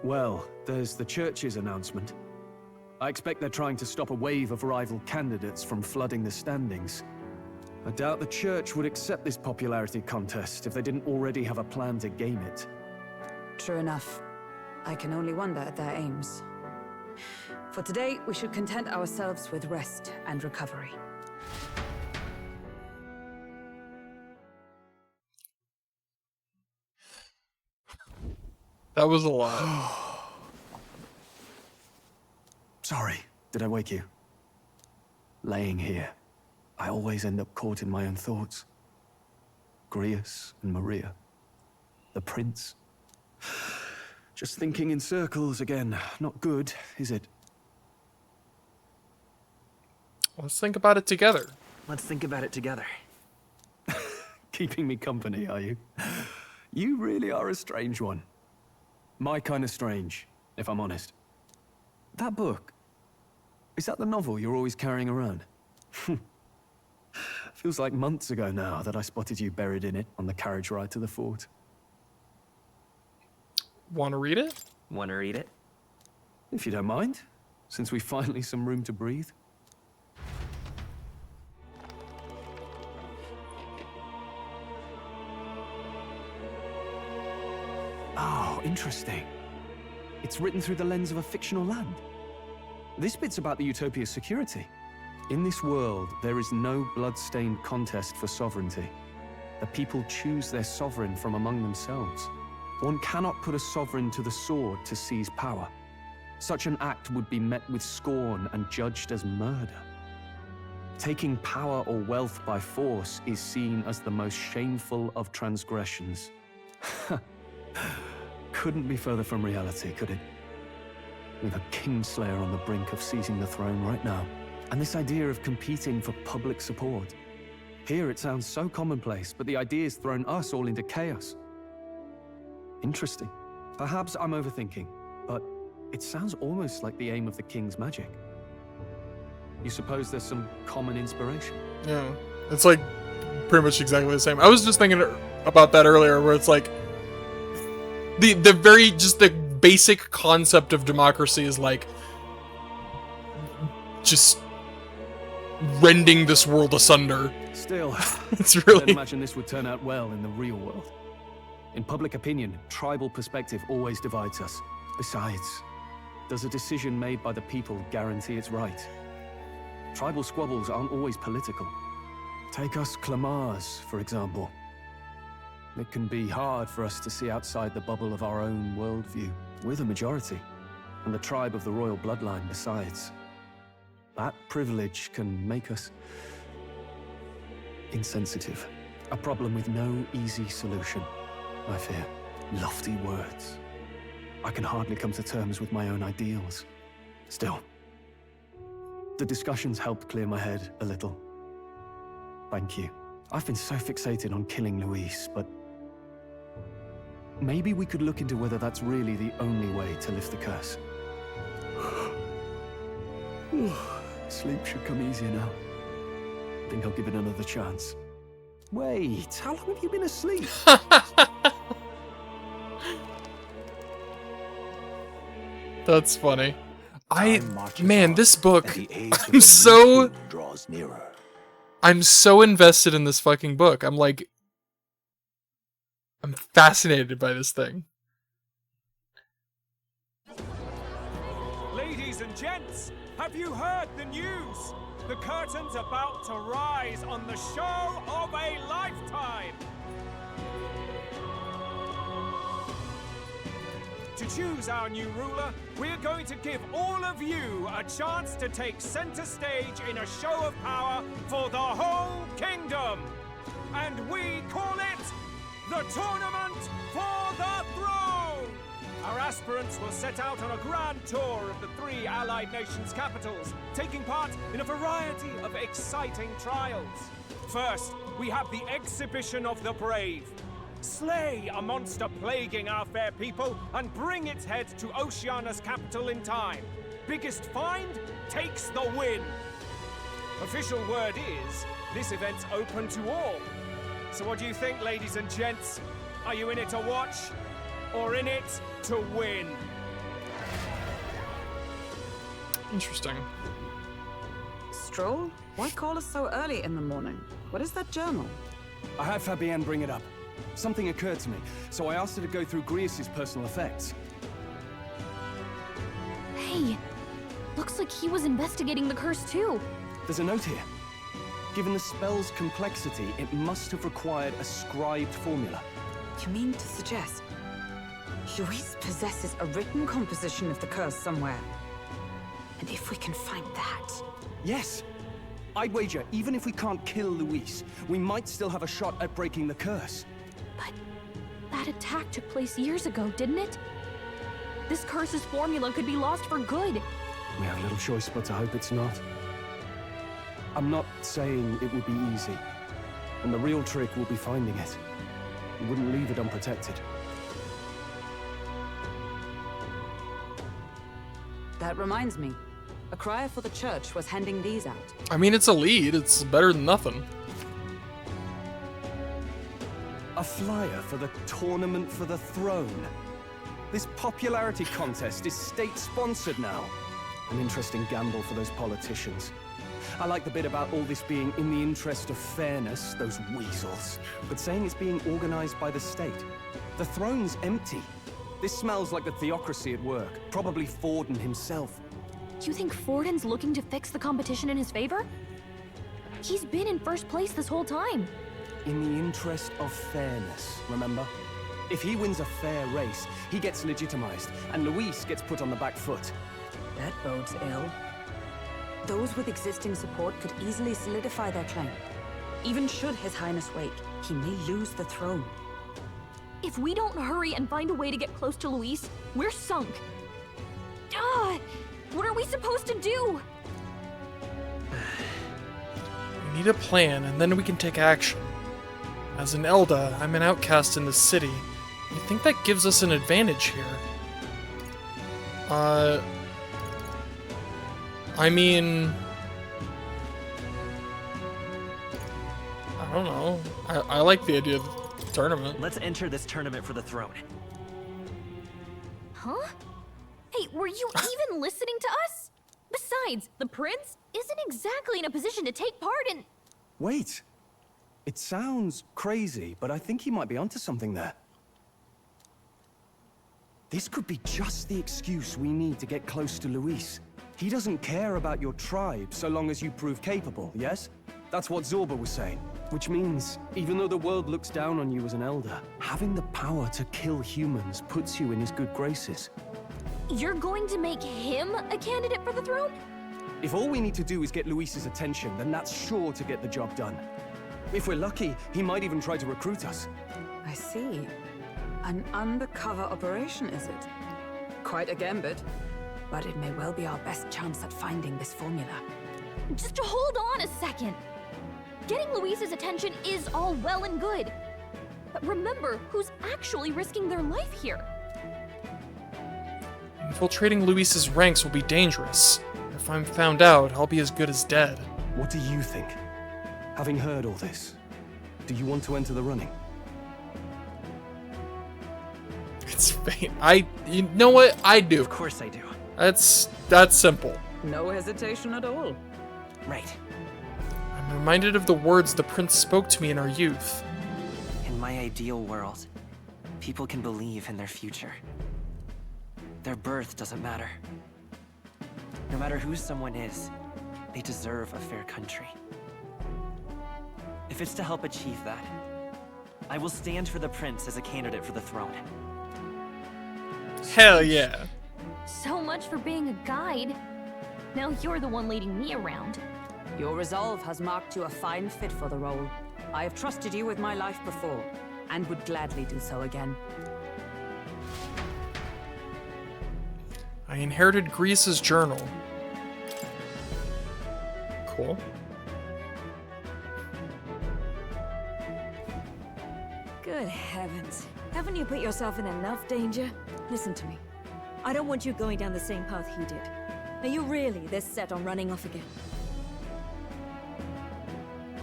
Well, there's the church's announcement. I expect they're trying to stop a wave of rival candidates from flooding the standings. I doubt the church would accept this popularity contest if they didn't already have a plan to game it. True enough. I can only wonder at their aims. For today, we should content ourselves with rest and recovery. That was a lot. Sorry, did I wake you? Laying here, I always end up caught in my own thoughts. Grius and Maria. The prince. Just thinking in circles again. Not good, is it? Let's think about it together. Let's think about it together. Keeping me company, are you? You really are a strange one. My kind of strange, if I'm honest. That book, is that the novel you're always carrying around? Feels like months ago now that I spotted you buried in it on the carriage ride to the fort. Want to read it? Want to read it? If you don't mind, since we've finally some room to breathe. Oh, interesting. It's written through the lens of a fictional land. This bit's about the Utopia's security. In this world, there is no blood-stained contest for sovereignty. The people choose their sovereign from among themselves. One cannot put a sovereign to the sword to seize power. Such an act would be met with scorn and judged as murder. Taking power or wealth by force is seen as the most shameful of transgressions. Couldn't be further from reality, could it? With a Kingslayer on the brink of seizing the throne right now. And this idea of competing for public support. Here it sounds so commonplace, but the idea's thrown us all into chaos. Interesting. Perhaps I'm overthinking, but it sounds almost like the aim of the King's magic. You suppose there's some common inspiration? Yeah, it's like pretty much exactly the same. I was just thinking about that earlier, where it's like the basic concept of democracy is like just rending this world asunder. Still, it's I really. don't imagine this would turn out well in the real world. In public opinion, tribal perspective always divides us. Besides, does a decision made by the people guarantee it's right? Tribal squabbles aren't always political. Take us Clamars, for example. It can be hard for us to see outside the bubble of our own worldview. We're the majority, and the tribe of the royal bloodline besides. That privilege can make us insensitive. A problem with no easy solution, I fear. Lofty words. I can hardly come to terms with my own ideals. Still, the discussions helped clear my head a little. Thank you. I've been so fixated on killing Luis, but maybe we could look into whether that's really the only way to lift the curse. Sleep should come easier now. I think I'll give it another chance. Wait, how long have you been asleep? That's funny. Man, this book, I'm so invested in this fucking book. I'm fascinated by this thing. Ladies and gents, have you heard the news? The curtain's about to rise on the show of a lifetime. To choose our new ruler, we're going to give all of you a chance to take center stage in a show of power for the whole kingdom. And we call it the Tournament for the Throne! Our aspirants will set out on a grand tour of the 3 allied nations' capitals, taking part in a variety of exciting trials. First, we have the Exhibition of the Brave. Slay a monster plaguing our fair people and bring its head to Oceania's capital in time. Biggest find takes the win. Official word is, this event's open to all. So what do you think, ladies and gents? Are you in it to watch, or in it to win? Interesting. Stroll? Why call us so early in the morning? What is that journal? I had Fabienne bring it up. Something occurred to me, so I asked her to go through Grius' personal effects. Hey, looks like he was investigating the curse too. There's a note here. Given the spell's complexity, it must have required a scribed formula. You mean to suggest Luis possesses a written composition of the curse somewhere? And if we can find that... Yes! I'd wager, even if we can't kill Luis, we might still have a shot at breaking the curse. But that attack took place years ago, didn't it? This curse's formula could be lost for good. We have little choice but to hope it's not. I'm not saying it would be easy, and the real trick will be finding it. We wouldn't leave it unprotected. That reminds me. A crier for the church was handing these out. I mean, it's a lead. It's better than nothing. A flyer for the Tournament for the Throne. This popularity contest is state-sponsored now. An interesting gamble for those politicians. I like the bit about all this being in the interest of fairness, those weasels. But saying it's being organized by the state. The throne's empty. This smells like the theocracy at work. Probably Forden himself. You think Forden's looking to fix the competition in his favor? He's been in first place this whole time. In the interest of fairness, remember? If he wins a fair race, he gets legitimized, and Luis gets put on the back foot. That bodes ill. Those with existing support could easily solidify their claim. Even should His Highness wake, he may lose the throne. If we don't hurry and find a way to get close to Luis, we're sunk. What are we supposed to do? We need a plan, and then we can take action. As an Elda, I'm an outcast in the city. You think that gives us an advantage here? I mean... I don't know. I like the idea of the tournament. Let's enter this tournament for the throne. Huh? Hey, were you even listening to us? Besides, the prince isn't exactly in a position to take part in... Wait. It sounds crazy, but I think he might be onto something there. This could be just the excuse we need to get close to Luis. He doesn't care about your tribe so long as you prove capable, yes? That's what Zorba was saying. Which means, even though the world looks down on you as an elder, having the power to kill humans puts you in his good graces. You're going to make him a candidate for the throne? If all we need to do is get Luis's attention, then that's sure to get the job done. If we're lucky, he might even try to recruit us. I see. An undercover operation, is it? Quite a gambit. But it may well be our best chance at finding this formula. Just hold on a second. Getting Luis's attention is all well and good. But remember who's actually risking their life here. Infiltrating Luis's ranks will be dangerous. If I'm found out, I'll be as good as dead. What do you think? Having heard all this, do you want to enter the running? It's fate. You know what? I do. Of course I do. That's simple. No hesitation at all. Right. I'm reminded of the words the prince spoke to me in our youth. In my ideal world, people can believe in their future. Their birth doesn't matter. No matter who someone is, they deserve a fair country. If it's to help achieve that, I will stand for the prince as a candidate for the throne. Hell yeah. So much for being a guide. Now you're the one leading me around. Your resolve has marked you a fine fit for the role. I have trusted you with my life before, and would gladly do so again. I inherited Grease's journal. Cool. Good heavens. Haven't you put yourself in enough danger? Listen to me. I don't want you going down the same path he did. Are you really this set on running off again?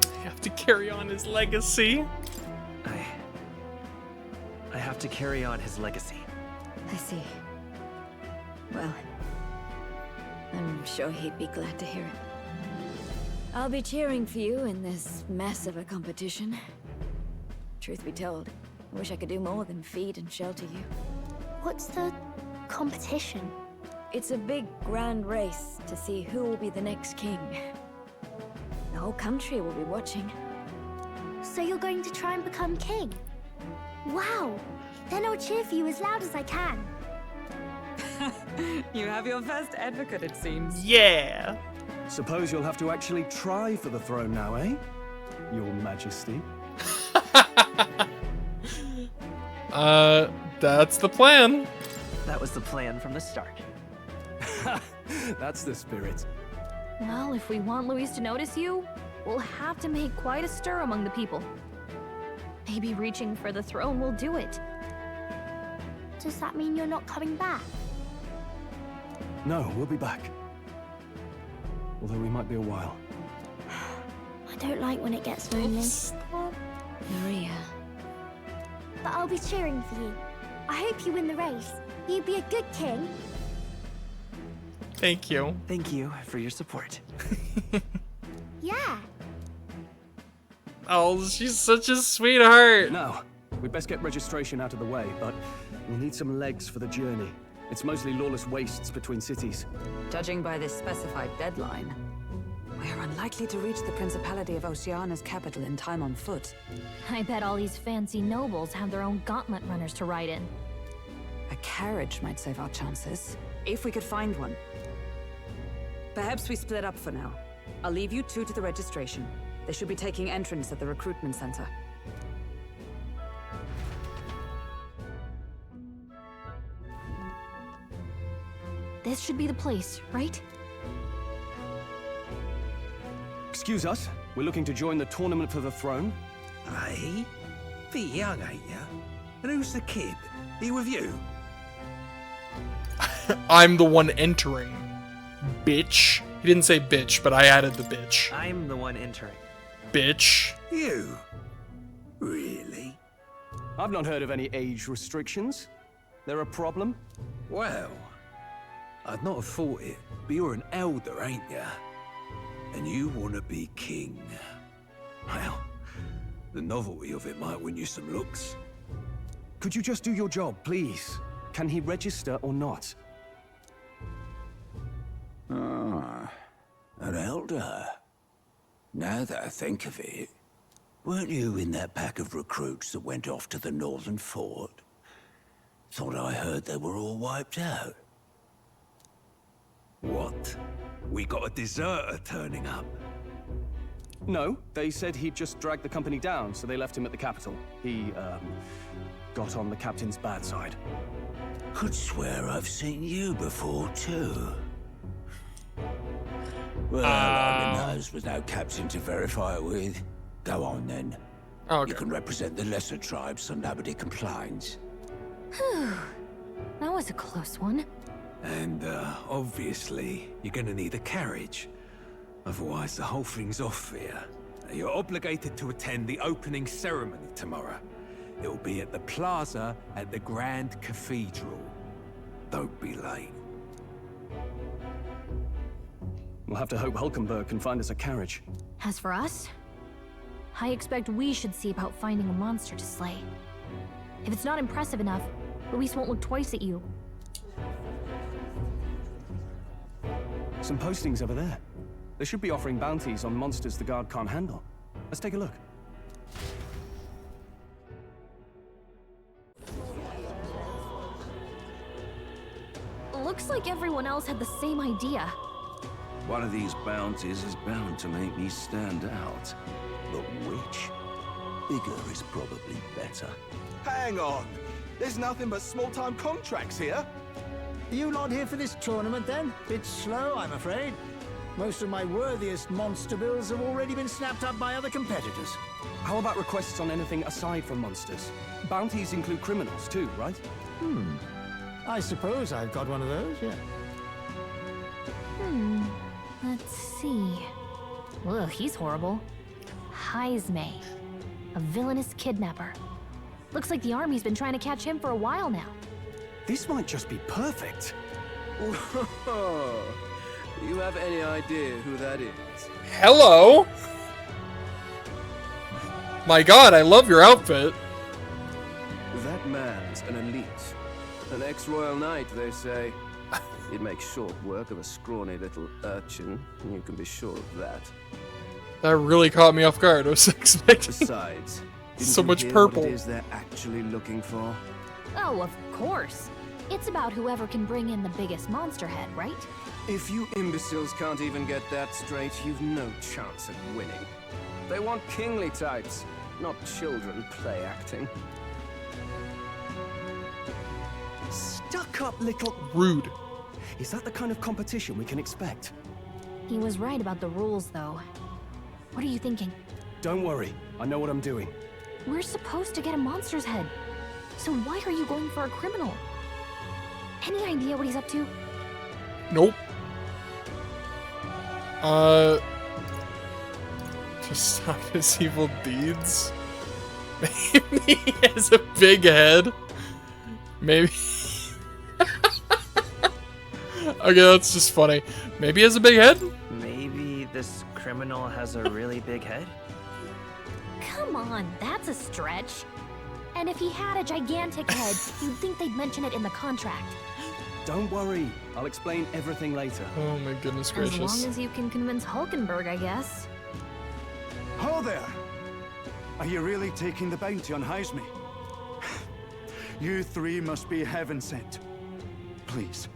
I have to carry on his legacy. I have to carry on his legacy. I see. Well, I'm sure he'd be glad to hear it. I'll be cheering for you in this mess of a competition. Truth be told, I wish I could do more than feed and shelter you. What's the competition? It's a big, grand race to see who will be the next king. The whole country will be watching. So you're going to try and become king? Wow! Then I'll cheer for you as loud as I can. You have your first advocate, it seems. Yeah! Suppose you'll have to actually try for the throne now, eh? Your Majesty. That's the plan. That was the plan from the start. That's the spirit. Well, if we want Luis to notice you, we'll have to make quite a stir among the people. Maybe reaching for the throne will do it. Does that mean you're not coming back? No, we'll be back. Although we might be a while. I don't like when it gets lonely. Maria. But I'll be cheering for you. I hope you win the race. You'd be a good king. Thank you. Thank you for your support. Yeah. Oh, she's such a sweetheart. Now, we'd best get registration out of the way, but we'll need some legs for the journey. It's mostly lawless wastes between cities. Judging by this specified deadline, we are unlikely to reach the Principality of Oceana's capital in time on foot. I bet all these fancy nobles have their own gauntlet runners to ride in. A carriage might save our chances, if we could find one. Perhaps we split up for now. I'll leave you two to the registration. They should be taking entrance at the recruitment center. This should be the place, right? Excuse us, we're looking to join the tournament for the throne. Aye? Bit young, ain't ya? And who's the kid? He with you? I'm the one entering. Bitch. He didn't say bitch, but I added the bitch. I'm the one entering. Bitch. You? Really? I've not heard of any age restrictions. There a problem? Well, I'd not have thought it, but you're an elder, ain't ya? And you want to be king. Well, the novelty of it might win you some looks. Could you just do your job, please? Can he register or not? Ah, an elder. Now that I think of it, weren't you in that pack of recruits that went off to the northern fort? Thought I heard they were all wiped out. What? We got a deserter turning up? No, they said he'd just dragged the company down, so they left him at the capital. He, got on the captain's bad side. Could swear I've seen you before, too. Well, I knows with no captain to verify it with. Go on, then. Okay. You can represent the lesser tribes so nobody complains. Whew. That was a close one. And, obviously, you're gonna need a carriage. Otherwise, the whole thing's off here. You're obligated to attend the opening ceremony tomorrow. It'll be at the plaza at the Grand Cathedral. Don't be late. We'll have to hope Hulkenberg can find us a carriage. As for us, I expect we should see about finding a monster to slay. If it's not impressive enough, Luis won't look twice at you. Some postings over there. They should be offering bounties on monsters the guard can't handle. Let's take a look. Looks like everyone else had the same idea. One of these bounties is bound to make me stand out. But which? Bigger is probably better. Hang on! There's nothing but small-time contracts here. Are you not here for this tournament then? Bit slow, I'm afraid. Most of my worthiest monster bills have already been snapped up by other competitors. How about requests on anything aside from monsters? Bounties include criminals too, right? I suppose I've got one of those, yeah. Let's see. Ugh, he's horrible. Heisme, a villainous kidnapper. Looks like the army's been trying to catch him for a while now. This might just be perfect. You have any idea who that is? Hello? My god, I love your outfit. That man's an elite. An ex-royal knight, they say. He'd make short work of a scrawny little urchin, and you can be sure of that. That really caught me off guard. I was expecting Besides, so much hear purple. What it is they're actually looking for? Oh, of course. It's about whoever can bring in the biggest monster head, right? If you imbeciles can't even get that straight, you've no chance at winning. They want kingly types, not children play acting. Stuck-up little... Rude. Is that the kind of competition we can expect? He was right about the rules, though. What are you thinking? Don't worry, I know what I'm doing. We're supposed to get a monster's head. So why are you going for a criminal? Any idea what he's up to? Nope. To stop his evil deeds? Maybe he has a big head. Maybe. Okay, that's just funny. Maybe he has a big head? Maybe this criminal has a really big head? Come on, that's a stretch. And if he had a gigantic head, you'd think they'd mention it in the contract. Don't worry, I'll explain everything later. Oh my goodness gracious. As long as you can convince Hulkenberg, I guess. Ho there! Are you really taking the bounty on Heisme? You three must be heaven sent. Please,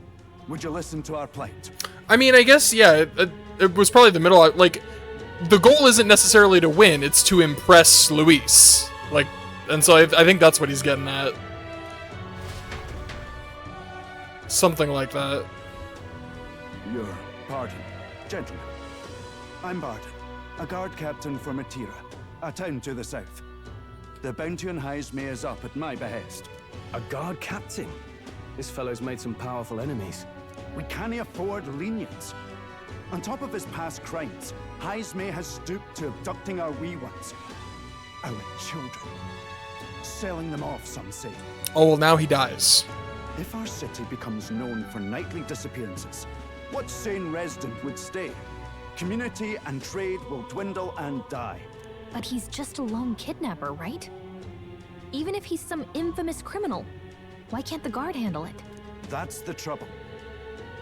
would you listen to our plight? I mean, I guess, yeah, it was probably the middle. Like, the goal isn't necessarily to win, it's to impress Luis. Like, and so I think that's what he's getting at. Something like that. Your pardon, gentlemen. I'm Barton, a guard captain for Matira, a town to the south. The bounty on Heisme is up at my behest. A guard captain? This fellow's made some powerful enemies. We can't afford lenience. On top of his past crimes, Heisme has stooped to abducting our wee ones. Our children. Selling them off, some say. Oh, well, now he dies. If our city becomes known for nightly disappearances, what sane resident would stay? Community and trade will dwindle and die. But he's just a lone kidnapper, right? Even if he's some infamous criminal, why can't the guard handle it? That's the trouble.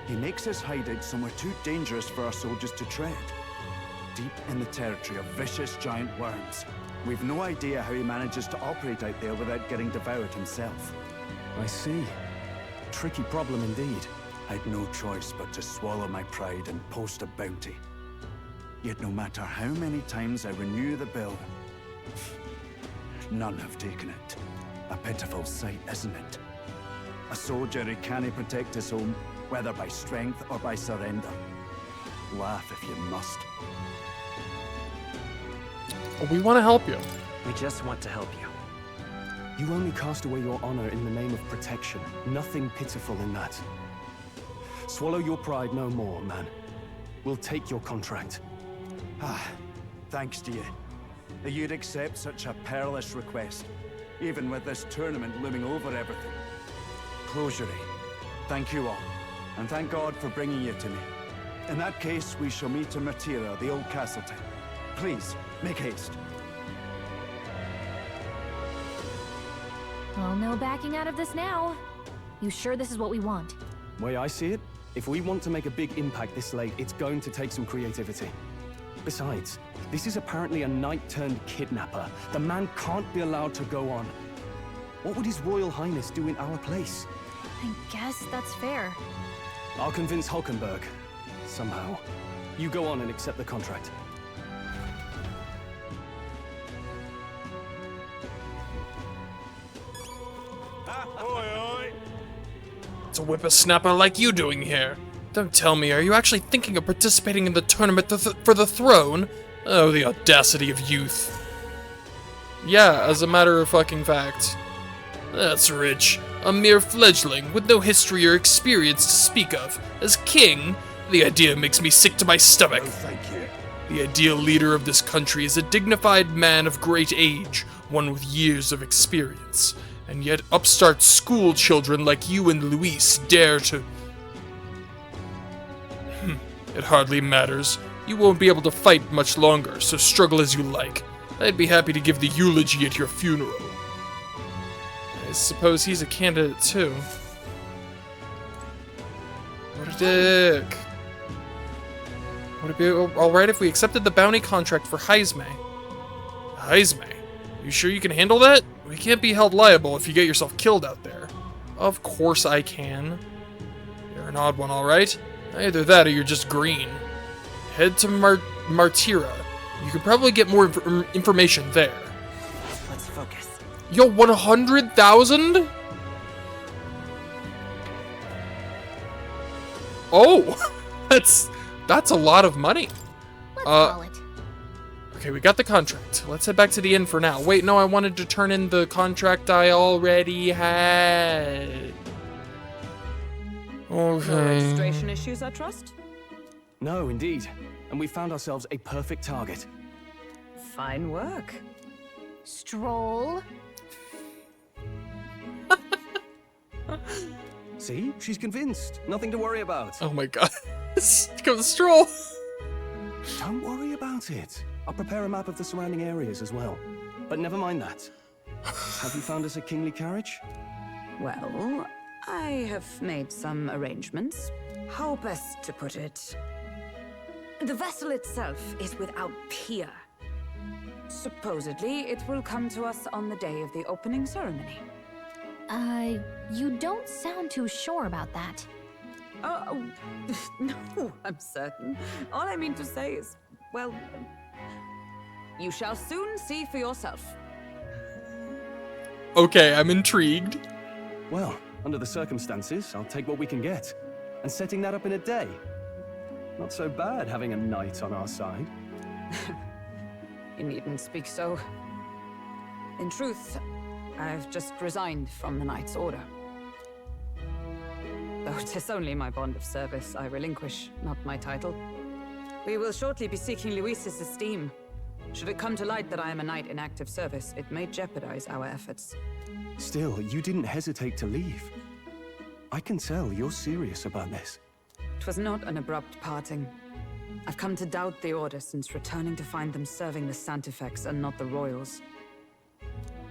He makes his hideout somewhere too dangerous for our soldiers to tread. Deep in the territory of vicious giant worms. We've no idea how he manages to operate out there without getting devoured himself. I see. Tricky problem indeed. I'd no choice but to swallow my pride and post a bounty. Yet no matter how many times I renew the bill, none have taken it. A pitiful sight, isn't it? A soldier who can't protect his home, whether by strength or by surrender. Laugh if you must. We want to help you. We just want to help you. You only cast away your honor in the name of protection. Nothing pitiful in that. Swallow your pride no more, man. We'll take your contract. Ah, thanks to you. That you'd accept such a perilous request, even with this tournament looming over everything. Closure, thank you all, and thank God for bringing you to me. In that case, we shall meet in Matira, the old castle town. Please, make haste. Well, no backing out of this now. You sure this is what we want? Way I see it, if we want to make a big impact this late, it's going to take some creativity. Besides, this is apparently a knight-turned-kidnapper. The man can't be allowed to go on. What would His Royal Highness do in our place? I guess that's fair. I'll convince Hulkenberg. Somehow. You go on and accept the contract. What's a whippersnapper like you doing here? Don't tell me, are you actually thinking of participating in the tournament for the throne? Oh, the audacity of youth. Yeah, as a matter of fucking fact. That's rich. A mere fledgling with no history or experience to speak of. As king, the idea makes me sick to my stomach. Oh, thank you. The ideal leader of this country is a dignified man of great age, one with years of experience. And yet upstart school children like you and Luis dare to... It hardly matters. You won't be able to fight much longer, so struggle as you like. I'd be happy to give the eulogy at your funeral. I suppose he's a candidate too. What a dick. Would it be alright if we accepted the bounty contract for Heisme? Heisme? You sure you can handle that? We can't be held liable if you get yourself killed out there. Of course I can. You're an odd one, alright? Either that or you're just green. Head to Martira. You could probably get more information there. Let's focus. Yo, 100,000? Oh, that's a lot of money. Let's call it. Okay, we got the contract. Let's head back to the inn for now. Wait, no, I wanted to turn in the contract I already had. Okay. No registration issues, I trust? No, indeed. And we found ourselves a perfect target. Fine work. Stroll. See? She's convinced. Nothing to worry about. Oh my god. Go Stroll. Don't worry about it. I'll prepare a map of the surrounding areas as well. But never mind that. Have you found us a kingly carriage? Well, I have made some arrangements. How best to put it? The vessel itself is without peer. Supposedly, it will come to us on the day of the opening ceremony. You don't sound too sure about that. Oh, no, I'm certain. All I mean to say is, well, you shall soon see for yourself. Okay, I'm intrigued. Well, under the circumstances, I'll take what we can get. And setting that up in a day. Not so bad having a knight on our side. You needn't speak so. In truth, I've just resigned from the Knight's Order. Though 'tis only my bond of service I relinquish, not my title. We will shortly be seeking Luis's esteem. Should it come to light that I am a knight in active service, it may jeopardize our efforts. Still, you didn't hesitate to leave. I can tell you're serious about this. 'Twas not an abrupt parting. I've come to doubt the Order since returning to find them serving the Santifex and not the Royals.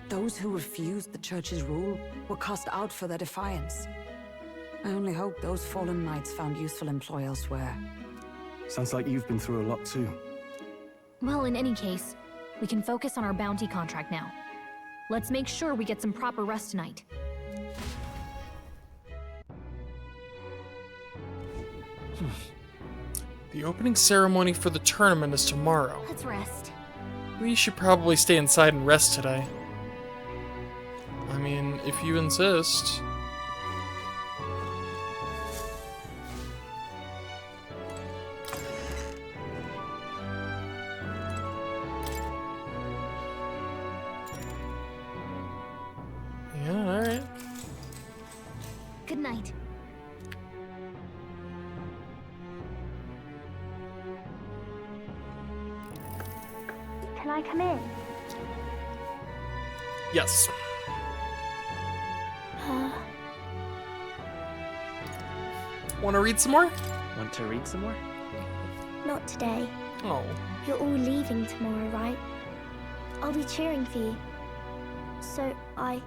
Those who refused the Church's rule were cast out for their defiance. I only hope those fallen knights found useful employ elsewhere. Sounds like you've been through a lot too. Well, in any case, we can focus on our bounty contract now. Let's make sure we get some proper rest tonight. The opening ceremony for the tournament is tomorrow. Let's rest. We should probably stay inside and rest today. I mean, if you insist. Yeah, alright. Good night. Can I come in? Yes. Want to read some more? Want to read some more? Not today. Oh. You're all leaving tomorrow, right? I'll be cheering for you. So I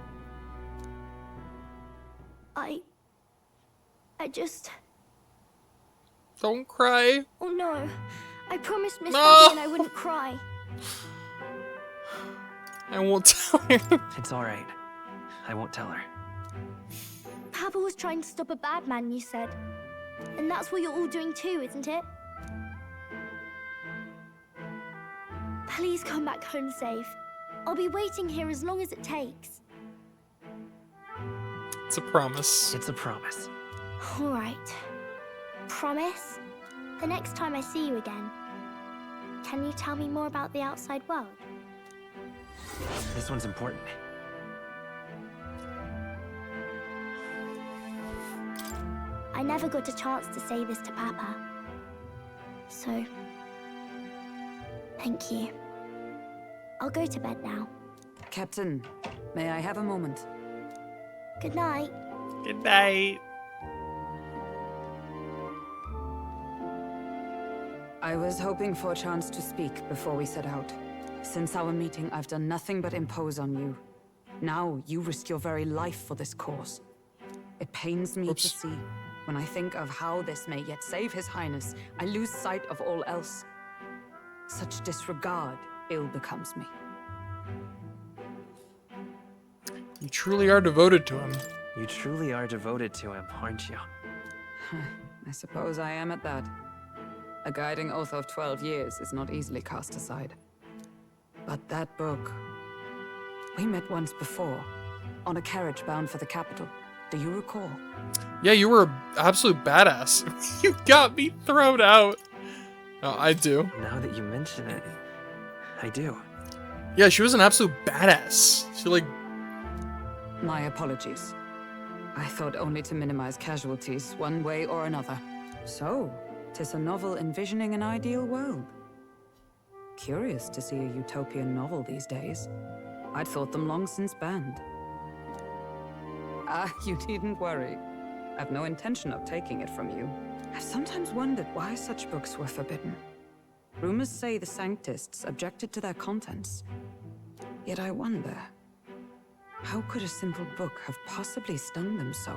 just... Don't cry. Oh no. I promised Miss No. Fabian I wouldn't cry. I won't tell her. It's alright. I won't tell her. Papa was trying to stop a bad man, you said. And that's what you're all doing too, isn't it? Please come back home safe. I'll be waiting here as long as it takes. It's a promise. It's a promise. All right. Promise? The next time I see you again, can you tell me more about the outside world? This one's important. I never got a chance to say this to Papa. So, thank you. I'll go to bed now. Captain, may I have a moment? Good night. Good night. I was hoping for a chance to speak before we set out. Since our meeting, I've done nothing but impose on you. Now, you risk your very life for this cause. It pains me to see. When I think of how this may yet save His Highness, I lose sight of all else. Such disregard ill becomes me. You truly are devoted to him. You truly are devoted to him, aren't you? I suppose I am at that. A guiding oath of 12 years is not easily cast aside. But that book... We met once before, on a carriage bound for the capital. Do you recall? Yeah, you were an absolute badass. You got me thrown out. Oh, I do. Now that you mention it, I do. Yeah, she was an absolute badass. She like... My apologies. I thought only to minimize casualties, one way or another. So, 'tis a novel envisioning an ideal world. Curious to see a utopian novel these days. I'd thought them long since banned. Ah, you needn't worry. I've no intention of taking it from you. I've sometimes wondered why such books were forbidden. Rumors say the Sanctists objected to their contents. Yet I wonder, how could a simple book have possibly stung them so?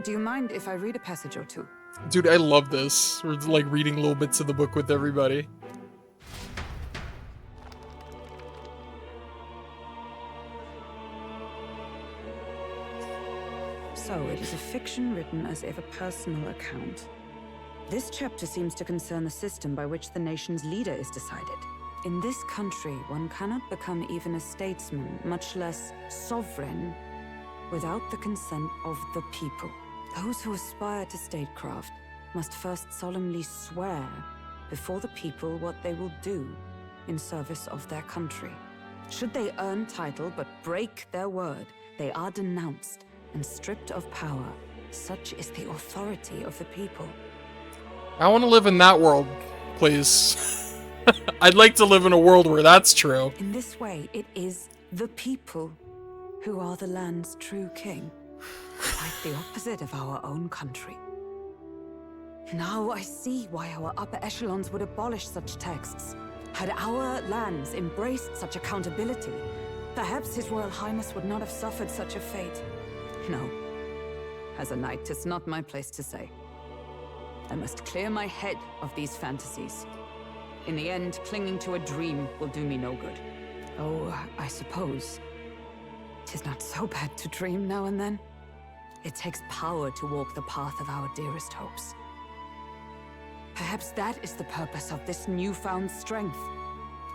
Do you mind if I read a passage or two? Dude, I love this. We're like reading little bits of the book with everybody. so, it is a fiction written as if a personal account. This chapter seems to concern the system by which the nation's leader is decided. In this country, one cannot become even a statesman, much less sovereign, without the consent of the people. Those who aspire to statecraft must first solemnly swear before the people what they will do in service of their country. Should they earn title but break their word, they are denounced and stripped of power. Such is the authority of the people. I want to live in that world, please. I'd like to live in a world where that's true. In this way, it is the people who are the land's true king. Quite the opposite of our own country. Now I see why our upper echelons would abolish such texts. Had our lands embraced such accountability, perhaps His Royal Highness would not have suffered such a fate. No. As a knight, 'tis not my place to say. I must clear my head of these fantasies. In the end, clinging to a dream will do me no good. Oh, I suppose 'tis not so bad to dream now and then. It takes power to walk the path of our dearest hopes. Perhaps that is the purpose of this newfound strength.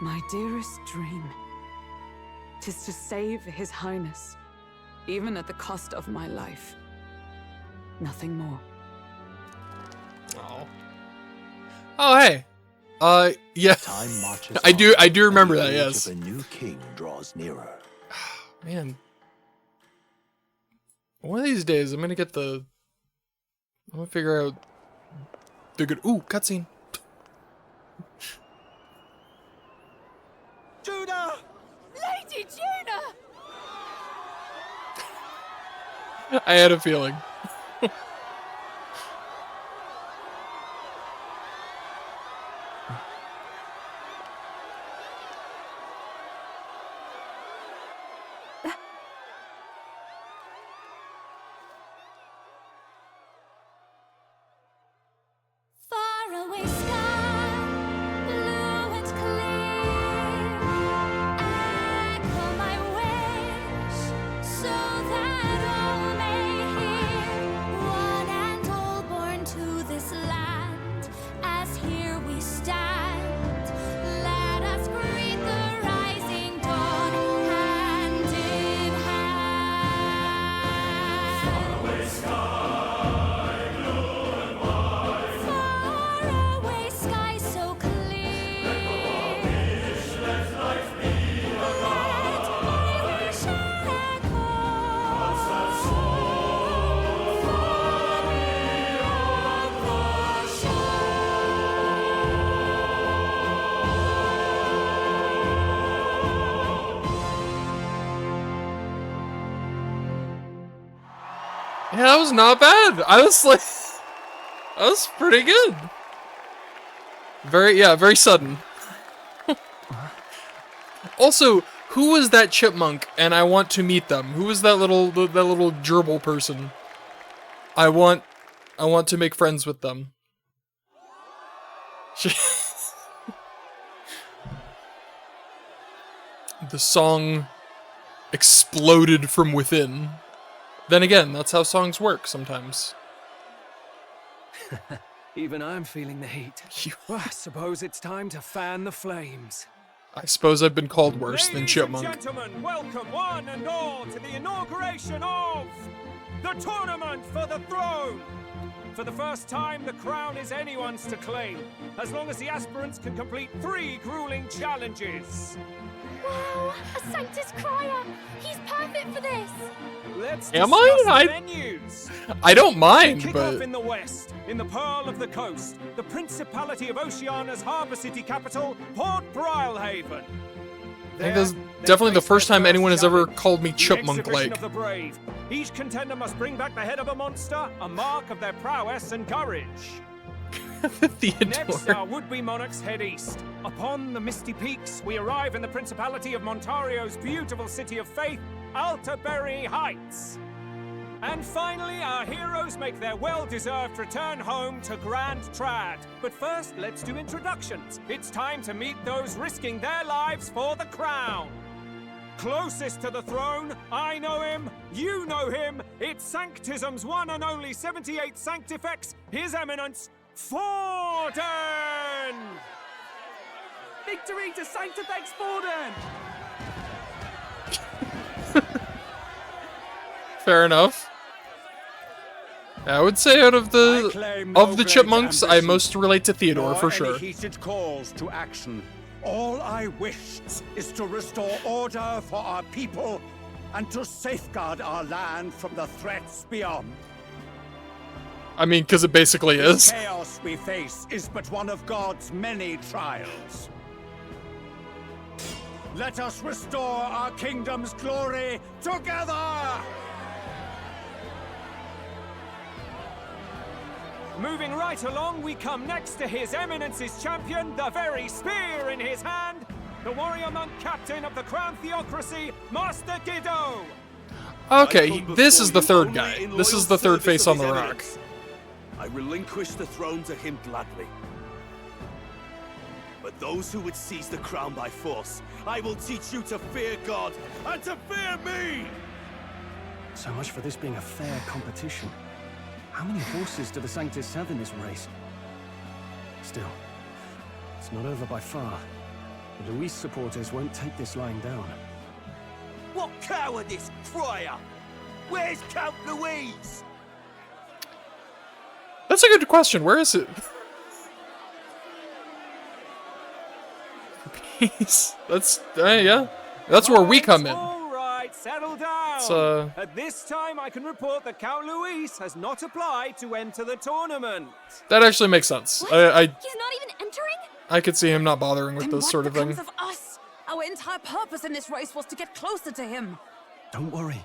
My dearest dream. 'Tis to save His Highness, even at the cost of my life. Nothing more. Oh. Oh, hey. Yeah. Time marches I do remember on, that, and the age yes. of a new king draws nearer. Man. One of these days, I'm gonna figure out the good. Ooh, cutscene. Judah! Lady Judah! I had a feeling. Faraway sky, blue and clear. Echo my wish, so that all may hear. One and all born to this land, as here we stand. Let us greet the rising dawn, hand in hand. Faraway sky, blue and white. Faraway sky so clear. Let life be alive. Let my wish echo far beyond the Yeah, that was not bad. I was like, that was pretty good. Very sudden. Also, who was that chipmunk? And I want to meet them. Who was that little gerbil person? I want to make friends with them. The song exploded from within. Then again, that's how songs work sometimes. Even I'm feeling the heat. Well, I suppose it's time to fan the flames. I suppose I've been called worse than chipmunk. Ladies and gentlemen, welcome one and all to the inauguration of the Tournament for the Throne. For the first time, the crown is anyone's to claim, as long as the aspirants can complete 3 grueling challenges. Wow, a Sanctus Crier! He's perfect for this! Let's Am discuss I? the venues. I don't mind, Kick but off in the west, in the Pearl of the Coast, the Principality of Oceania's harbour city capital, Port I Brilehaven. think this is definitely the first time anyone has ever called me The chipmunk-like. exhibition of the brave. Each contender must bring back the head of a monster, a mark of their prowess and courage. Next, our would-be monarchs head east. Upon the misty peaks, we arrive in the Principality of Montario's beautiful city of faith, Altaberry Heights. And finally, our heroes make their well-deserved return home to Grand Trad. But first, let's do introductions. It's time to meet those risking their lives for the crown. Closest to the throne, I know him, you know him. It's Sanctism's one and only 78th Sanctifex, His Eminence, Forden! Victory to Sanctifex Forden! Fair enough. I would say out of the chipmunks, I most relate to Theodore for sure. Heated calls to action. All I wish is to restore order for our people and to safeguard our land from the threats beyond. I mean, because it basically is. The chaos we face is but one of God's many trials. Let us restore our kingdom's glory together! Moving right along, we come next to His Eminence's champion, the very spear in his hand, the warrior monk captain of the Crown Theocracy, Master Guido! Okay, this is the third guy. This is the third face on the rock. I relinquish the throne to him gladly. But those who would seize the crown by force, I will teach you to fear God and to fear me! So much for this being a fair competition. How many horses do the Sanctus have in this race? Still, it's not over by far. The Luis supporters won't take this lying down. What cowardice, Friar! Where's Count Louise? That's a good question. Where is it? Peace. That's yeah. That's where we come in. Settle down! So, at this time, I can report that Count Luis has not applied to enter the tournament. That actually makes sense. He's not even entering? I could see him not bothering with this sort of thing. Of us? Our entire purpose in this race was to get closer to him. Don't worry.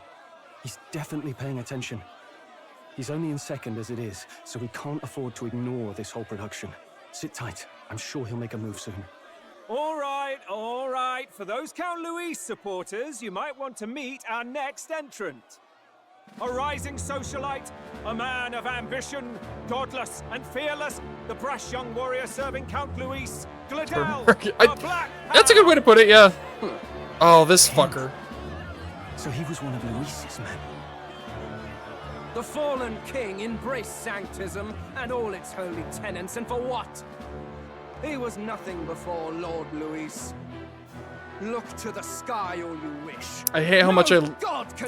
He's definitely paying attention. He's only in second as it is, so we can't afford to ignore this whole production. Sit tight. I'm sure he'll make a move soon. All right. For those Count Luis supporters, you might want to meet our next entrant. A rising socialite, a man of ambition, godless and fearless, the brash young warrior serving Count Luis, Gladel, that's a good way to put it, yeah. Oh, this fucker. So he was one of Luis's men. The fallen king embraced Sanctism and all its holy tenets, and for what? He was nothing before Lord Luis. Look to the sky all you wish. I hate how much I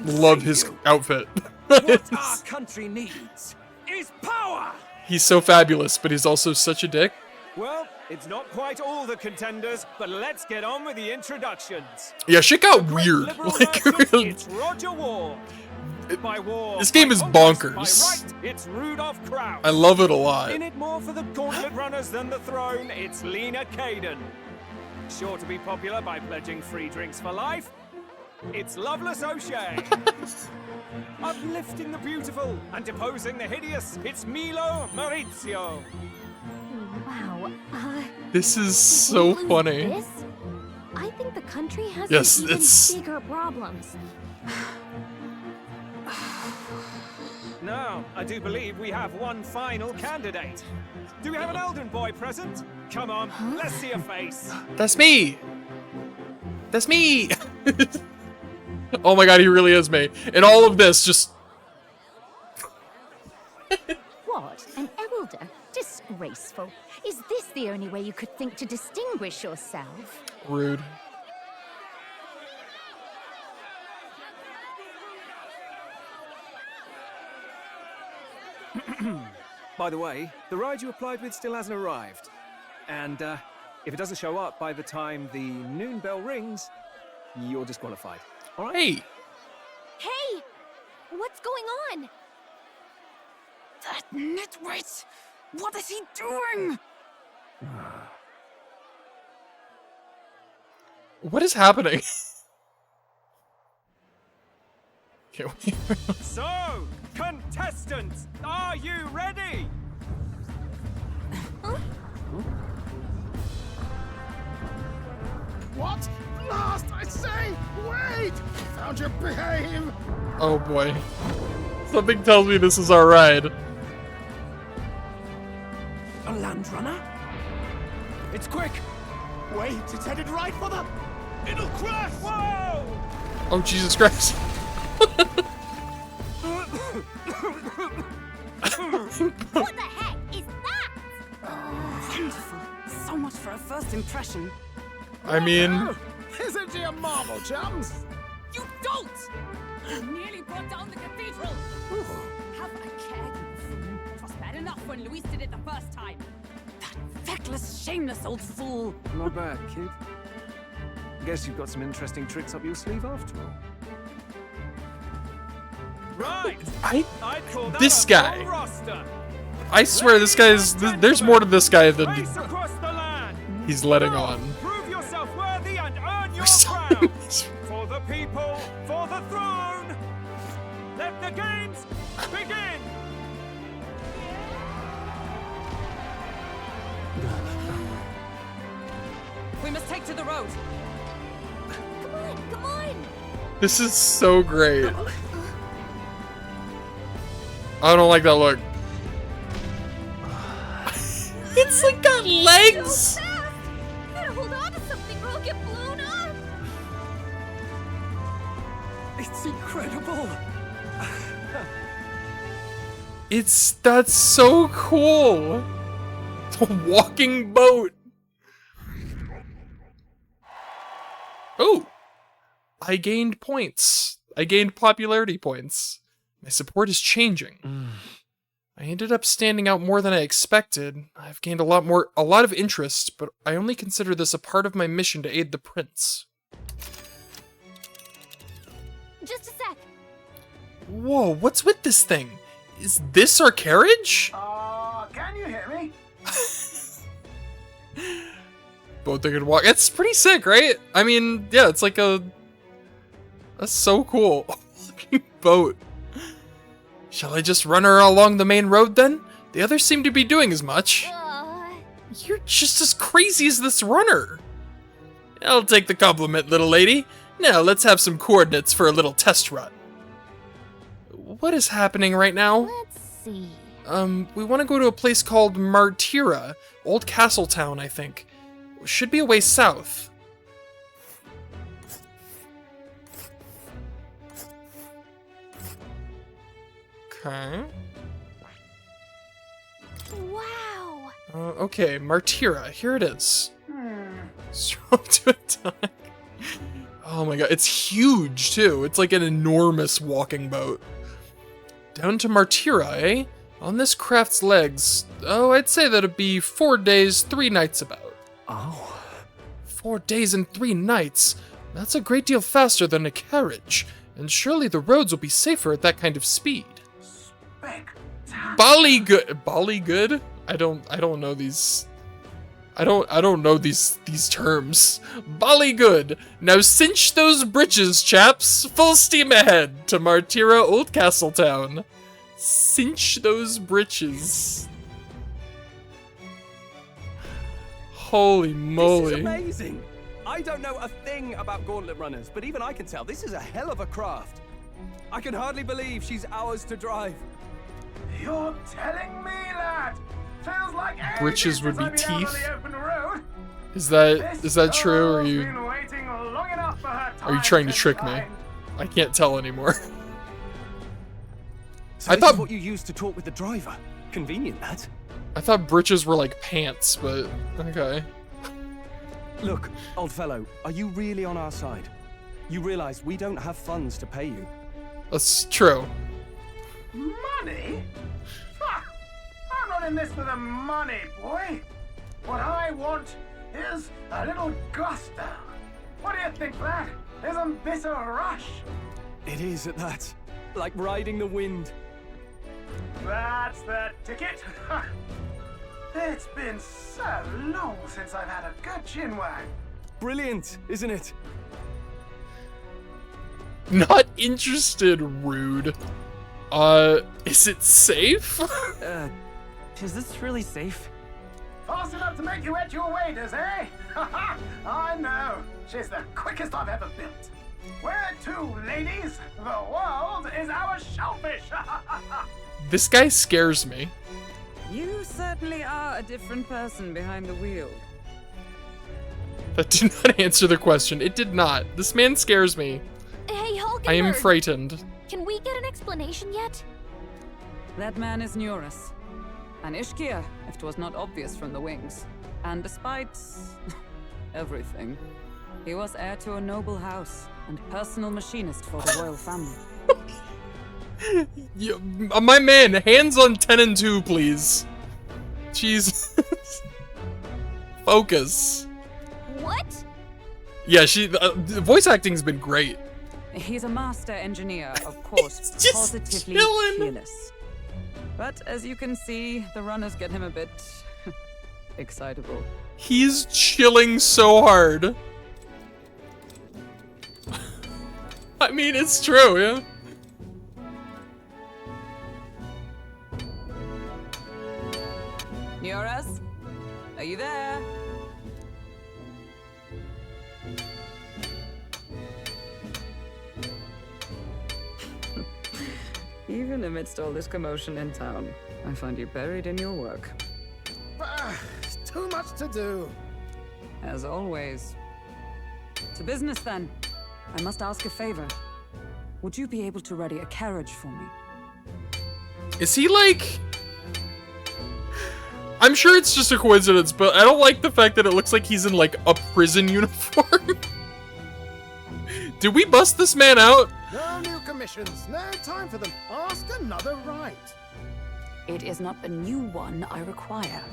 love his outfit. What our country needs is power! He's so fabulous, but he's also such a dick. Well, it's not quite all the contenders, but let's get on with the introductions. Yeah, shit got weird. Like, really. It's Roger War. By war, this game is bonkers. By right, it's Rudolph Kraus. I love it a lot. In it more for the gauntlet runners than the throne, it's Lena Kaden. Sure to be popular by pledging free drinks for life, it's Loveless O'Shea. Uplifting the beautiful and deposing the hideous, it's Milo Maurizio. Wow. This is so funny. This? I think the country has even bigger problems. Now, I do believe we have one final candidate. Do we have an Elden boy present? Come on, let's see a face. That's me! That's me! Oh my god, he really is me. And all of this just... What? An elder? Disgraceful. Is this the only way you could think to distinguish yourself? Rude. By the way, the ride you applied with still hasn't arrived. And if it doesn't show up by the time the noon bell rings, you're disqualified. All right? Hey! Hey! What's going on? That nitwit! What is he doing? What is happening? So, contestants, are you ready? What? Last, I say! Wait! Found your behave! Oh boy. Something tells me this is our ride. A land runner? It's quick! Wait, it's headed right for the... It'll crash! Whoa! Oh, Jesus Christ. What the heck is that? Wonderful. So much for a first impression. I mean, Isn't he a marvel, chums? You don't! You nearly brought down the cathedral! Have a care, you fool. It was bad enough when Luis did it the first time. That feckless, shameless old fool. Not bad, kid. Guess you've got some interesting tricks up your sleeve after all. Right. I'd call that this a guy. full roster. I swear this guy is. There's more to this guy than Race across the land. he's letting on. Prove yourself worthy and earn your crown. For the people, for the throne. Let the games begin. We must take to the road. Come on, come on! This is so great. I don't like that look. It's like got legs. Gotta hold on to something or I'll get blown up! It's incredible. That's so cool. The walking boat. Oh, I gained points. I gained popularity points. My support is changing. I ended up standing out more than I expected. I've gained a lot of interest, but I only consider this a part of my mission to aid the prince. Just a sec. Whoa, what's with this thing? Is this our carriage? Can you hear me? Boat that could walk. It's pretty sick, right? I mean, yeah, it's like a... That's so cool. Walking boat. Shall I just run her along the main road then? The others seem to be doing as much. You're just as crazy as this runner. I'll take the compliment, little lady. Now let's have some coordinates for a little test run. What is happening right now? Let's see. We want to go to a place called Martira. Old Castle Town, I think. Should be a way south. Okay. Wow. Okay, Martira. Here it is. Strong to attack. Oh my god, it's huge too. It's like an enormous walking boat. Down to Martira, eh? On this craft's legs. Oh, I'd say that'd be 4 days, 3 nights about. Oh. 4 days and 3 nights? That's a great deal faster than a carriage. And surely the roads will be safer at that kind of speed. Bolly good? I don't know these. I don't know these terms. Bolly good. Now cinch those britches, chaps. Full steam ahead to Martira Old Castle Town. Cinch those britches. Holy moly. This is amazing. I don't know a thing about gauntlet runners, but even I can tell this is a hell of a craft. I can hardly believe she's ours to drive. You're telling me, lad? Feels like Britches would be ages since I've been out on teeth. the open road. Is that true, or are you Been waiting long enough for her are you time trying to to trick me? shine. I can't tell anymore. So I this thought is what you used to talk with the driver. Convenient, that. I thought britches were like pants, but okay. Look, old fellow, are you really on our side? You realize we don't have funds to pay you. That's true. Money? Ha! I'm not in this for the money, boy. What I want is a little gusto. What do you think, lad? Isn't this a rush? It is at that. Like riding the wind. That's the ticket. It's been so long since I've had a good chinwag. Brilliant, isn't it? Not interested, rude. Is it safe? Is this really safe? Fast enough to make you wet your waders, eh? I know. She's the quickest I've ever built. Where to, ladies? The world is our shellfish. This guy scares me. You certainly are a different person behind the wheel. That did not answer the question. It did not. This man scares me. Hey, Hulkenberg! I am frightened. Can we get an explanation yet? That man is Nuris. An Ishkia, if 'twas not obvious from the wings. And despite everything, he was heir to a noble house and personal machinist for the royal family. Yeah, my man, hands on 10 and 2, please. Jesus. Focus. What? Yeah, the voice acting's been great. He's a master engineer, of course, positively fearless. But as you can see, the runners get him a bit excitable. He's chilling so hard. I mean, it's true, yeah. Nuris, are you there? Even amidst all this commotion in town, I find you buried in your work. Too much to do. As always. To business then. I must ask a favor. Would you be able to ready a carriage for me? Is he like... I'm sure it's just a coincidence, but I don't like the fact that it looks like he's in like a prison uniform. Did we bust this man out? No new commissions. No time for them. Ask another right. It is not a new one I require.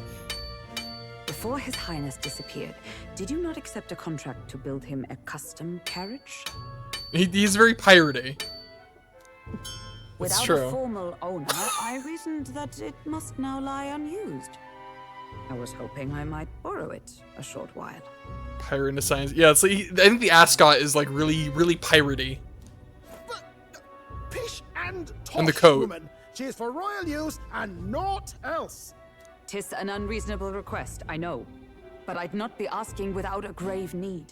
Before His Highness disappeared, did you not accept a contract to build him a custom carriage? He's very piratey. Without true. a formal owner, I reasoned that it must now lie unused. I was hoping I might borrow it a short while. Pirate into science. Yeah, it's like, I think the ascot is like really, really piratey. Pish and tosh, And the coat. woman. She is for royal use and naught else. 'Tis an unreasonable request, I know. But I'd not be asking without a grave need.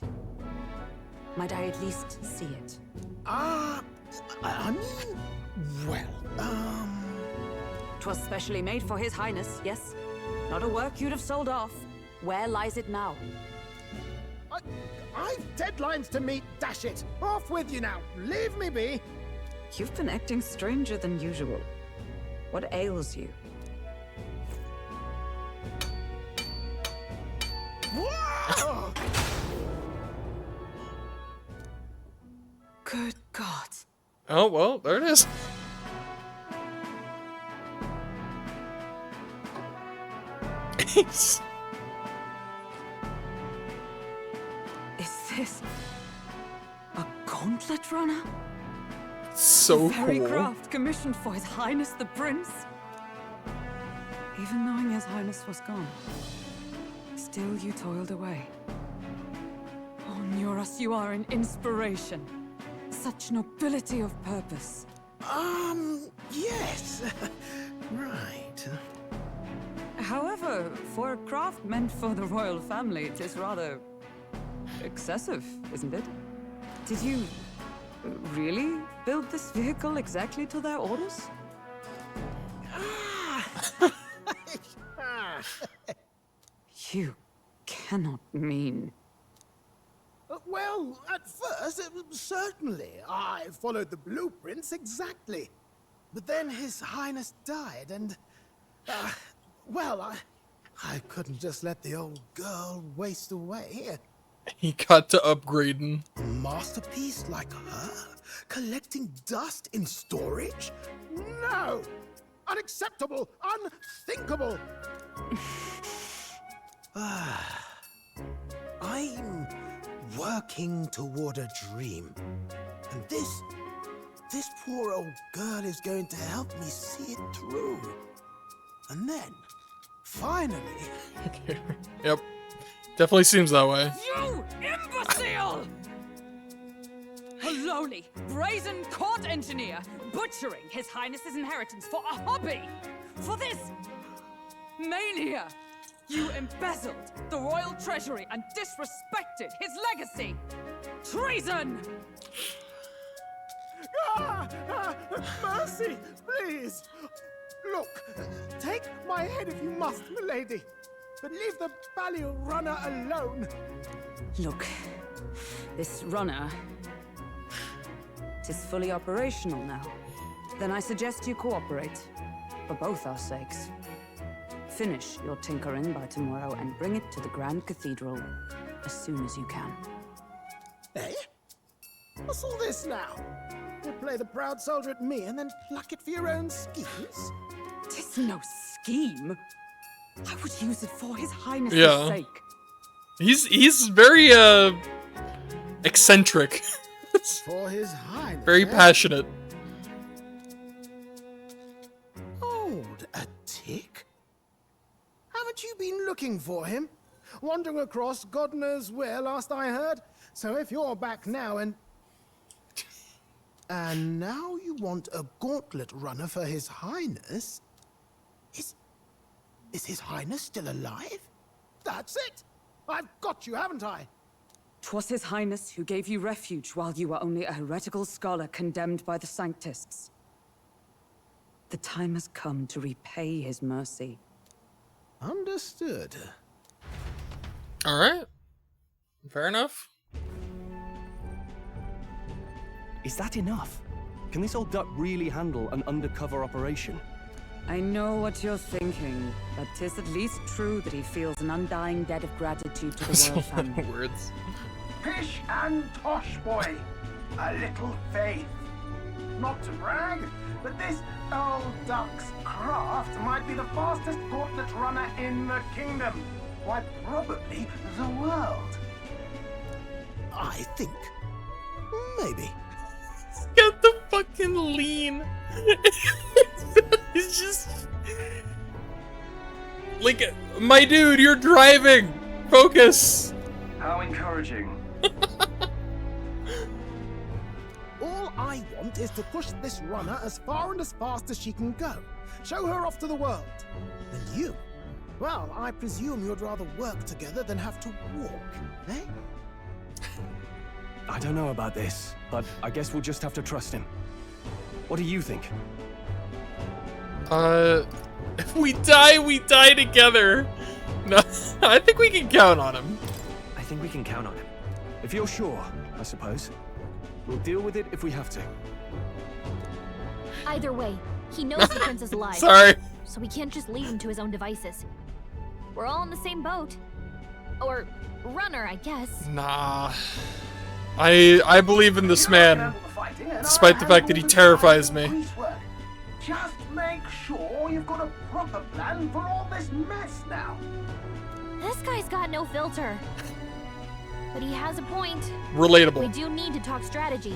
Might I at least see it? I mean, well, 'Twas specially made for His Highness, yes? Not a work you'd have sold off. Where lies it now? I've deadlines to meet, dash it. Off with you now. Leave me be. You've been acting stranger than usual. What ails you? Whoa! Good God. Oh, well, there it is. Is this a gauntlet runner? So the very cool. craft commissioned for His Highness the Prince? Even knowing His Highness was gone, still you toiled away. Oh, Nuris, you are an inspiration. Such nobility of purpose. Yes. Right. However, for a craft meant for the royal family, it is rather excessive, isn't it? Did you really build this vehicle exactly to their orders? You cannot mean... Well, at first, certainly. I followed the blueprints exactly. But then His Highness died, and... well, I couldn't just let the old girl waste away. He got to upgrading. A masterpiece like her? Collecting dust in storage? No! Unacceptable! Unthinkable! I'm working toward a dream. And this poor old girl is going to help me see it through. And then, finally... Yep. Definitely seems that way. You imbecile! A lowly, brazen court engineer butchering His Highness's inheritance for a hobby! For this mania! You embezzled the royal treasury and disrespected his legacy! Treason! Mercy, please! Look, take my head if you must, milady. But leave the Balliol runner alone. Look, this runner is fully operational now. Then I suggest you cooperate, for both our sakes. Finish your tinkering by tomorrow and bring it to the Grand Cathedral as soon as you can. Eh? What's all this now? You play the proud soldier at me and then pluck it for your own schemes? Tis no scheme. I would use it for His Highness's Yeah. sake. He's very eccentric. For His Highness. Very passionate. Hold a tick. Haven't you been looking for him? Wandering across God knows where last I heard. So if you're back now and now you want a gauntlet runner for His Highness? Is His Highness still alive? That's it! I've got you, haven't I? 'Twas His Highness who gave you refuge while you were only a heretical scholar condemned by the Sanctists. The time has come to repay His mercy. Understood. Alright. Fair enough. Is that enough? Can this old duck really handle an undercover operation? I know what you're thinking, but 'tis at least true that he feels an undying debt of gratitude to the royal family. Words. Pish and tosh, boy. A little faith. Not to brag, but this old duck's craft might be the fastest gauntlet runner in the kingdom. Why, probably the world. I think. Maybe. He's got the fucking lean. He's just... Like, my dude, you're driving. Focus. How encouraging. All I want is to push this runner as far and as fast as she can go. Show her off to the world. And you? Well, I presume you'd rather work together than have to walk, eh? I don't know about this, but I guess we'll just have to trust him. What do you think? If we die together. No, I think we can count on him. I think we can count on him. If you're sure, I suppose. We'll deal with it if we have to. Either way, he knows the prince is alive. Sorry. So we can't just leave him to his own devices. We're all in the same boat. Or runner, I guess. Nah. I believe in this man, despite the fact that he terrifies me. Just make sure you've got a proper plan for all this mess now. This guy's got no filter. But he has a point. Relatable. We do need to talk strategy.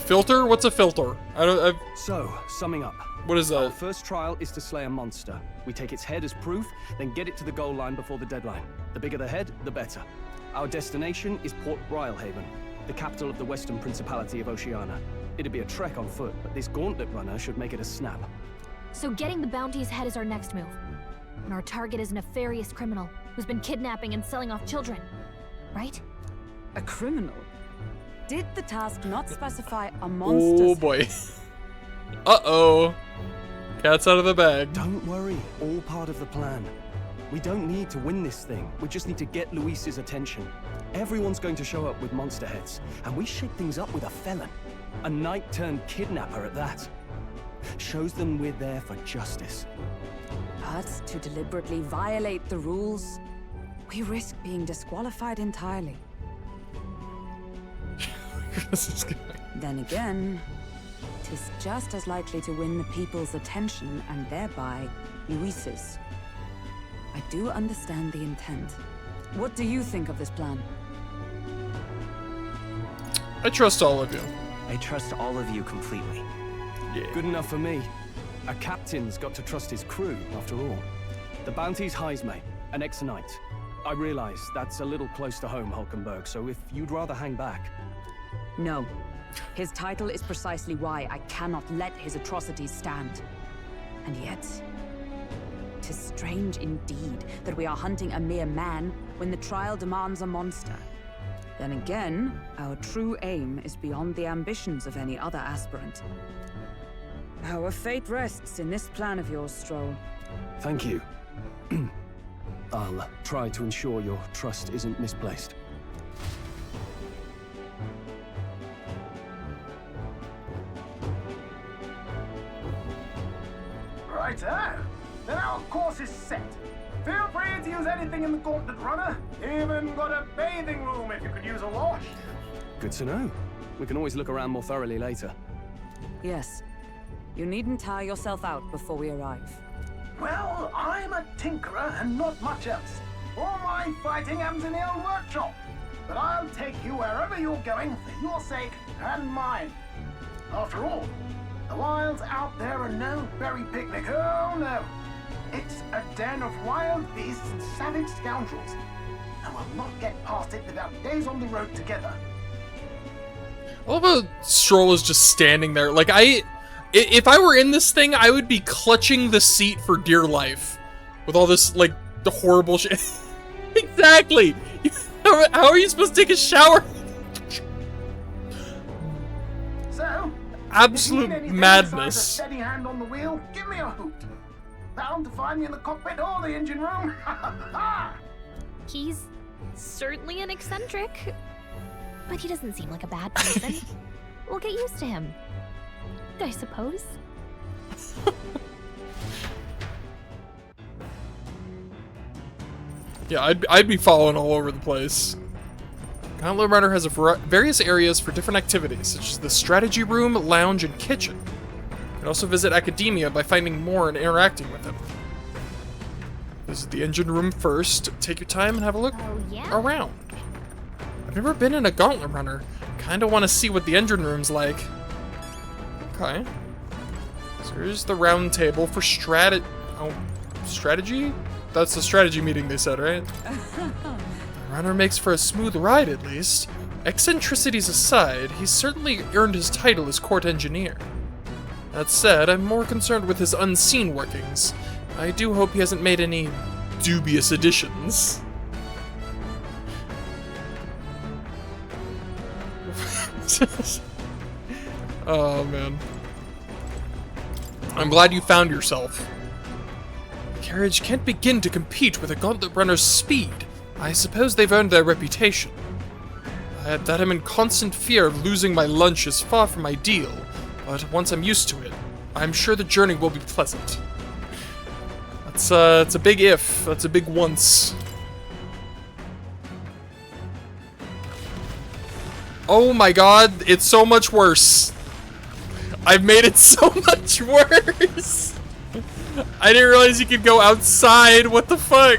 Filter? What's a filter? So, summing up. What is that? Our first trial is to slay a monster. We take its head as proof, then get it to the goal line before the deadline. The bigger the head, the better. Our destination is Port Rhylehaven, the capital of the Western Principality of Oceania. It'd be a trek on foot, but this gauntlet runner should make it a snap. So getting the bounty's head is our next move. And our target is a nefarious criminal who's been kidnapping and selling off children. Right? A criminal? Did the task not specify a monster? Oh boy. Uh-oh. Cat's out of the bag. Don't worry, all part of the plan. We don't need to win this thing. We just need to get Luis's attention. Everyone's going to show up with monster heads, and we shake things up with a felon. A knight-turned-kidnapper at that. Shows them we're there for justice. But to deliberately violate the rules, we risk being disqualified entirely. Then again, 'tis just as likely to win the people's attention and thereby Luis's. I do understand the intent. What do you think of this plan? I trust all of you. I trust all of you completely. Yeah. Good enough for me. A captain's got to trust his crew, after all. The bounty's Heisme, an ex-knight. I realize that's a little close to home, Hulkenberg, so if you'd rather hang back... No. His title is precisely why I cannot let his atrocities stand. And yet, 'tis strange indeed that we are hunting a mere man when the trial demands a monster. Then again, our true aim is beyond the ambitions of any other aspirant. Our fate rests in this plan of yours, Stroll. Thank you. I'll try to ensure your trust isn't misplaced. Righto. Then our course is set. Feel free to use anything in the Gauntlet Runner. Even got a bathing room if you could use a wash. Good to know. We can always look around more thoroughly later. Yes. You needn't tire yourself out before we arrive. Well, I'm a tinkerer and not much else. All my fighting happens in the old workshop. But I'll take you wherever you're going for your sake and mine. After all, the wilds out there are no berry picnic. Oh no. It's a den of wild beasts and savage scoundrels. And we'll not get past it without days on the road together. I love how Stroll is just standing there. Like, if I were in this thing, I would be clutching the seat for dear life. With all this, like, the horrible shit. Exactly! How are you supposed to take a shower? So, absolute madness. A steady hand on the wheel, give me a hoot. Bound to find me in the cockpit or the engine room. He's certainly an eccentric, but he doesn't seem like a bad person. We'll get used to him, I suppose. Yeah, I'd be following all over the place. Gauntlet Runner has various areas for different activities, such as the strategy room, lounge, and kitchen. You can also visit Academia by finding more and interacting with him. Visit the engine room first, take your time and have a look around. I've never been in a Gauntlet Runner. Kinda wanna see what the engine room's like. Okay. So here's the round table for strategy? That's the strategy meeting they said, right? The runner makes for a smooth ride, at least. Eccentricities aside, he's certainly earned his title as court engineer. That said, I'm more concerned with his unseen workings. I do hope he hasn't made any dubious additions. Oh, man. I'm glad you found yourself. The carriage can't begin to compete with a Gauntlet Runner's speed. I suppose they've earned their reputation. That I'm in constant fear of losing my lunch is far from ideal, but once I'm used to it, I'm sure the journey will be pleasant. That's it's a big if. That's a big once. Oh my god, it's so much worse. I've made it so much worse. I didn't realize you could go outside. What the fuck?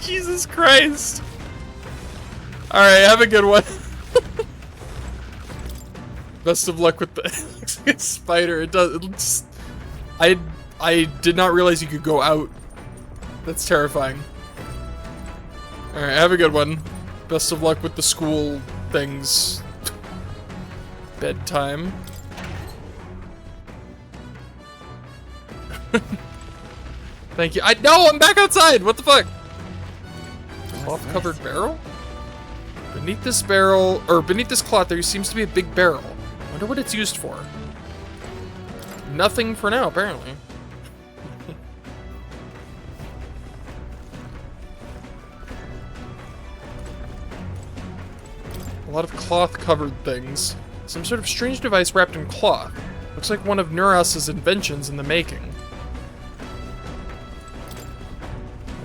Jesus Christ. Alright, have a good one. Best of luck with the spider. It just, I did not realize you could go out. That's terrifying. Alright, have a good one. Best of luck with the school things. Bedtime. Thank you. No, I'm back outside! What the fuck? Cloth-covered barrel? Beneath this barrel, or beneath this cloth, there seems to be a big barrel. Wonder what it's used for. Nothing for now, apparently. A lot of cloth-covered things. Some sort of strange device wrapped in cloth. Looks like one of Neuros's inventions in the making.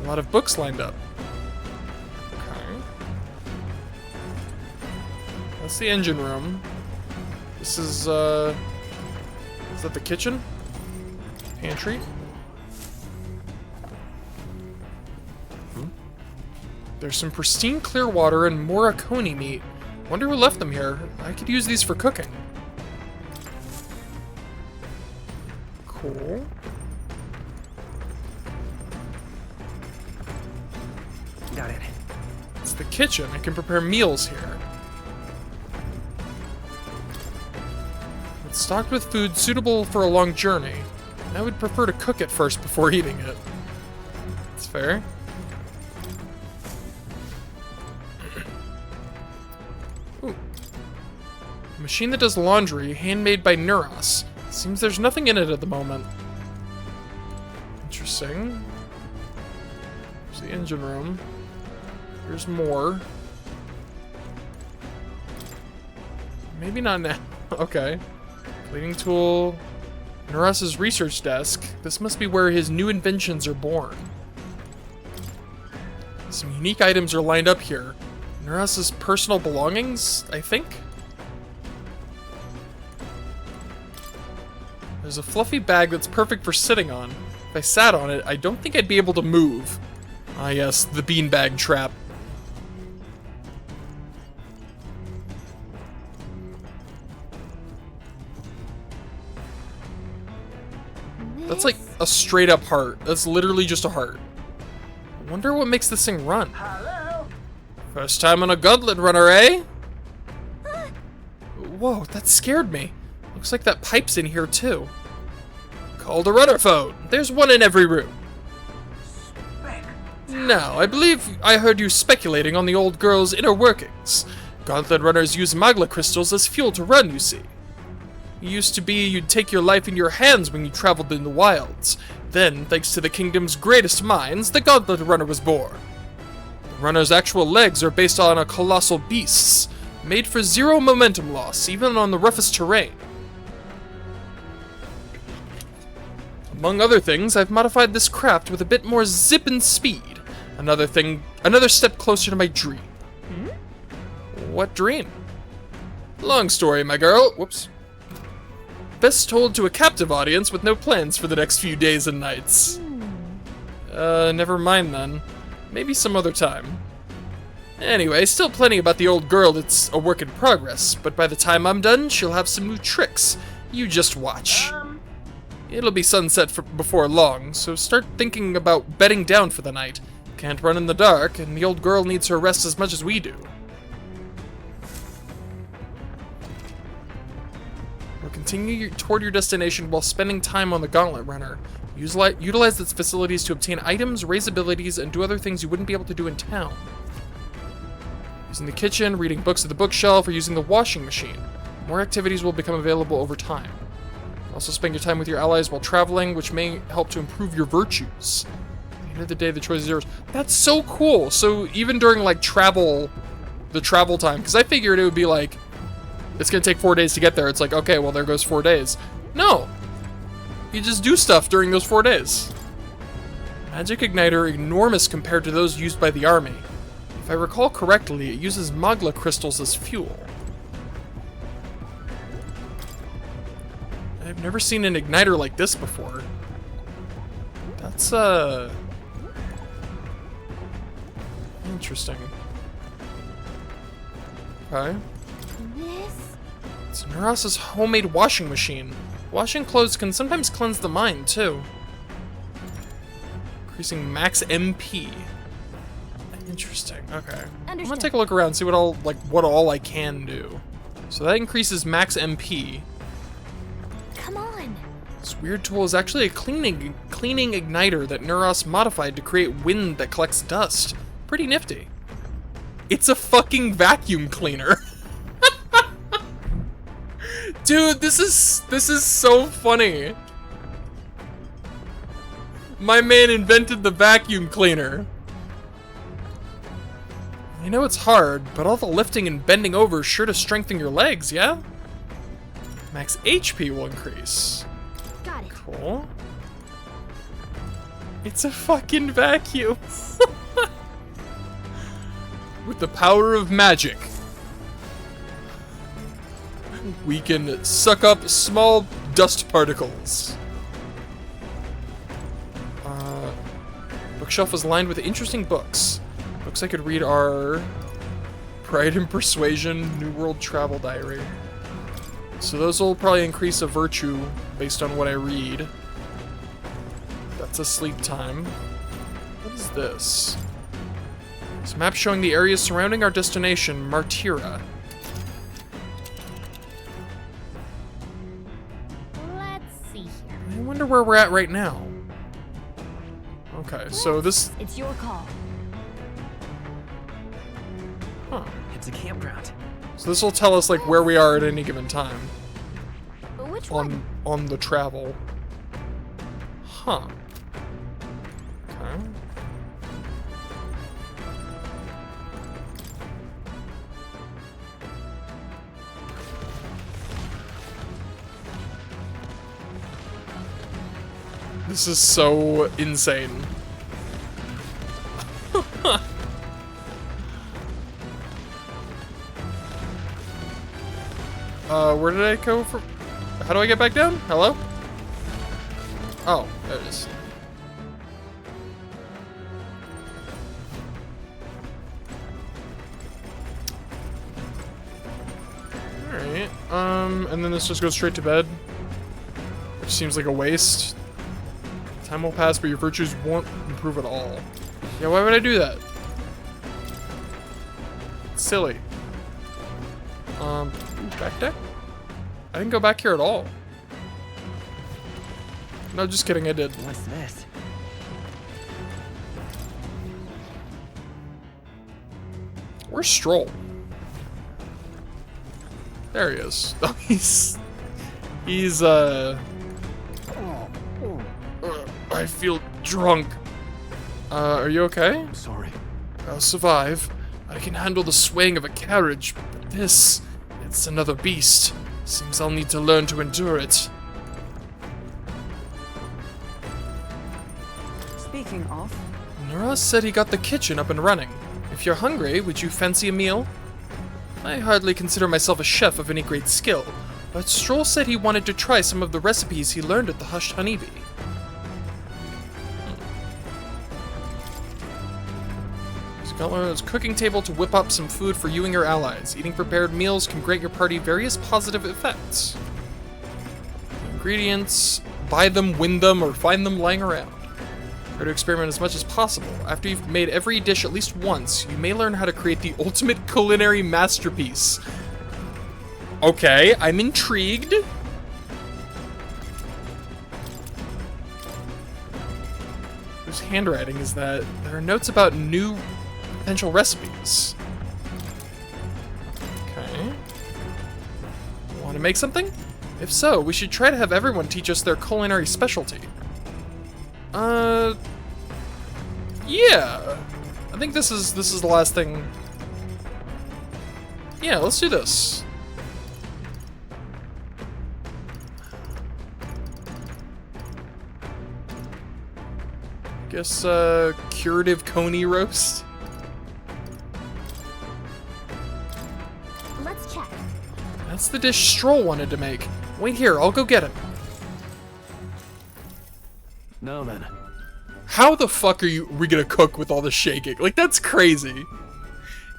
A lot of books lined up. Okay. That's the engine room. This is that the kitchen? Pantry? There's some pristine clear water and Morricone meat. Wonder who left them here. I could use these for cooking. Cool. Got it. It's the kitchen. I can prepare meals here. It's stocked with food suitable for a long journey. I would prefer to cook it first before eating it. That's fair. Ooh. A machine that does laundry, handmade by Neuros. Seems there's nothing in it at the moment. Interesting. There's the engine room. There's more. Maybe not now. Okay. Cleaning tool. Naras's research desk. This must be where his new inventions are born. Some unique items are lined up here. Naras's personal belongings, I think? There's a fluffy bag that's perfect for sitting on. If I sat on it, I don't think I'd be able to move. Ah yes, the beanbag trap. That's like a straight up heart. That's literally just a heart. I wonder what makes this thing run. Hello? First time on a gauntlet runner, eh? Whoa, that scared me. Looks like that pipe's in here too. Called a runner phone. There's one in every room. Now, I believe I heard you speculating on the old girl's inner workings. Gauntlet runners use magla crystals as fuel to run, you see. It used to be you'd take your life in your hands when you traveled in the wilds. Then, thanks to the kingdom's greatest minds, the Gauntlet Runner was born. The runner's actual legs are based on a colossal beasts, made for zero momentum loss, even on the roughest terrain. Among other things, I've modified this craft with a bit more zip and speed. Another step closer to my dream. What dream? Long story, my girl. Whoops. Best told to a captive audience with no plans for the next few days and nights. Never mind then. Maybe some other time. Anyway, still plenty about the old girl that's a work in progress, but by the time I'm done, she'll have some new tricks. You just watch. It'll be sunset before long, so start thinking about bedding down for the night. Can't run in the dark, and the old girl needs her rest as much as we do. Continue toward your destination while spending time on the Gauntlet Runner. Utilize its facilities to obtain items, raise abilities, and do other things you wouldn't be able to do in town. Using the kitchen, reading books at the bookshelf, or using the washing machine. More activities will become available over time. Also spend your time with your allies while traveling, which may help to improve your virtues. At the end of the day, the choice is yours. That's so cool! So even during like the travel time, because I figured it would be like, it's gonna take 4 days to get there. It's like, okay, well, there goes 4 days. No! You just do stuff during those 4 days. Magic Igniter enormous compared to those used by the army. If I recall correctly, it uses magla crystals as fuel. I've never seen an igniter like this before. That's, interesting. Okay. It's Naras's homemade washing machine. Washing clothes can sometimes cleanse the mind, too. Increasing max MP. Interesting, okay. I'm gonna take a look around, see what all I can do. So that increases max MP. Come on. This weird tool is actually a cleaning igniter that Naras modified to create wind that collects dust. Pretty nifty. It's a fucking vacuum cleaner. Dude, this is so funny. My man invented the vacuum cleaner. I know it's hard, but all the lifting and bending over is sure to strengthen your legs, yeah? Max HP will increase. Got it. Cool. It's a fucking vacuum. With the power of magic, we can suck up small dust particles. Bookshelf is lined with interesting books. Books I could read are Pride and Persuasion, New World Travel Diary. So those will probably increase a virtue based on what I read. That's a sleep time. What is this? It's a map showing the areas surrounding our destination, Martira. Let's see here. I wonder where we're at right now. Okay, so this... It's your call. Huh. It's a campground. So this will tell us like where we are at any given time. Which one? On the travel. Huh. Okay. This is so insane. Where did I go from? How do I get back down? Hello? Oh, there it is. Alright, and then this just goes straight to bed. Which seems like a waste. Time will pass, but your virtues won't improve at all. Yeah, why would I do that? It's silly. Ooh, back deck? I didn't go back here at all. No, just kidding, I did. What's this? Where's Stroll? There he is. Oh, he's I feel drunk. Are you okay? I'm sorry. I'll survive. I can handle the swaying of a carriage, but this, it's another beast. Seems I'll need to learn to endure it. Speaking of... Nura said he got the kitchen up and running. If you're hungry, would you fancy a meal? I hardly consider myself a chef of any great skill, but Stroll said he wanted to try some of the recipes he learned at the Hushed Honeybee. Scotland's cooking table to whip up some food for you and your allies. Eating prepared meals can grant your party various positive effects. Ingredients, buy them, win them, or find them lying around. Try to experiment as much as possible. After you've made every dish at least once, you may learn how to create the ultimate culinary masterpiece. Okay, I'm intrigued. Whose handwriting is that? There are notes about new potential recipes. Okay. Want to make something? If so, we should try to have everyone teach us their culinary specialty. Yeah. I think this is the last thing. Yeah, let's do this. Guess curative coney roast. Let's check. That's the dish Stroll wanted to make. Wait here, I'll go get him. Now then. How the fuck are we gonna cook with all the shaking? Like, that's crazy.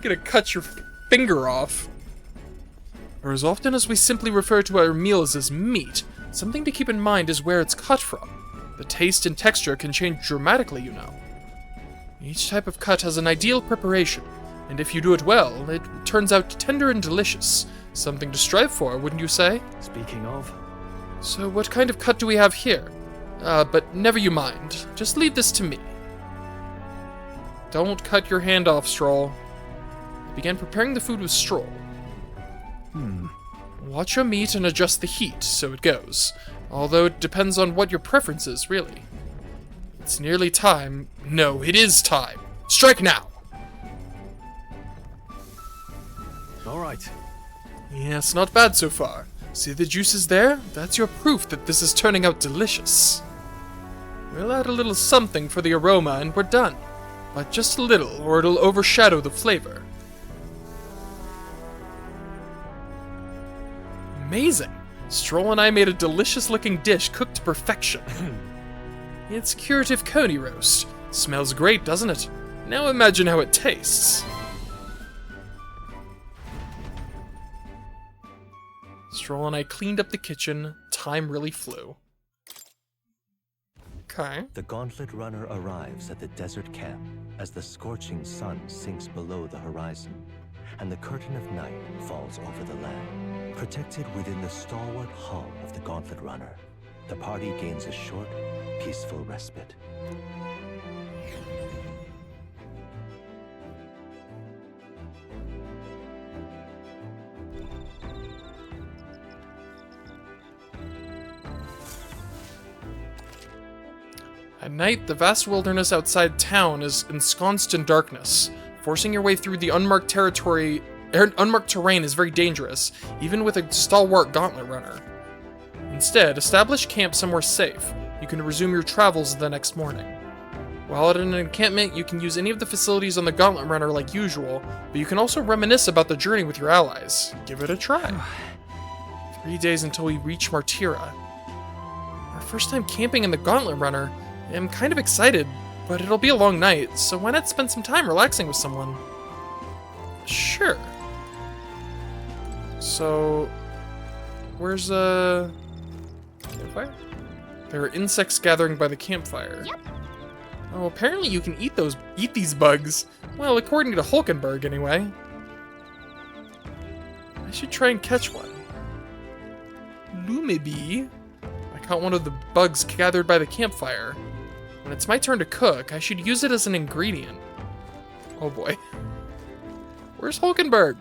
Gonna cut your finger off. Or as often as we simply refer to our meals as meat, something to keep in mind is where it's cut from. The taste and texture can change dramatically, you know. Each type of cut has an ideal preparation, and if you do it well, it turns out tender and delicious. Something to strive for, wouldn't you say? Speaking of... So what kind of cut do we have here? But never you mind. Just leave this to me. Don't cut your hand off, Stroll. I began preparing the food with Stroll. Watch your meat and adjust the heat, so it goes. Although it depends on what your preference is, really. It's nearly time. No, it is time. Strike now! Alright. Yes, not bad so far. See the juices there? That's your proof that this is turning out delicious. We'll add a little something for the aroma and we're done. But just a little, or it'll overshadow the flavor. Amazing! Stroll and I made a delicious-looking dish cooked to perfection. It's curative coney roast. Smells great, doesn't it? Now imagine how it tastes. Stroll and I cleaned up the kitchen. Time really flew. Okay. The Gauntlet Runner arrives at the desert camp as the scorching sun sinks below the horizon, and the curtain of night falls over the land. Protected within the stalwart hull of the Gauntlet Runner, the party gains a short, peaceful respite. At night, the vast wilderness outside town is ensconced in darkness. Forcing your way through the unmarked terrain is very dangerous, even with a stalwart gauntlet runner. Instead, establish camp somewhere safe. You can resume your travels the next morning. While at an encampment, you can use any of the facilities on the gauntlet runner like usual, but you can also reminisce about the journey with your allies. Give it a try. 3 days until we reach Martira. Our first time camping in the gauntlet runner. I'm kind of excited, but it'll be a long night, so why not spend some time relaxing with someone? Sure. So, where's campfire? There are insects gathering by the campfire. Yep. Oh, apparently you can eat these bugs. Well, according to Hulkenberg, anyway. I should try and catch one. Lumibee. I caught one of the bugs gathered by the campfire. When it's my turn to cook, I should use it as an ingredient. Oh boy. Where's Hulkenberg?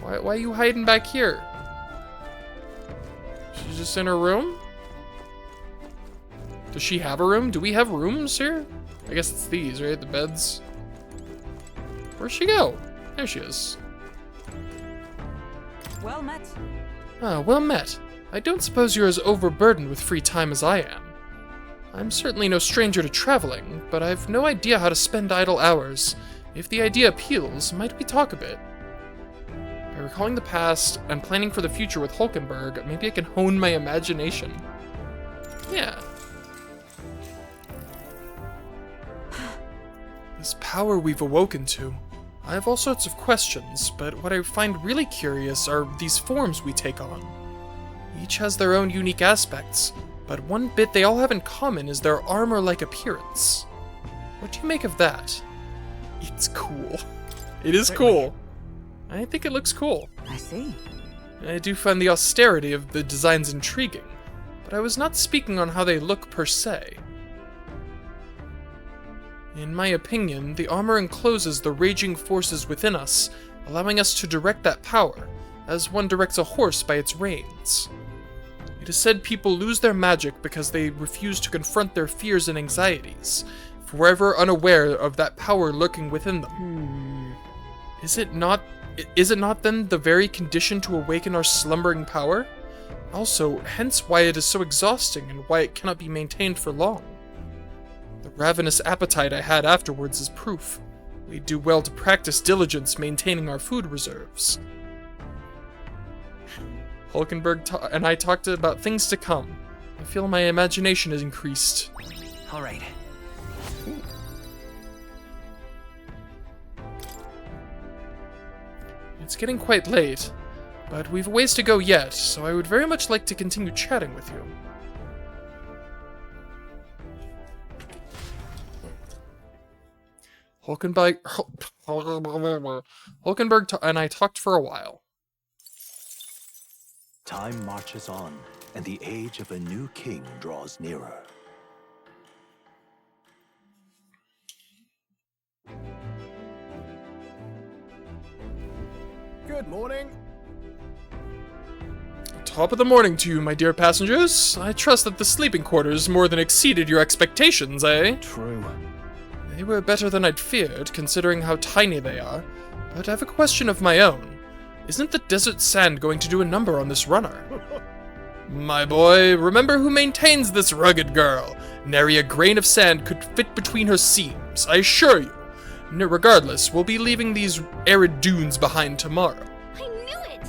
Why are you hiding back here? She's just in her room? Does she have a room? Do we have rooms here? I guess it's these, right? The beds. Where'd she go? There she is. Well met. Ah, well met. I don't suppose you're as overburdened with free time as I am. I'm certainly no stranger to traveling, but I've no idea how to spend idle hours. If the idea appeals, might we talk a bit? By recalling the past and planning for the future with Hulkenberg, maybe I can hone my imagination. Yeah. This power we've awoken to. I have all sorts of questions, but what I find really curious are these forms we take on. Each has their own unique aspects, but one bit they all have in common is their armor-like appearance. What do you make of that? It's cool. It is cool. I think it looks cool. I see. I do find the austerity of the designs intriguing, but I was not speaking on how they look per se. In my opinion, the armor encloses the raging forces within us, allowing us to direct that power, as one directs a horse by its reins. It is said people lose their magic because they refuse to confront their fears and anxieties, forever unaware of that power lurking within them. Is it not then the very condition to awaken our slumbering power? Also, hence why it is so exhausting and why it cannot be maintained for long. The ravenous appetite I had afterwards is proof. We do well to practice diligence maintaining our food reserves. Hulkenberg and I talked about things to come. I feel my imagination has increased. All right. It's getting quite late, but we've a ways to go yet, so I would very much like to continue chatting with you. Hulkenberg and I talked for a while. Time marches on, and the age of a new king draws nearer. Good morning. Top of the morning to you, my dear passengers. I trust that the sleeping quarters more than exceeded your expectations, eh? True. They were better than I'd feared, considering how tiny they are. But I have a question of my own. Isn't the desert sand going to do a number on this runner? My boy, remember who maintains this rugged girl. Nary a grain of sand could fit between her seams, I assure you. Regardless, we'll be leaving these arid dunes behind tomorrow. I knew it!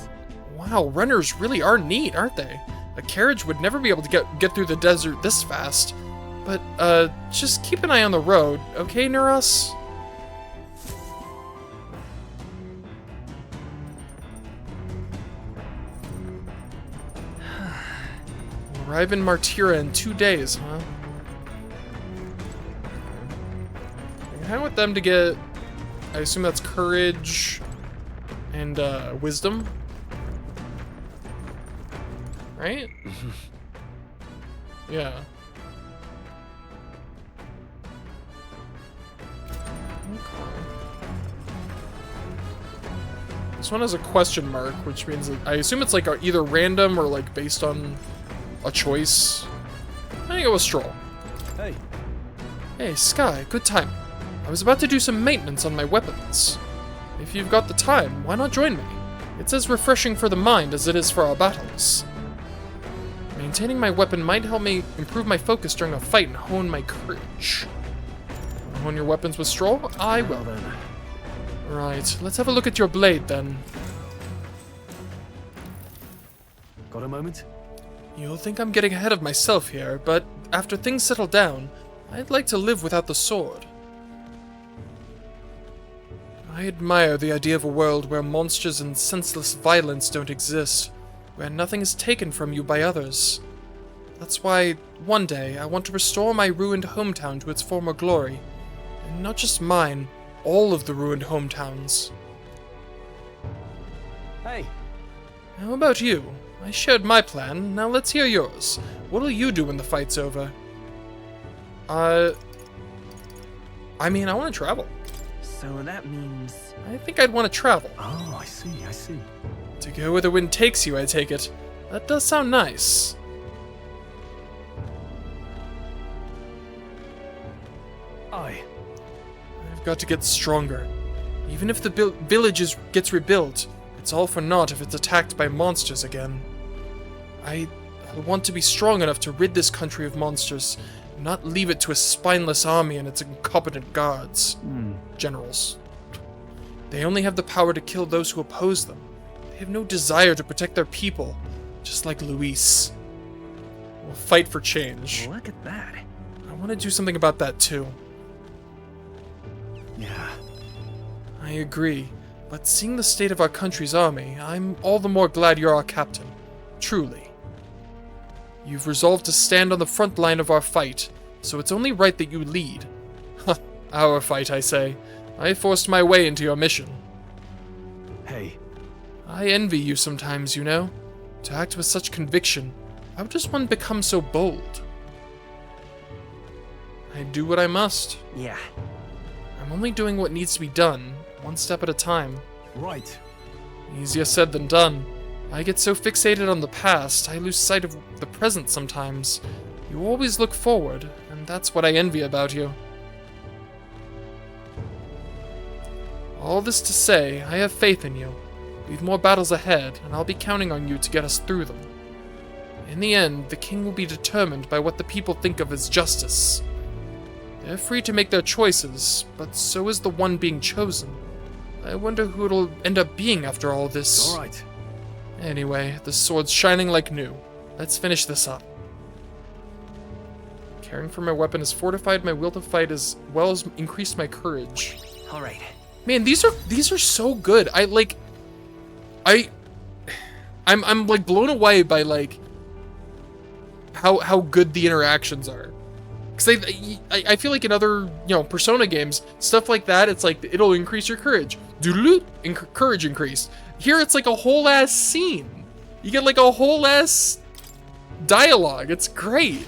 Wow, runners really are neat, aren't they? A carriage would never be able to get through the desert this fast. But, just keep an eye on the road, okay, Neuros? We'll arrive in Martira in 2 days, huh? I can hang with them to get, I assume that's courage and, wisdom. Right? Yeah. This one has a question mark, which means that I assume it's like either random or like based on a choice. I think it was Stroll. Hey. Hey, Sky, good time. I was about to do some maintenance on my weapons. If you've got the time, why not join me? It's as refreshing for the mind as it is for our battles. Maintaining my weapon might help me improve my focus during a fight and hone my courage. Hone your weapons with Stroll? I will. Then. Right, let's have a look at your blade then. Got a moment? You'll think I'm getting ahead of myself here, but after things settle down, I'd like to live without the sword. I admire the idea of a world where monsters and senseless violence don't exist, where nothing is taken from you by others. That's why, one day, I want to restore my ruined hometown to its former glory. And not just mine, all of the ruined hometowns. Hey. How about you? I shared my plan, now let's hear yours. What'll you do when the fight's over? I mean, I want to travel. So that means... I think I'd want to travel. Oh, I see. To go where the wind takes you, I take it. That does sound nice. I've got to get stronger. Even if the village gets rebuilt, it's all for naught if it's attacked by monsters again. I want to be strong enough to rid this country of monsters, and not leave it to a spineless army and its incompetent guards. Generals. They only have the power to kill those who oppose them. They have no desire to protect their people, just like Luis. We'll fight for change. Look at that. I want to do something about that too. Yeah. I agree, but seeing the state of our country's army, I'm all the more glad you're our captain. Truly. You've resolved to stand on the front line of our fight, so it's only right that you lead. Our fight, I say. I forced my way into your mission. Hey. I envy you sometimes, you know. To act with such conviction, how does one become so bold? I do what I must. Yeah. I'm only doing what needs to be done, one step at a time. Right. Easier said than done. I get so fixated on the past, I lose sight of the present sometimes. You always look forward, and that's what I envy about you. All this to say, I have faith in you. We've more battles ahead, and I'll be counting on you to get us through them. In the end, the king will be determined by what the people think of as justice. They're free to make their choices, but so is the one being chosen. I wonder who it'll end up being after all this. All right. Anyway, the sword's shining like new. Let's finish this up. Caring for my weapon has fortified my will to fight as well as increased my courage. All right. Man, these are so good. I'm like blown away by like how good the interactions are. Because I feel like in other, Persona games, stuff like that, it's like, it'll increase your courage. Courage increase. Here, it's like a whole ass scene. You get like a whole ass dialogue. It's great.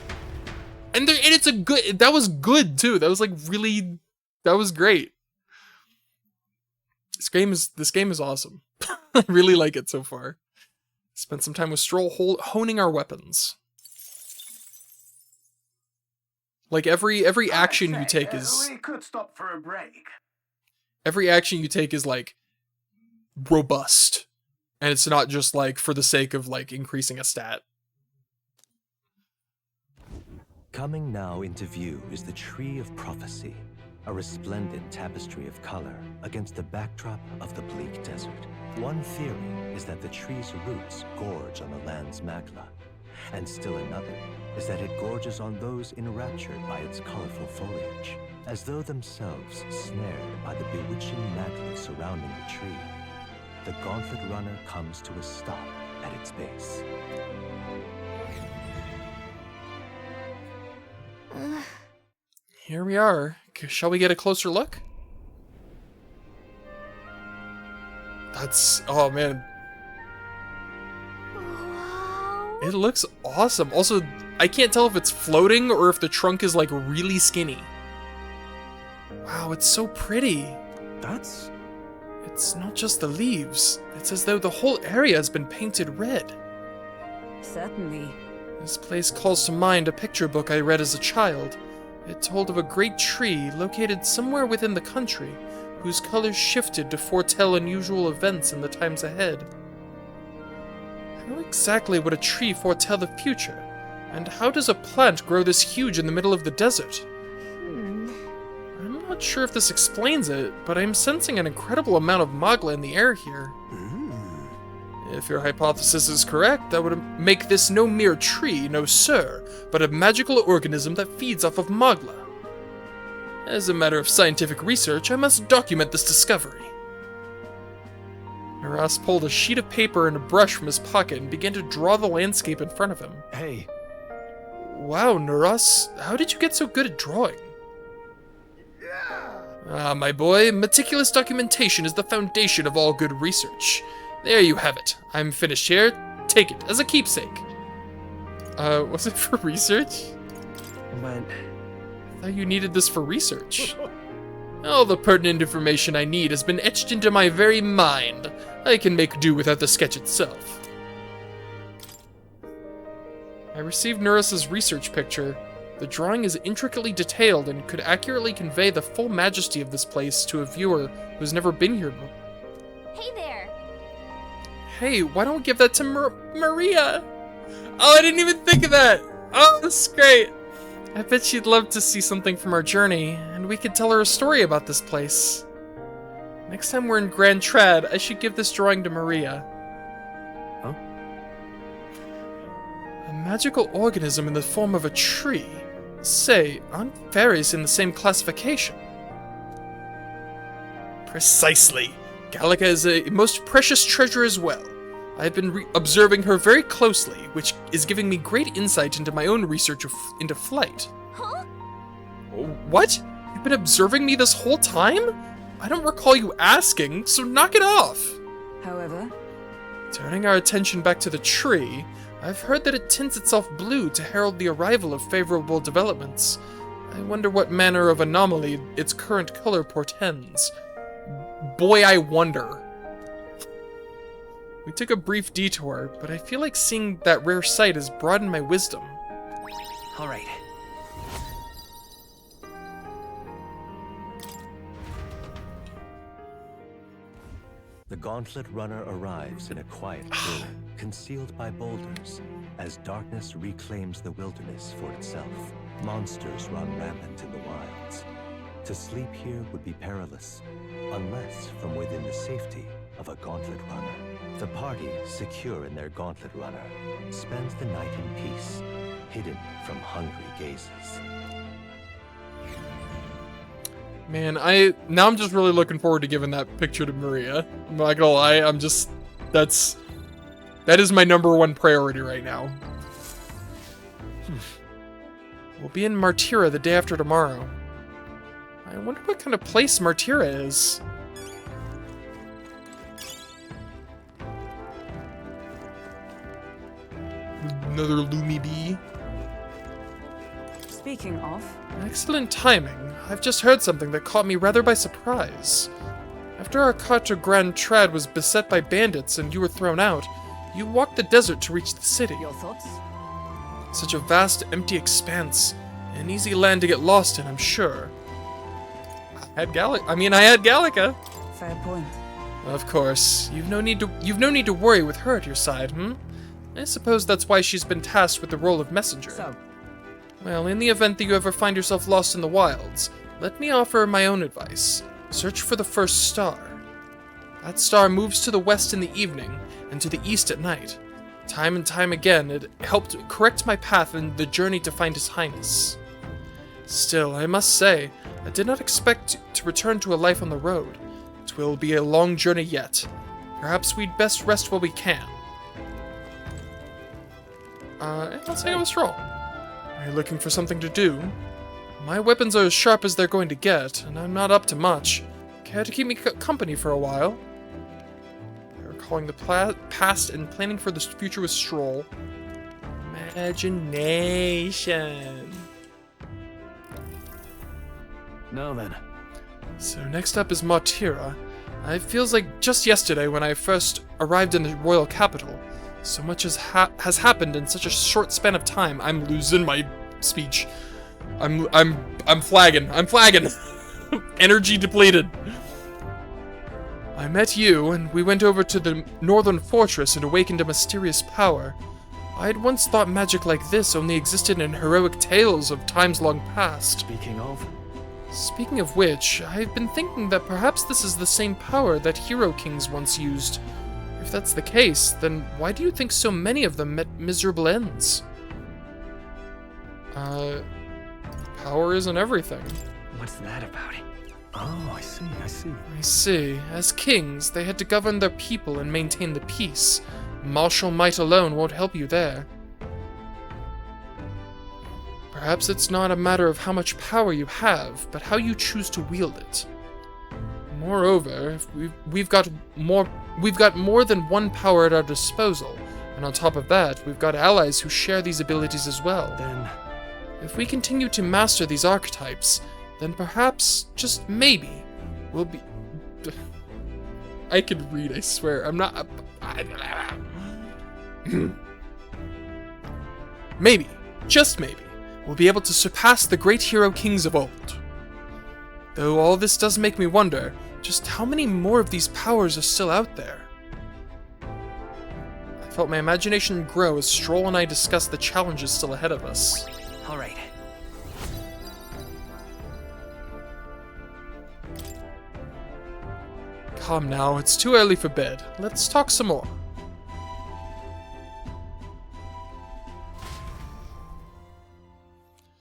And it's a good, that was good too. That was like really, that was great. This game is awesome. I really like it so far. Spent some time with Stroll honing our weapons. Like every action you take is... We could stop for a break. Every action you take is like robust. And it's not just like for the sake of like increasing a stat. Coming now into view is the Tree of Prophecy, a resplendent tapestry of color against the backdrop of the bleak desert. One theory is that the tree's roots gorge on the land's magma, and still another is that it gorges on those enraptured by its colorful foliage, as though themselves snared by the bewitching magma surrounding the tree. The gauntlet runner comes to a stop at its base. Here we are. Shall we get a closer look? That's... oh man. It looks awesome. Also, I can't tell if it's floating or if the trunk is like really skinny. Wow, it's so pretty. It's not just the leaves. It's as though the whole area has been painted red. Certainly. This place calls to mind a picture book I read as a child. It told of a great tree located somewhere within the country, whose colors shifted to foretell unusual events in the times ahead. How exactly would a tree foretell the future? And how does a plant grow this huge in the middle of the desert? I'm not sure if this explains it, but I'm sensing an incredible amount of Magla in the air here. If your hypothesis is correct, that would make this no mere tree, no sir, but a magical organism that feeds off of Magla. As a matter of scientific research, I must document this discovery. Naras pulled a sheet of paper and a brush from his pocket and began to draw the landscape in front of him. Hey. Wow, Naras, how did you get so good at drawing? Ah, my boy, meticulous documentation is the foundation of all good research. There you have it. I'm finished here. Take it as a keepsake. Was it for research? What? I thought you needed this for research. All the pertinent information I need has been etched into my very mind. I can make do without the sketch itself. I received Nuras's research picture. The drawing is intricately detailed and could accurately convey the full majesty of this place to a viewer who's never been here before. Hey there! Hey, why don't we give that to Maria? Oh, I didn't even think of that! Oh, that's great! I bet she'd love to see something from our journey, and we could tell her a story about this place. Next time we're in Grand Trad, I should give this drawing to Maria. Huh? A magical organism in the form of a tree. Say, aren't fairies in the same classification? Precisely. Gallica is a most precious treasure as well. I have been observing her very closely, which is giving me great insight into my own research into flight. Huh? What? You've been observing me this whole time? I don't recall you asking, so knock it off! However, turning our attention back to the tree, I've heard that it tints itself blue to herald the arrival of favorable developments. I wonder what manner of anomaly its current color portends. Boy, I wonder. We took a brief detour, but I feel like seeing that rare sight has broadened my wisdom. All right. The Gauntlet Runner arrives in a quiet clearing, concealed by boulders, as darkness reclaims the wilderness for itself. Monsters run rampant in the wilds. To sleep here would be perilous, unless from within the safety of a Gauntlet Runner. The party, secure in their Gauntlet Runner, spends the night in peace, hidden from hungry gazes. Man, now I'm just really looking forward to giving that picture to Maria. I'm not gonna lie, that is my #1 priority right now. We'll be in Martira the day after tomorrow. I wonder what kind of place Martira is. Another Lumi Bee. speaking of... Excellent timing. I've just heard something that caught me rather by surprise. After our cart to Grand Trad was beset by bandits and you were thrown out, you walked the desert to reach the city. Your thoughts? Such a vast, empty expanse. An easy land to get lost in, I'm sure. I had Gallica. Fair point. Of course. You've no need to worry with her at your side, I suppose that's why she's been tasked with the role of messenger. So? Well, in the event that you ever find yourself lost in the wilds, let me offer my own advice. Search for the first star. That star moves to the west in the evening, and to the east at night. Time and time again, it helped correct my path in the journey to find His Highness. Still, I must say, I did not expect to return to a life on the road. 'Twill be a long journey yet. Perhaps we'd best rest while we can. Let's take a stroll. Are you looking for something to do? My weapons are as sharp as they're going to get, and I'm not up to much. Care to keep me company for a while? Recalling the past and planning for the future with Stroll. Imagination. Now then. So next up is Martira. It feels like just yesterday when I first arrived in the royal capital. So much has happened in such a short span of time. I'm losing my speech. I'm flagging. I'm flagging. Energy depleted. I met you, and we went over to the northern fortress and awakened a mysterious power. I had once thought magic like this only existed in heroic tales of times long past. Speaking of which, I've been thinking that perhaps this is the same power that hero kings once used. If that's the case, then why do you think so many of them met miserable ends? Power isn't everything. What's that about? Oh, I see. I see. As kings, they had to govern their people and maintain the peace. Martial might alone won't help you there. Perhaps it's not a matter of how much power you have, but how you choose to wield it. Moreover, we've got more than one power at our disposal, and on top of that, we've got allies who share these abilities as well. Then, if we continue to master these archetypes, then perhaps, just maybe, we'll be... I can read, I swear. I'm not... Maybe, just maybe, we'll be able to surpass the great hero kings of old. Though all this does make me wonder, just how many more of these powers are still out there? I felt my imagination grow as Stroll and I discussed the challenges still ahead of us. All right. Calm now, it's too early for bed. Let's talk some more.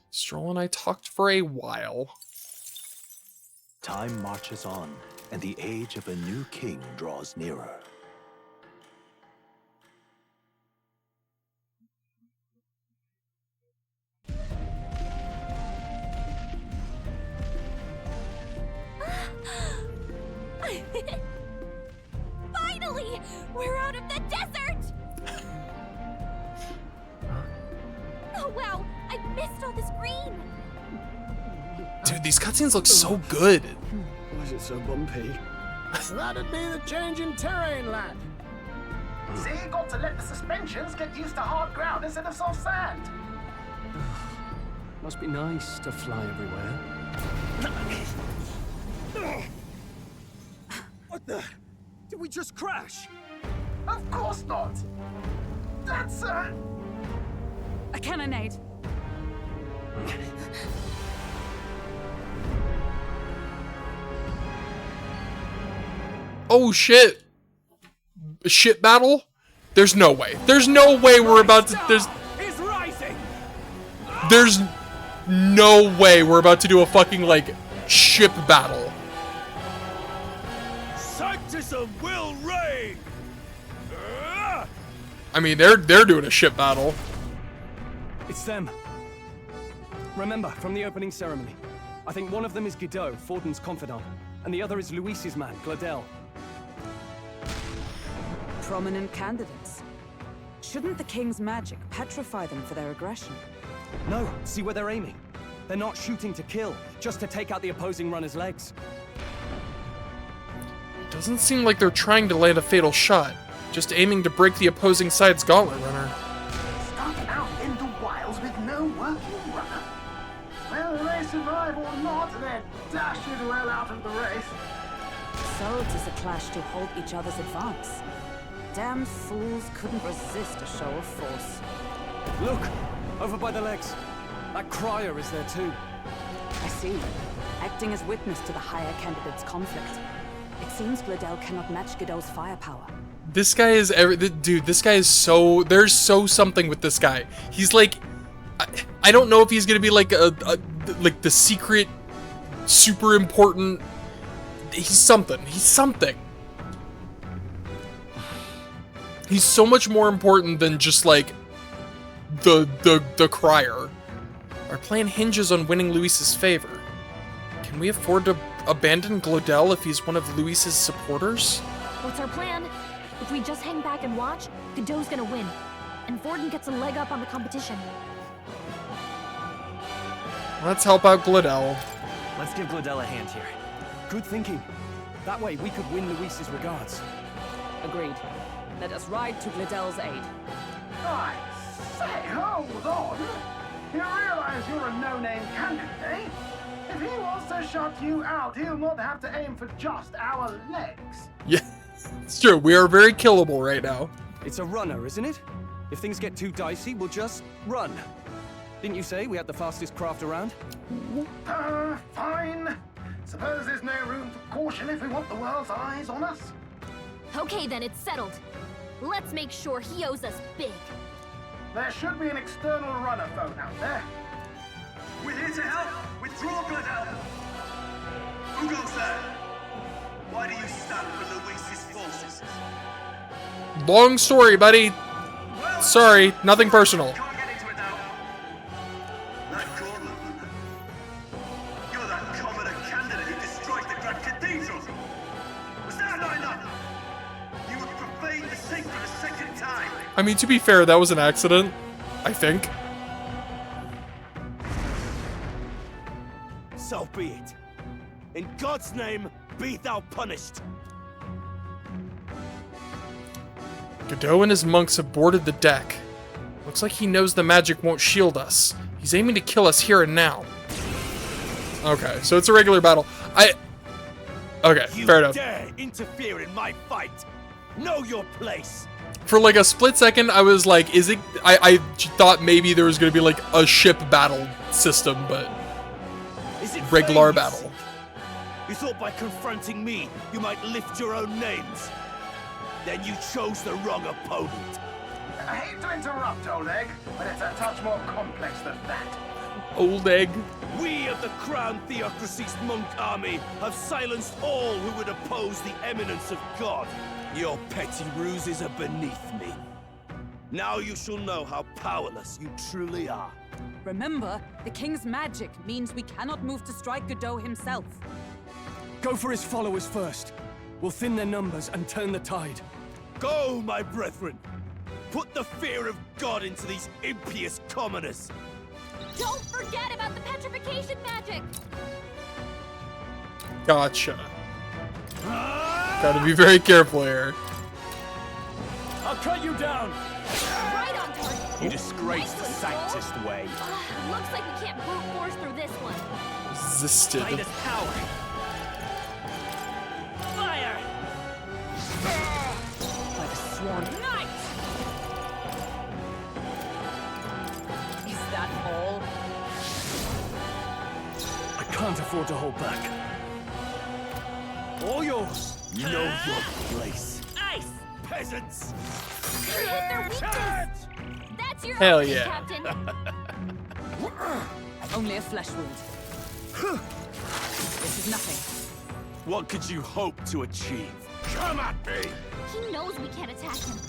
Stroll and I talked for a while. Time marches on, and the age of a new king draws nearer. Finally! We're out of the desert! Oh wow, I missed all this green! Dude, these cutscenes look so good. Why is it so bumpy? That'd be the change in terrain, lad. See, you got to let the suspensions get used to hard ground instead of soft sand. Must be nice to fly everywhere. What the? Did we just crash? Of course not. That's a cannonade. Oh shit! A ship battle? There's no way. There's no way we're about to. Is rising. There's no way we're about to do a fucking like ship battle. Sanctism will reign. I mean, they're doing a ship battle. It's them. Remember, from the opening ceremony. I think one of them is Guido, Forden's confidant, and the other is Luis's man, Gladel. Prominent candidates. Shouldn't the king's magic petrify them for their aggression? No, see where they're aiming. They're not shooting to kill, just to take out the opposing runner's legs. Doesn't seem like they're trying to land a fatal shot, just aiming to break the opposing side's gauntlet runner. Starting out in the wilds with no working runner. Whether they survive or not, they're dashed well out of the race. So 'tis a clash to halt each other's advance. Damn fools couldn't resist a show of force. Look! Over by the legs. That crier is there too. I see. Acting as witness to the higher candidate's conflict. It seems Gladel cannot match Guido's firepower. This guy is dude, this guy is so... There's so something with this guy. He's like... I don't know if he's gonna be like like the secret, super important... He's something. He's something. He's so much more important than just like the crier. Our plan hinges on winning Luis's favor. Can we afford to abandon Gladel if he's one of Luis's supporters? What's our plan? If we just hang back and watch, Godot's gonna win, and Forden gets a leg up on the competition. Let's help out Gladel. Let's give Gladel a hand here. Good thinking. That way we could win Luis's regards. Agreed. Let us ride to Glidel's aid. I say, hold on. You realize you're a no-name candidate, eh? If he wants to shut you out, he'll not have to aim for just our legs. Yeah, it's true. We are very killable right now. It's a runner, isn't it? If things get too dicey, we'll just run. Didn't you say we had the fastest craft around? Fine. Suppose there's no room for caution if we want the world's eyes on us. Okay, then it's settled. Let's make sure he owes us big. There should be an external runner phone out there. We're here to help. Withdraw, Gladel. Who goes there? Why do you stand with Luis's forces? Long story, buddy. Sorry, nothing personal. Can't get into it now. That Cornland. You're that commoner candidate who destroyed the Grand Cathedral. Was that not enough? You would profane the sacred a second time. I mean, to be fair, that was an accident, I think. So be it. In God's name, be thou punished. Godot and his monks have boarded the deck. Looks like he knows the magic won't shield us. He's aiming to kill us here and now. Okay, so it's a regular battle. Okay, fair enough. You dare interfere in my fight. Know your place. For like a split second, I was like, is it... I thought maybe there was going to be like a ship battle system, but... Is it regular fame, battle. You thought by confronting me, you might lift your own names. Then you chose the wrong opponent. I hate to interrupt, Old Egg, but it's a touch more complex than that. Old Egg. We of the Crown Theocracy's monk army have silenced all who would oppose the eminence of God. Your petty ruses are beneath me. Now you shall know how powerless you truly are. Remember, the king's magic means we cannot move to strike Godot himself. Go for his followers first. We'll thin their numbers and turn the tide. Go, my brethren! Put the fear of God into these impious commoners! Don't forget about the petrification magic! Gotcha. Gotta be very careful here. I'll cut you down! Right on target! You disgrace the Sanctist way. Looks like we can't brute force through this one. Resisted. Midas power! Fire! Like a sworn knight! Is that all? I can't afford to hold back. All yours! Know your place. Ice! Peasants! Hit their weakness! That's your Hell opening, yeah. Captain! Only a flesh wound. This is nothing. What could you hope to achieve? Come at me! He knows we can't attack him.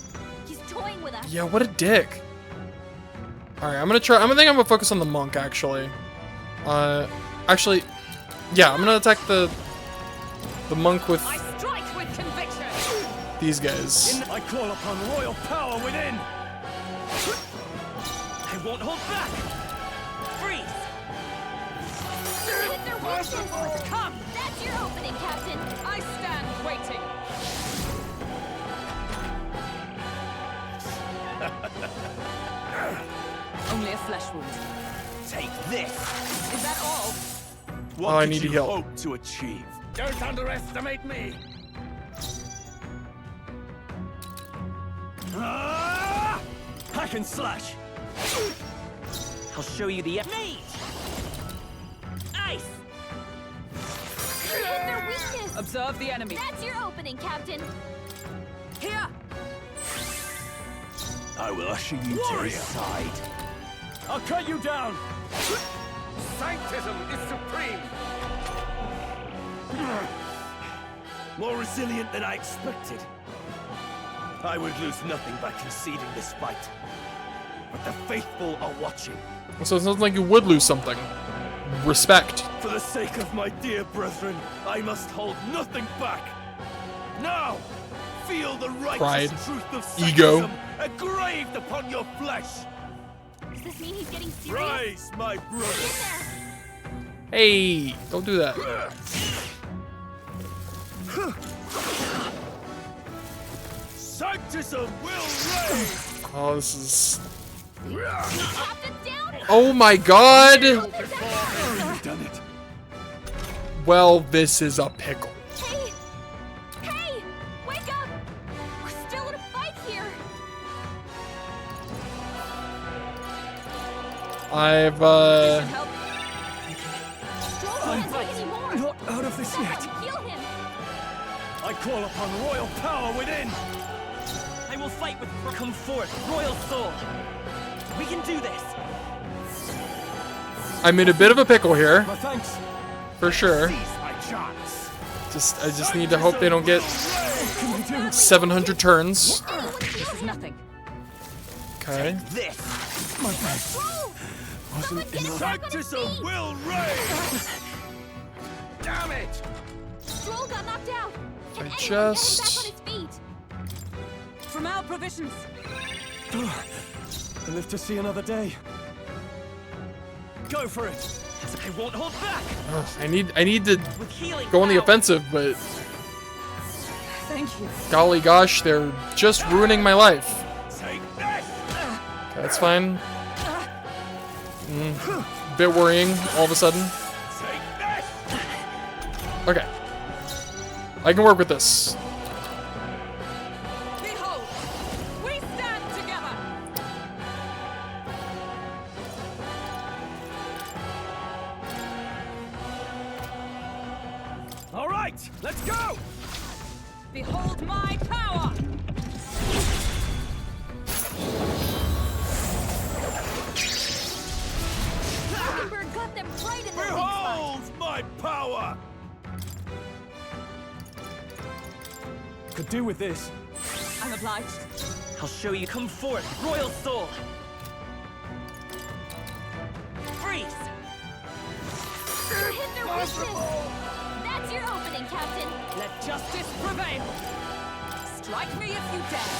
He's toying with us. Yeah, what a dick. Alright, I'm gonna focus on the monk, actually. Actually, yeah, I'm gonna attack the monk with I strike with conviction. these guys. I call upon royal power within! I won't hold back! Freeze! Hit their weakness! Come! That's your opening, Captain! I stand waiting. Only a flesh wound. Take this! Is that all? What Oh, I could need you help. hope to achieve? Don't underestimate me! Hack and slash! I'll show you the... Mage! Ice! Hit their weakness! Observe the enemy. That's your opening, Captain! Here! I will usher you to his side. I'll cut you down! Sanctism is supreme! More resilient than I expected. I would lose nothing by conceding this fight. But the faithful are watching. So it sounds like you would lose something. Respect. For the sake of my dear brethren, I must hold nothing back. Now, feel the righteous Pride. truth of Ego. Sanctism engraved upon your flesh. Does this mean he's getting serious? Rise, my brother. Hey, don't do that. Sanctism will reign! Oh, this is... Oh my god! Well, this is a pickle. Hey! Hey! Wake up! We're still in a fight here! I've, Not out of this yet. I call upon royal power within. I will fight with... Come forth, royal soul! We can do this! I'm in a bit of a pickle here. My thanks. For sure. I just need to hope they don't get 700 turns. This is nothing. Okay. This! My thanks. Wasn't enough. Sanctism will reign! Damn it! Stroll got knocked out. Can anyone just- get him back on his feet? From our provisions. I live to see another day. Go for it. I won't hold back! Ugh, I need to With healing go on the power. offensive, but Thank you. golly gosh, they're just ruining my life. Take this! Okay, that's fine. Bit worrying all of a sudden. Take this! Okay. I can work with this. Behold, we stand together. All right, let's go! Behold my power. Mockingbird got them right in the weak spot. Behold my power! Could do with this. I'm obliged. I'll show you. Come forth, royal soul! Freeze! You hit their weakness. That's your opening, Captain. Let justice prevail. Strike me if you dare.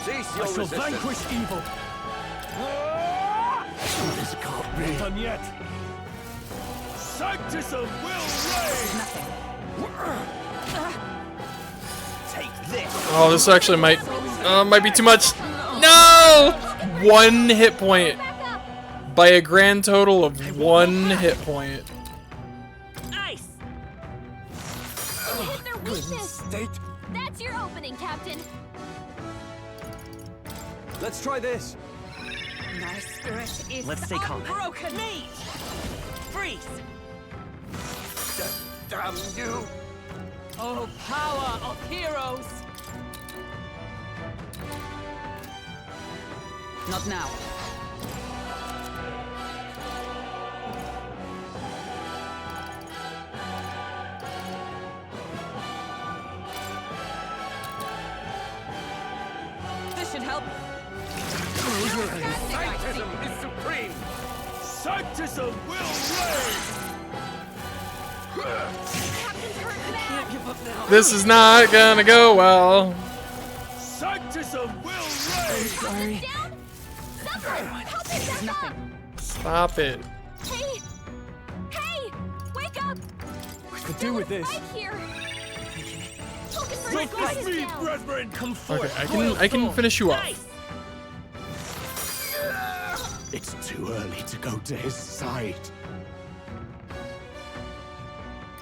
Cease I your shall resistance. vanquish evil. This can't be. Done yet. Sanctism will reign! Take this! Oh, this actually might be too much. No! 1 hit point. By a grand total of 1 hit point. Ice! You hit their weakness. State. That's your opening, Captain. Let's try this. My spirit is Let's stay calm. unbroken. Me! Freeze! Damn you! Oh, power of heroes! Not now. This should help. Sanctism is supreme! Sanctism will reign! Captain's hurt bad. Can't give up now. This is not gonna go well. Sanctism will reign! Captain's down. Someone help him back up. Stop it. Hey, hey, wake up. We're Could still do with in a this. fight here. Mockingbird Look got at us me, down. brethren! Come forth, Okay, I can finish you off. Ice! It's too early to go to his side.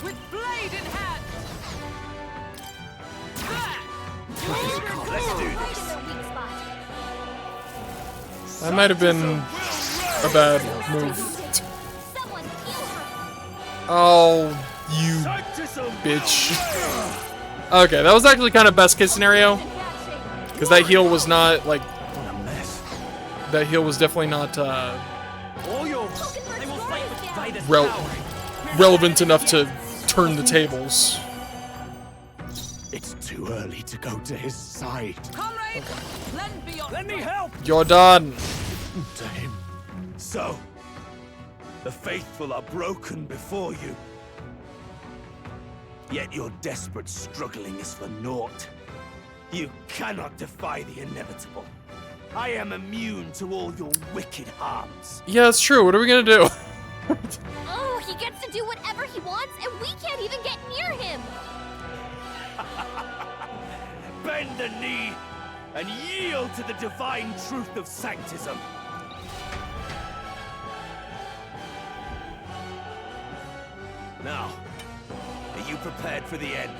With blade in hand. Let's do Right this! in their weak spot. That might have been a bad move. Someone heal her. Oh, you Sanctism bitch. Okay, that was actually kind of best case scenario. Because that heal was not, like... What a mess. That heal was definitely not, All yours! I will fight with Vitus Rel- power! relevant enough to turn the tables. It's too early to go to his side. Comrade, lend me your... Let me help! You're done. To him. So, the faithful are broken before you. Yet your desperate struggling is for naught. You cannot defy the inevitable. I am immune to all your wicked harms. Yeah, that's true. What are we gonna do? Oh, he gets to do whatever he wants, and we can't even get near him! Bend the knee and yield to the divine truth of sanctism. Now, are you prepared for the end?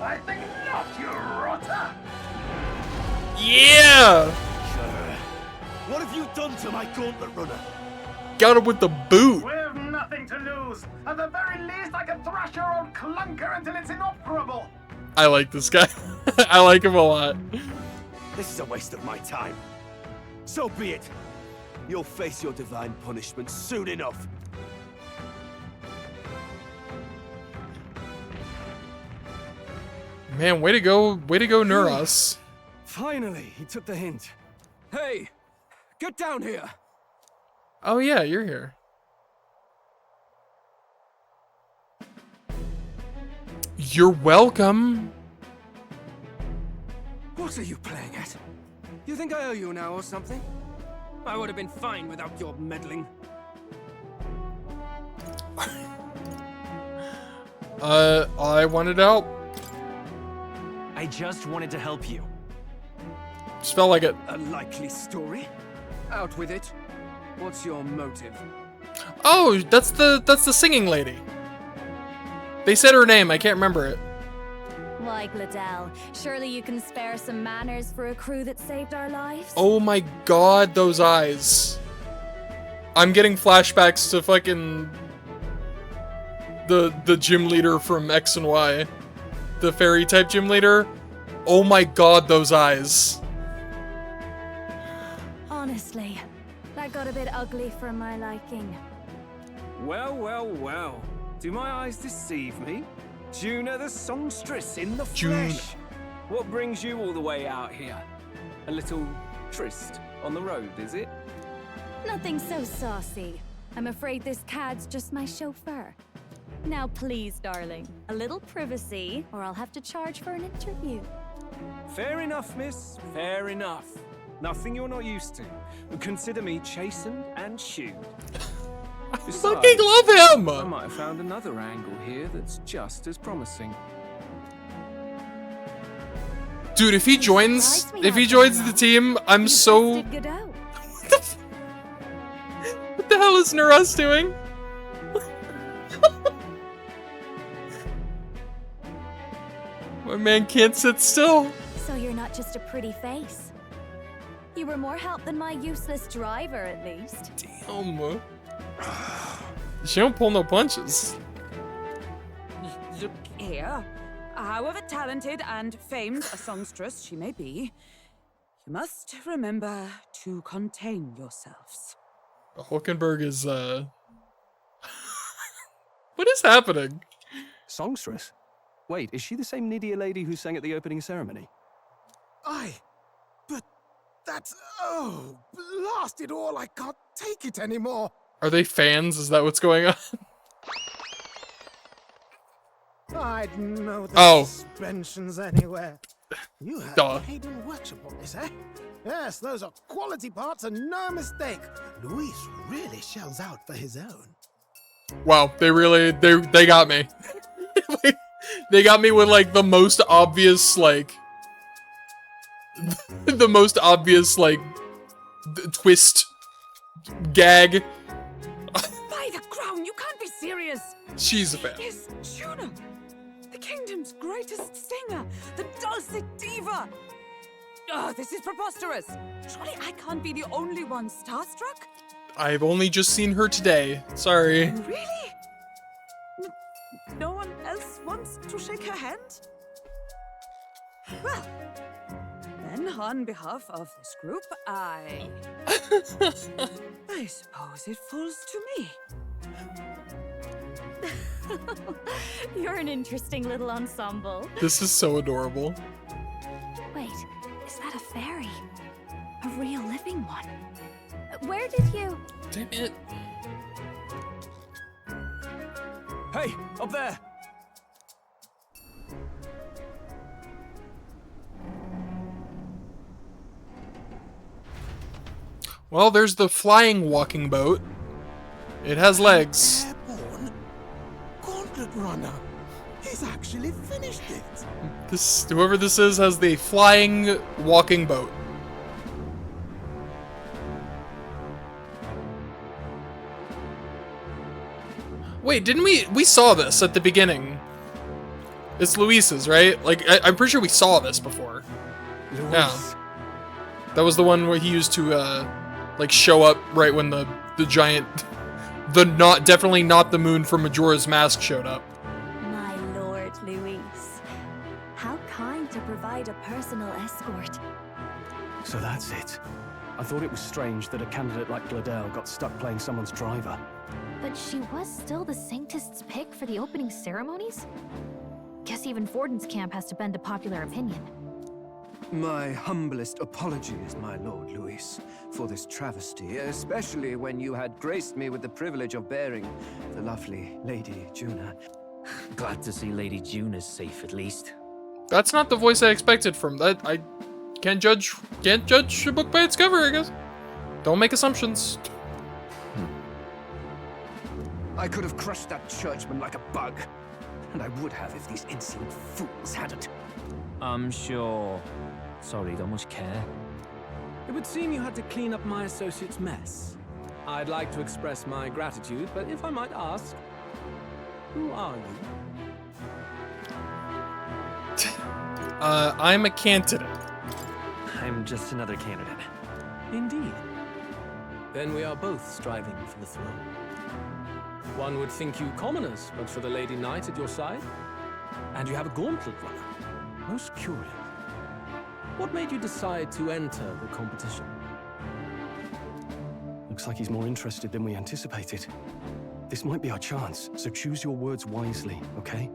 I think not, you rotter! Yeah! What have you done to my gauntlet runner? Got him with the boot. We've nothing to lose. At the very least, I can thrash your old clunker until it's inoperable. I like this guy. I like him a lot. This is a waste of my time. So be it. You'll face your divine punishment soon enough. Man, way to go, Neuros. Finally, he took the hint. Hey, get down here. Oh yeah, you're here. You're welcome. What are you playing at? You think I owe you now or something? I would have been fine without your meddling. I wanted out. I just wanted to help you. Just felt like it. A likely story? Out with it. What's your motive? Oh, that's the singing lady. They said her name, I can't remember it. Why, Gladell, surely you can spare some manners for a crew that saved our lives? Oh my god, those eyes. I'm getting flashbacks to fucking the gym leader from X and Y. The fairy type gym leader. Oh my god, those eyes. Honestly, that got a bit ugly for my liking. Well, well, well. Do my eyes deceive me? Juna the songstress in the flesh. What brings you all the way out here? A little tryst on the road, is it? Nothing so saucy. I'm afraid this cad's just my chauffeur. Now please, darling, a little privacy, or I'll have to charge for an interview. Fair enough, miss. Fair enough. Nothing you're not used to. Consider me chastened and shooed. Besides, fucking love him! I might have found another angle here that's just as promising. Dude, if he joins the team, I'm so... What the hell is Neuros doing? My man can't sit still. So you're not just a pretty face. You were more help than my useless driver, at least. Damn. She don't pull no punches. Look here. However talented and famed a songstress she may be, you must remember to contain yourselves. Hulkenberg is, What is happening? Songstress? Wait, is she the same Nidia lady who sang at the opening ceremony? Aye, but that's... Oh, blast it all, I can't take it anymore. Are they fans? Is that what's going on? I'd know the Oh. suspensions anywhere. You have Duh. Hayden workshop on this, eh? Yes, those are quality parts and no mistake. Luis really shells out for his own. Wow, they really, they got me. They got me with like the most obvious, like, the most obvious, like, twist, gag. By the crown, you can't be serious! She's a fan. Yes, Juna, the kingdom's greatest singer, the dulcet diva! Oh, this is preposterous! Surely I can't be the only one starstruck? I've only just seen her today. Sorry. Really? No one else wants to shake her hand? Well, then on behalf of this group, I suppose it falls to me. You're an interesting little ensemble. This is so adorable. Wait, is that a fairy? A real living one? Where did you... Damn it. Hey, up there! Well, there's the flying walking boat. It has legs. Airborne Gauntlet Runner. He's actually finished it. Whoever this is has the flying walking boat. Wait, didn't we saw this at the beginning? It's Luis's, right? Like, I'm pretty sure we saw this before. Luis. Yeah. That was the one where he used to, like, show up right when the giant, definitely not the moon from Majora's Mask showed up. My lord, Luis. How kind to provide a personal escort. So that's it. I thought it was strange that a candidate like Gladel got stuck playing someone's driver. But she was still the Sanctist's pick for the opening ceremonies? Guess even Forden's camp has to bend to popular opinion. My humblest apologies, my lord Luis, for this travesty, especially when you had graced me with the privilege of bearing the lovely Lady Juna. Glad to see Lady Juna's safe, at least. That's not the voice I expected from that. I can't judge a book by its cover, I guess. Don't make assumptions. I could have crushed that churchman like a bug, and I would have if these insolent fools hadn't. I'm sure. Sorry, don't much care. It would seem you had to clean up my associate's mess. I'd like to express my gratitude, but if I might ask, who are you? I'm a candidate. I'm just another candidate. Indeed. Then we are both striving for the throne. One would think you commoners, but for the Lady Knight at your side. And you have a gauntlet runner. Most curious. What made you decide to enter the competition? Looks like he's more interested than we anticipated. This might be our chance, so choose your words wisely, okay?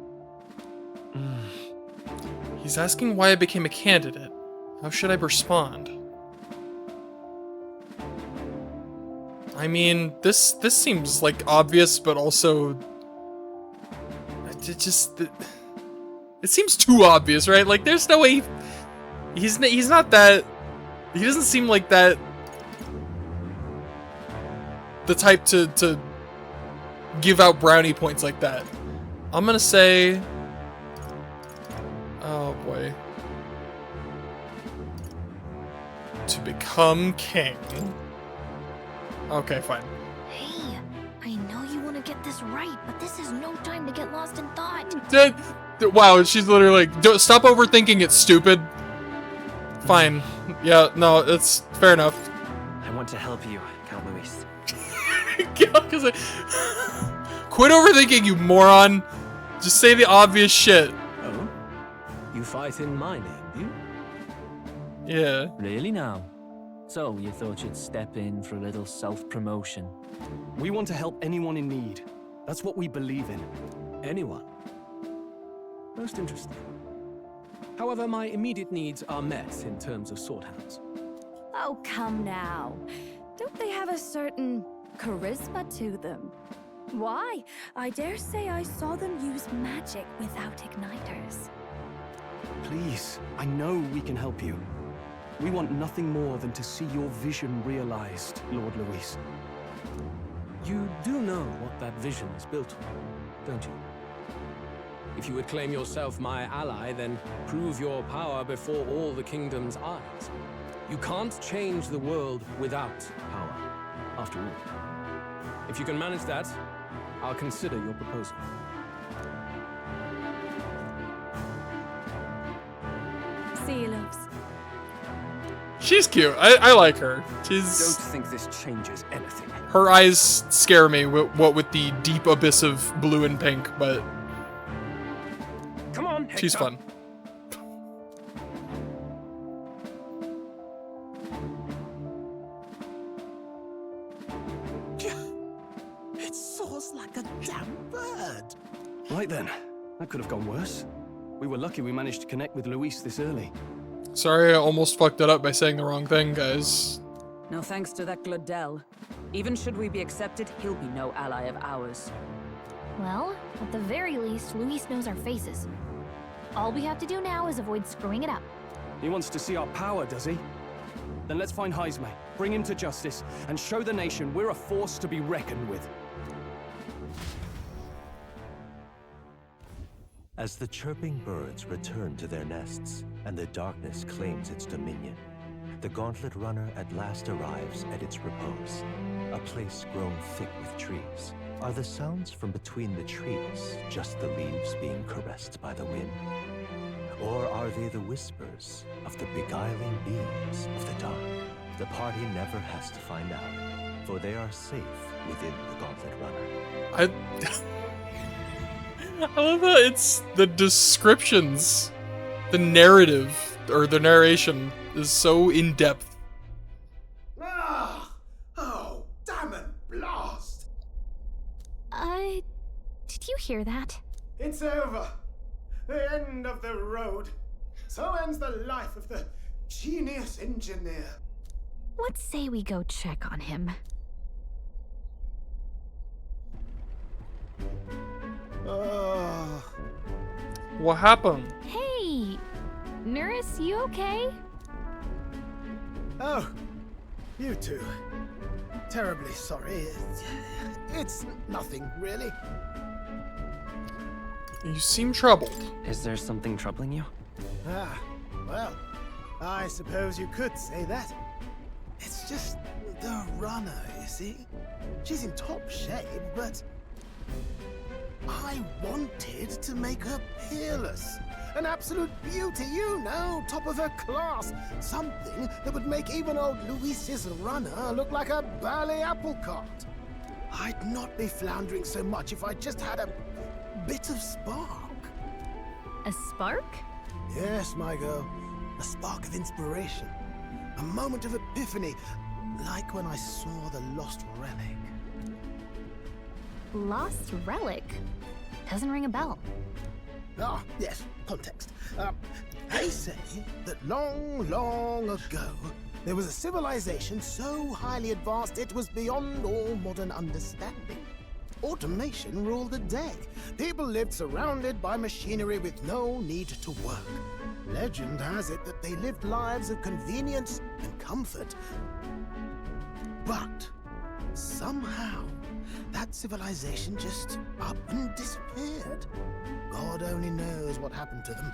He's asking why I became a candidate. How should I respond? I mean, this seems like obvious, but also it seems too obvious, right? Like, there's no way he's not that. He doesn't seem like that. The type to give out brownie points like that. I'm gonna say, oh boy, to become king. Okay, fine. Hey, I know you want to get this right, but this is no time to get lost in thought. Wow, she's literally like, stop overthinking it, stupid. Fine. Yeah, no, it's fair enough. I want to help you, Count Luis. Quit overthinking, you moron. Just say the obvious shit. Oh? You fight in my name, do you? Yeah. Really now? So, you thought you'd step in for a little self-promotion? We want to help anyone in need. That's what we believe in. Anyone? Most interesting. However, my immediate needs are met in terms of swordhands. Oh, come now. Don't they have a certain charisma to them? Why? I dare say I saw them use magic without igniters. Please, I know we can help you. We want nothing more than to see your vision realized, Lord Luis. You do know what that vision is built on, don't you? If you would claim yourself my ally, then prove your power before all the kingdom's eyes. You can't change the world without power, after all. If you can manage that, I'll consider your proposal. See you, loves. She's cute. I like her. She's. Don't think this changes anything. Her eyes scare me. What with the deep abyss of blue and pink, but come on, she's Hector. fun. It soars like a damn bird. Right then, that could have gone worse. We were lucky we managed to connect with Luis this early. Sorry, I almost fucked it up by saying the wrong thing, guys. No thanks to that Gladel. Even should we be accepted, he'll be no ally of ours. Well, at the very least, Luis knows our faces. All we have to do now is avoid screwing it up. He wants to see our power, does he? Then let's find Heisme, bring him to justice, and show the nation we're a force to be reckoned with. As the chirping birds return to their nests and the darkness claims its dominion, the Gauntlet Runner at last arrives at its repose, a place grown thick with trees. Are the sounds from between the trees just the leaves being caressed by the wind? Or are they the whispers of the beguiling beams of the dark? The party never has to find out, for they are safe within the Gauntlet Runner. I love that it's the descriptions, the narrative, or the narration is so in-depth. Ah! Oh, damn it, blast! Did you hear that? It's over. The end of the road. So ends the life of the genius engineer. Let's say we go check on him. What happened? Hey! Nurse, you okay? Oh, you two. Terribly sorry. It's nothing, really. You seem troubled. Is there something troubling you? Ah, well, I suppose you could say that. It's just the runner, you see? She's in top shape, but I wanted to make her peerless. An absolute beauty, you know, top of her class. Something that would make even old Luis's runner look like a ballet apple cart. I'd not be floundering so much if I just had a bit of spark. A spark? Yes, my girl. A spark of inspiration. A moment of epiphany, like when I saw the lost relic. Lost relic? Doesn't ring a bell. Ah, yes, context. They say that long, long ago, there was a civilization so highly advanced it was beyond all modern understanding. Automation ruled the day. People lived surrounded by machinery with no need to work. Legend has it that they lived lives of convenience and comfort. But somehow, that civilization just up and disappeared. God only knows what happened to them.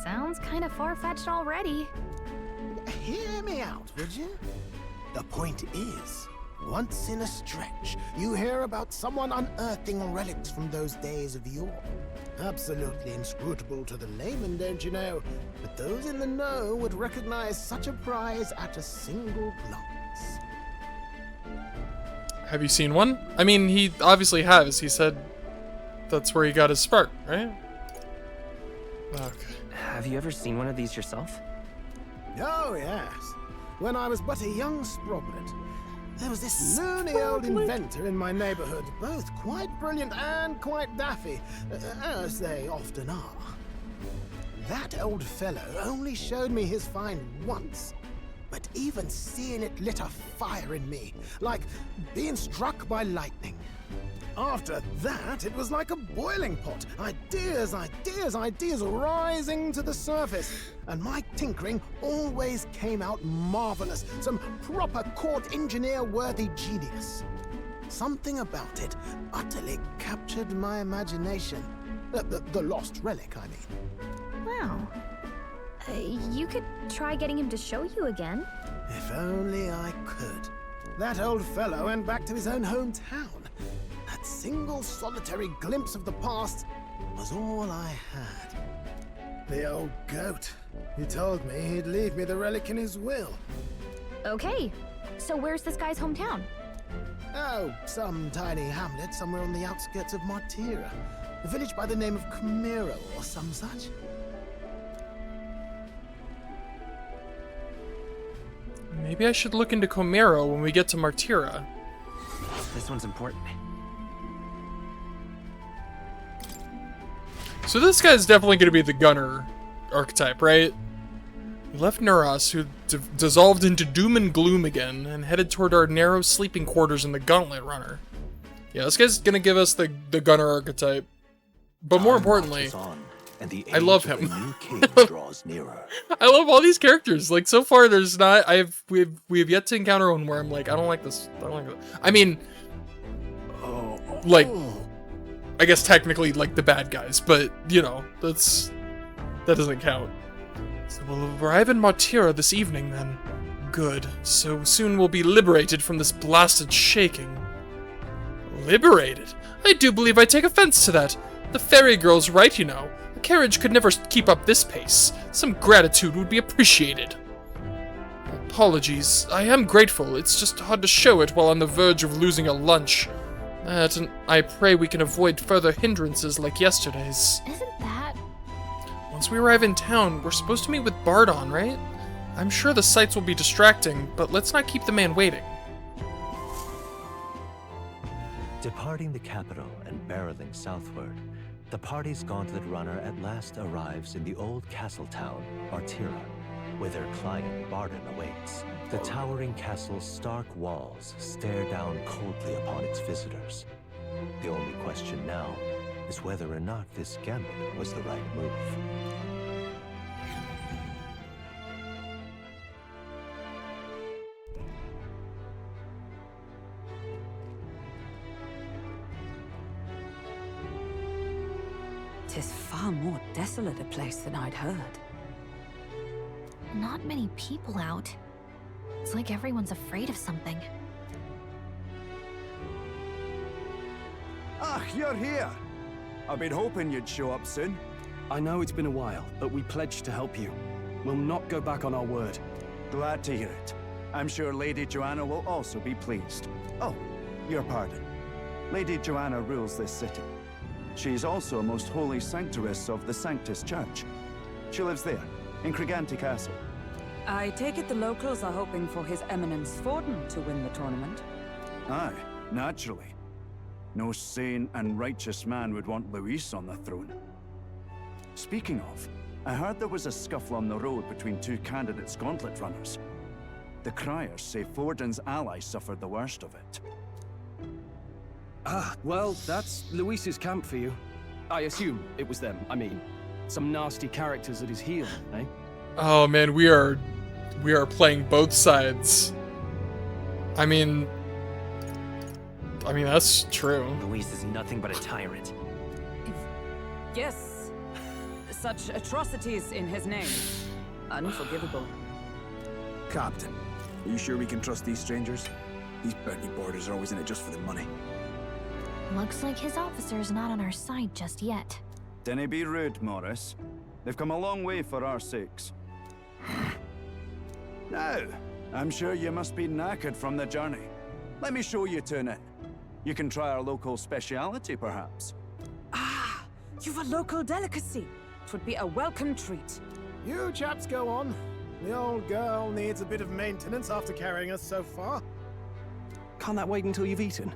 Sounds kind of far-fetched already. Hear me out, would you? The point is, once in a stretch, you hear about someone unearthing relics from those days of yore. Absolutely inscrutable to the layman, don't you know? But those in the know would recognize such a prize at a single glance. Have you seen one? I mean, he obviously has. He said that's where he got his spark, right? Okay. Have you ever seen one of these yourself? Oh, yes. When I was but a young sproglet, there was this loony old inventor in my neighborhood, both quite brilliant and quite daffy, as they often are. That old fellow only showed me his find once, but even seeing it lit a fire in me, like being struck by lightning. After that, it was like a boiling pot. Ideas, ideas, ideas rising to the surface. And my tinkering always came out marvelous. Some proper court engineer-worthy genius. Something about it utterly captured my imagination. The lost relic, I mean. Wow. You could try getting him to show you again. If only I could. That old fellow went back to his own hometown. That single solitary glimpse of the past was all I had. The old goat. He told me he'd leave me the relic in his will. Okay, so where's this guy's hometown? Oh, some tiny hamlet somewhere on the outskirts of Martira. A village by the name of Camiro or some such. Maybe I should look into Comero when we get to Martira. This one's important. So this guy's definitely going to be the gunner archetype, right? We left Neuros, who dissolved into doom and gloom again, and headed toward our narrow sleeping quarters in the Gauntlet Runner. Yeah, this guy's going to give us the gunner archetype. But more importantly, I love him. I love all these characters. Like, so far, there's not... We have yet to encounter one where I'm like, I don't like this. I don't like that. I mean... like... I guess technically like the bad guys, but you know, that doesn't count. So we'll arrive in Martira this evening then. Good. So soon we'll be liberated from this blasted shaking. Liberated? I do believe I take offense to that. The fairy girl's right, you know. A carriage could never keep up this pace. Some gratitude would be appreciated. Apologies. I am grateful. It's just hard to show it while on the verge of losing a lunch. And I pray we can avoid further hindrances like yesterday's. Isn't that... Once we arrive in town, we're supposed to meet with Bardon, right? I'm sure the sights will be distracting, but let's not keep the man waiting. Departing the capital and barreling southward, the party's gauntlet runner at last arrives in the old castle town, Martira, where their client Bardon awaits. The towering castle's stark walls stare down coldly upon its visitors. The only question now is whether or not this gambit was the right move. Tis far more desolate a place than I'd heard. Not many people out. It's like everyone's afraid of something. Ah, you're here! I've been hoping you'd show up soon. I know it's been a while, but we pledged to help you. We'll not go back on our word. Glad to hear it. I'm sure Lady Joanna will also be pleased. Oh, your pardon. Lady Joanna rules this city. She's also a most holy sanctuaress of the Sanctus Church. She lives there, in Criganti Castle. I take it the locals are hoping for His Eminence Forden to win the tournament? Aye, naturally. No sane and righteous man would want Luis on the throne. Speaking of, I heard there was a scuffle on the road between two candidates' gauntlet runners. The criers say Forden's ally suffered the worst of it. Ah, well, that's Luis's camp for you. I assume it was them. I mean, some nasty characters at his heel, eh? Oh man, we are playing both sides. I mean that's true. Luis is nothing but a tyrant. Yes. Such atrocities in his name. Unforgivable. Captain, are you sure we can trust these strangers? These bounty boarders are always in it just for the money. Looks like his officer's not on our side just yet. Dinna be rude, Morris. They've come a long way for our sakes. Now, I'm sure you must be knackered from the journey. Let me show you to an inn. You can try our local speciality, perhaps. Ah, you've a local delicacy. It would be a welcome treat. You chaps go on. The old girl needs a bit of maintenance after carrying us so far. Can't that wait until you've eaten?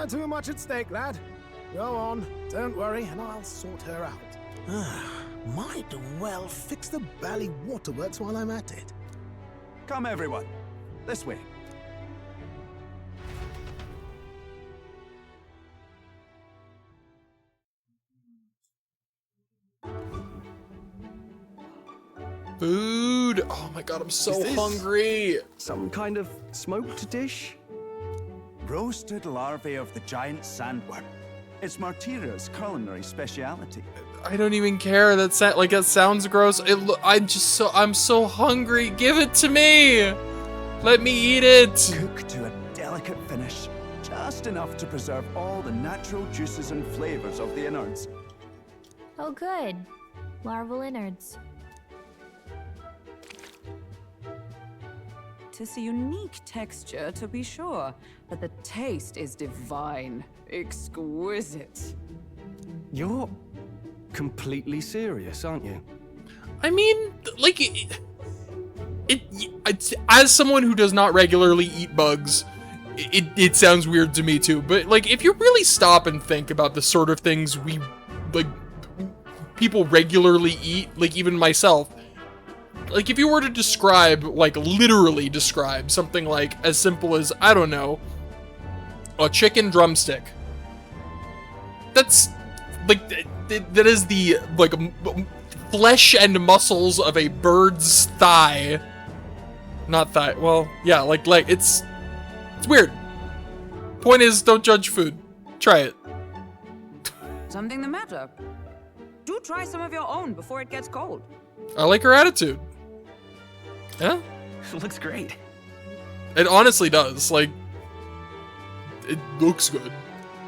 Too much at stake, lad. Go on, don't worry, and I'll sort her out. Might well fix the bally waterworks while I'm at it. Come, everyone. This way. Food! Oh my god, I'm so hungry! Some kind of smoked dish? Roasted larvae of the giant sandworm. It's Martira's culinary speciality. I don't even care. That sounds gross. I'm so hungry. Give it to me. Let me eat it. Cooked to a delicate finish, just enough to preserve all the natural juices and flavors of the innards. Oh good. Larval innards. Tis a unique texture, to be sure, but the taste is divine. Exquisite. You're completely serious, aren't you? I mean, like, as someone who does not regularly eat bugs, it sounds weird to me too, but like, if you really stop and think about the sort of things people regularly eat, like even myself, like if you were to describe, like literally describe something like as simple as, I don't know, a chicken drumstick. That's like, that is the like flesh and muscles of a bird's thigh. Not thigh, well, yeah, like it's weird. Point is, don't judge food. Try it. Something the matter? Do try some of your own before it gets cold. I like her attitude. Yeah? Looks great. It honestly does. Like, it looks good.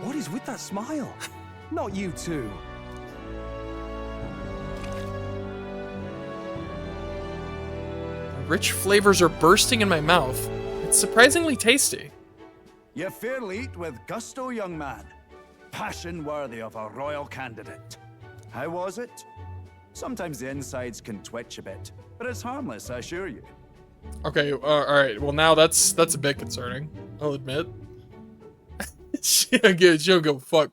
What is with that smile? Not you too. Rich flavors are bursting in my mouth. It's surprisingly tasty. You fairly eat with gusto, young man. Passion worthy of a royal candidate. How was it? Sometimes the insides can twitch a bit, but it's harmless, I assure you. Okay, alright. Well, now that's a bit concerning. I'll admit. She don't go fuck.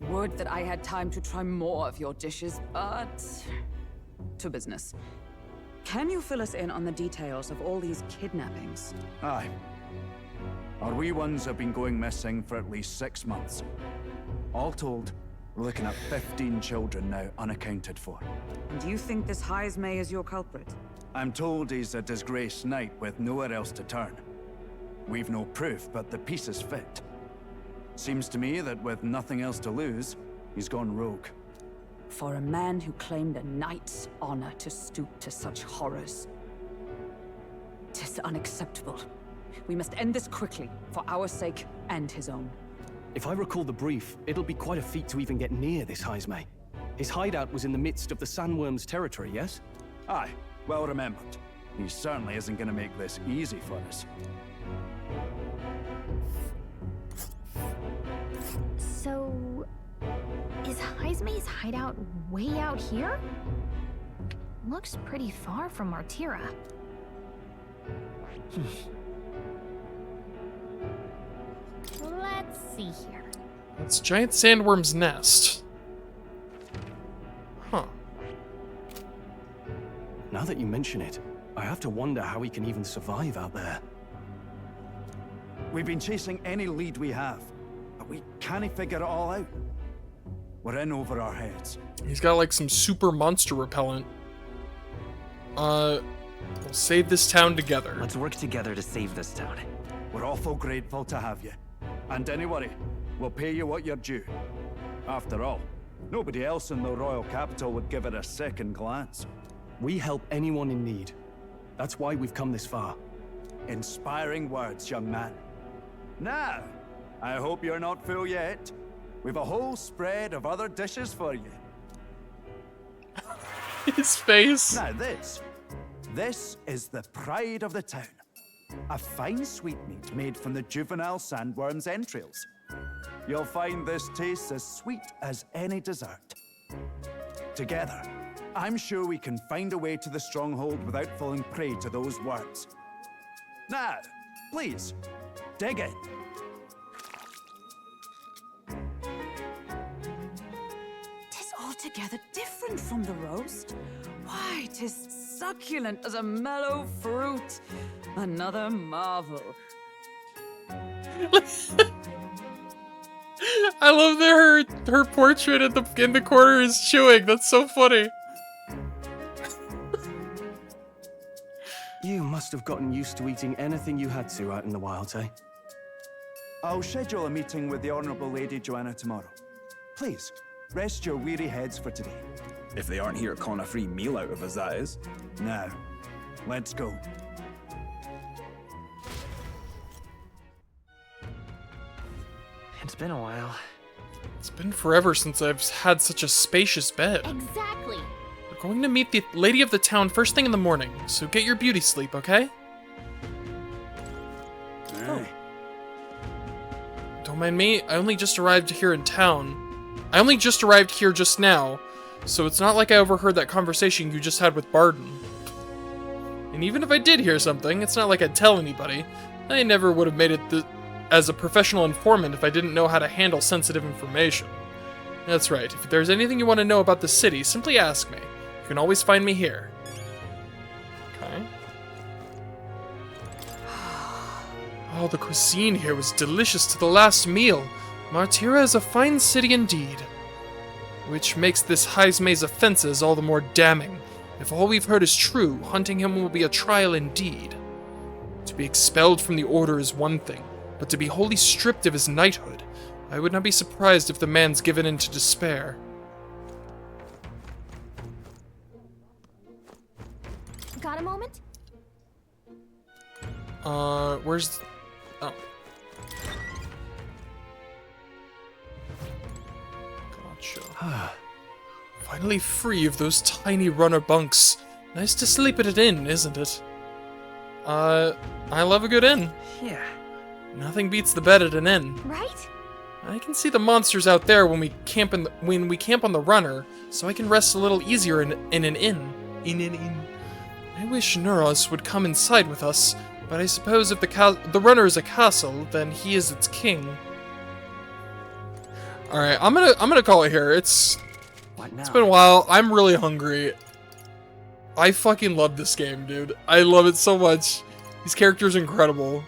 Would that I had time to try more of your dishes, but... to business. Can you fill us in on the details of all these kidnappings? Aye. Our wee ones have been going missing for at least 6 months. All told, we're looking at 15 children now unaccounted for. And do you think this Heismay is your culprit? I'm told he's a disgraced knight with nowhere else to turn. We've no proof, but the pieces fit. Seems to me that with nothing else to lose, he's gone rogue. For a man who claimed a knight's honor to stoop to such horrors. 'Tis unacceptable. We must end this quickly, for our sake and his own. If I recall the brief, it'll be quite a feat to even get near this Heismay. His hideout was in the midst of the sandworm's territory, yes? Aye, well remembered. He certainly isn't going to make this easy for us. So, is Heismay's hideout way out here? Looks pretty far from Martira. Let's see here. It's giant sandworm's nest. Huh. Now that you mention it, I have to wonder how he can even survive out there. We've been chasing any lead we have, but we can't figure it all out. We're in over our heads. He's got like some super monster repellent. We'll save this town together. Let's work together to save this town. We're awful grateful to have you. And don't worry, we'll pay you what you're due. After all, nobody else in the royal capital would give it a second glance. We help anyone in need. That's why we've come this far. Inspiring words, young man. Now, I hope you're not full yet. We've a whole spread of other dishes for you. His face. Now this is the pride of the town. A fine sweetmeat made from the juvenile sandworm's entrails. You'll find this tastes as sweet as any dessert. Together, I'm sure we can find a way to the stronghold without falling prey to those words. Now, please, dig in. Tis altogether different from the roast. Why, 'tis succulent as a mellow fruit. Another marvel. I love that her portrait in the corner is chewing. That's so funny. You must have gotten used to eating anything you had to out in the wilds, eh? I'll schedule a meeting with the Honorable Lady Joanna tomorrow. Please, rest your weary heads for today. If they aren't here calling a free meal out of us, that is. Now, let's go. It's been a while. It's been forever since I've had such a spacious bed. Exactly. We're going to meet the lady of the town first thing in the morning, so get your beauty sleep, okay? Aye. Don't mind me, I only just arrived here in town. I only just arrived here just now, so it's not like I overheard that conversation you just had with Barden. And even if I did hear something, it's not like I'd tell anybody. I never would have made it as a professional informant if I didn't know how to handle sensitive information. That's right, if there's anything you want to know about the city, simply ask me. You can always find me here. Okay. Oh, the cuisine here was delicious to the last meal. Martira is a fine city indeed. Which makes this Heismay's offenses all the more damning. If all we've heard is true, hunting him will be a trial indeed. To be expelled from the Order is one thing, but to be wholly stripped of his knighthood, I would not be surprised if the man's given in to despair. Got a moment? Where's... Oh. Gotcha. Finally free of those tiny runner bunks. Nice to sleep at an inn, isn't it? I love a good inn. Yeah. Nothing beats the bed at an inn. Right? I can see the monsters out there when we camp on the runner, so I can rest a little easier in an inn. In an inn. I wish Nuros would come inside with us, but I suppose if the runner is a castle, then he is its king. All right, I'm gonna call it here. It's been a while. I'm really hungry. I fucking love this game, dude. I love it so much. These characters are incredible.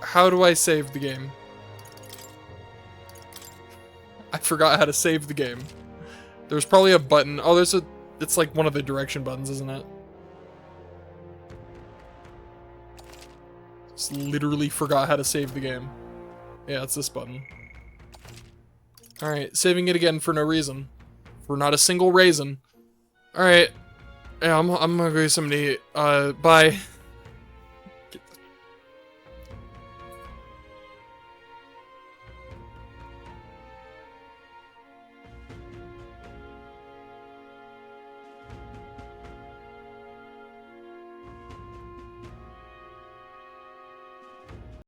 How do I save the game? I forgot how to save the game. There's probably a button. Oh, it's like one of the direction buttons, isn't it? Just literally forgot how to save the game. Yeah, it's this button. Alright, saving it again for no reason. For not a single reason. Alright. Yeah, I'm gonna go get something to eat. Bye.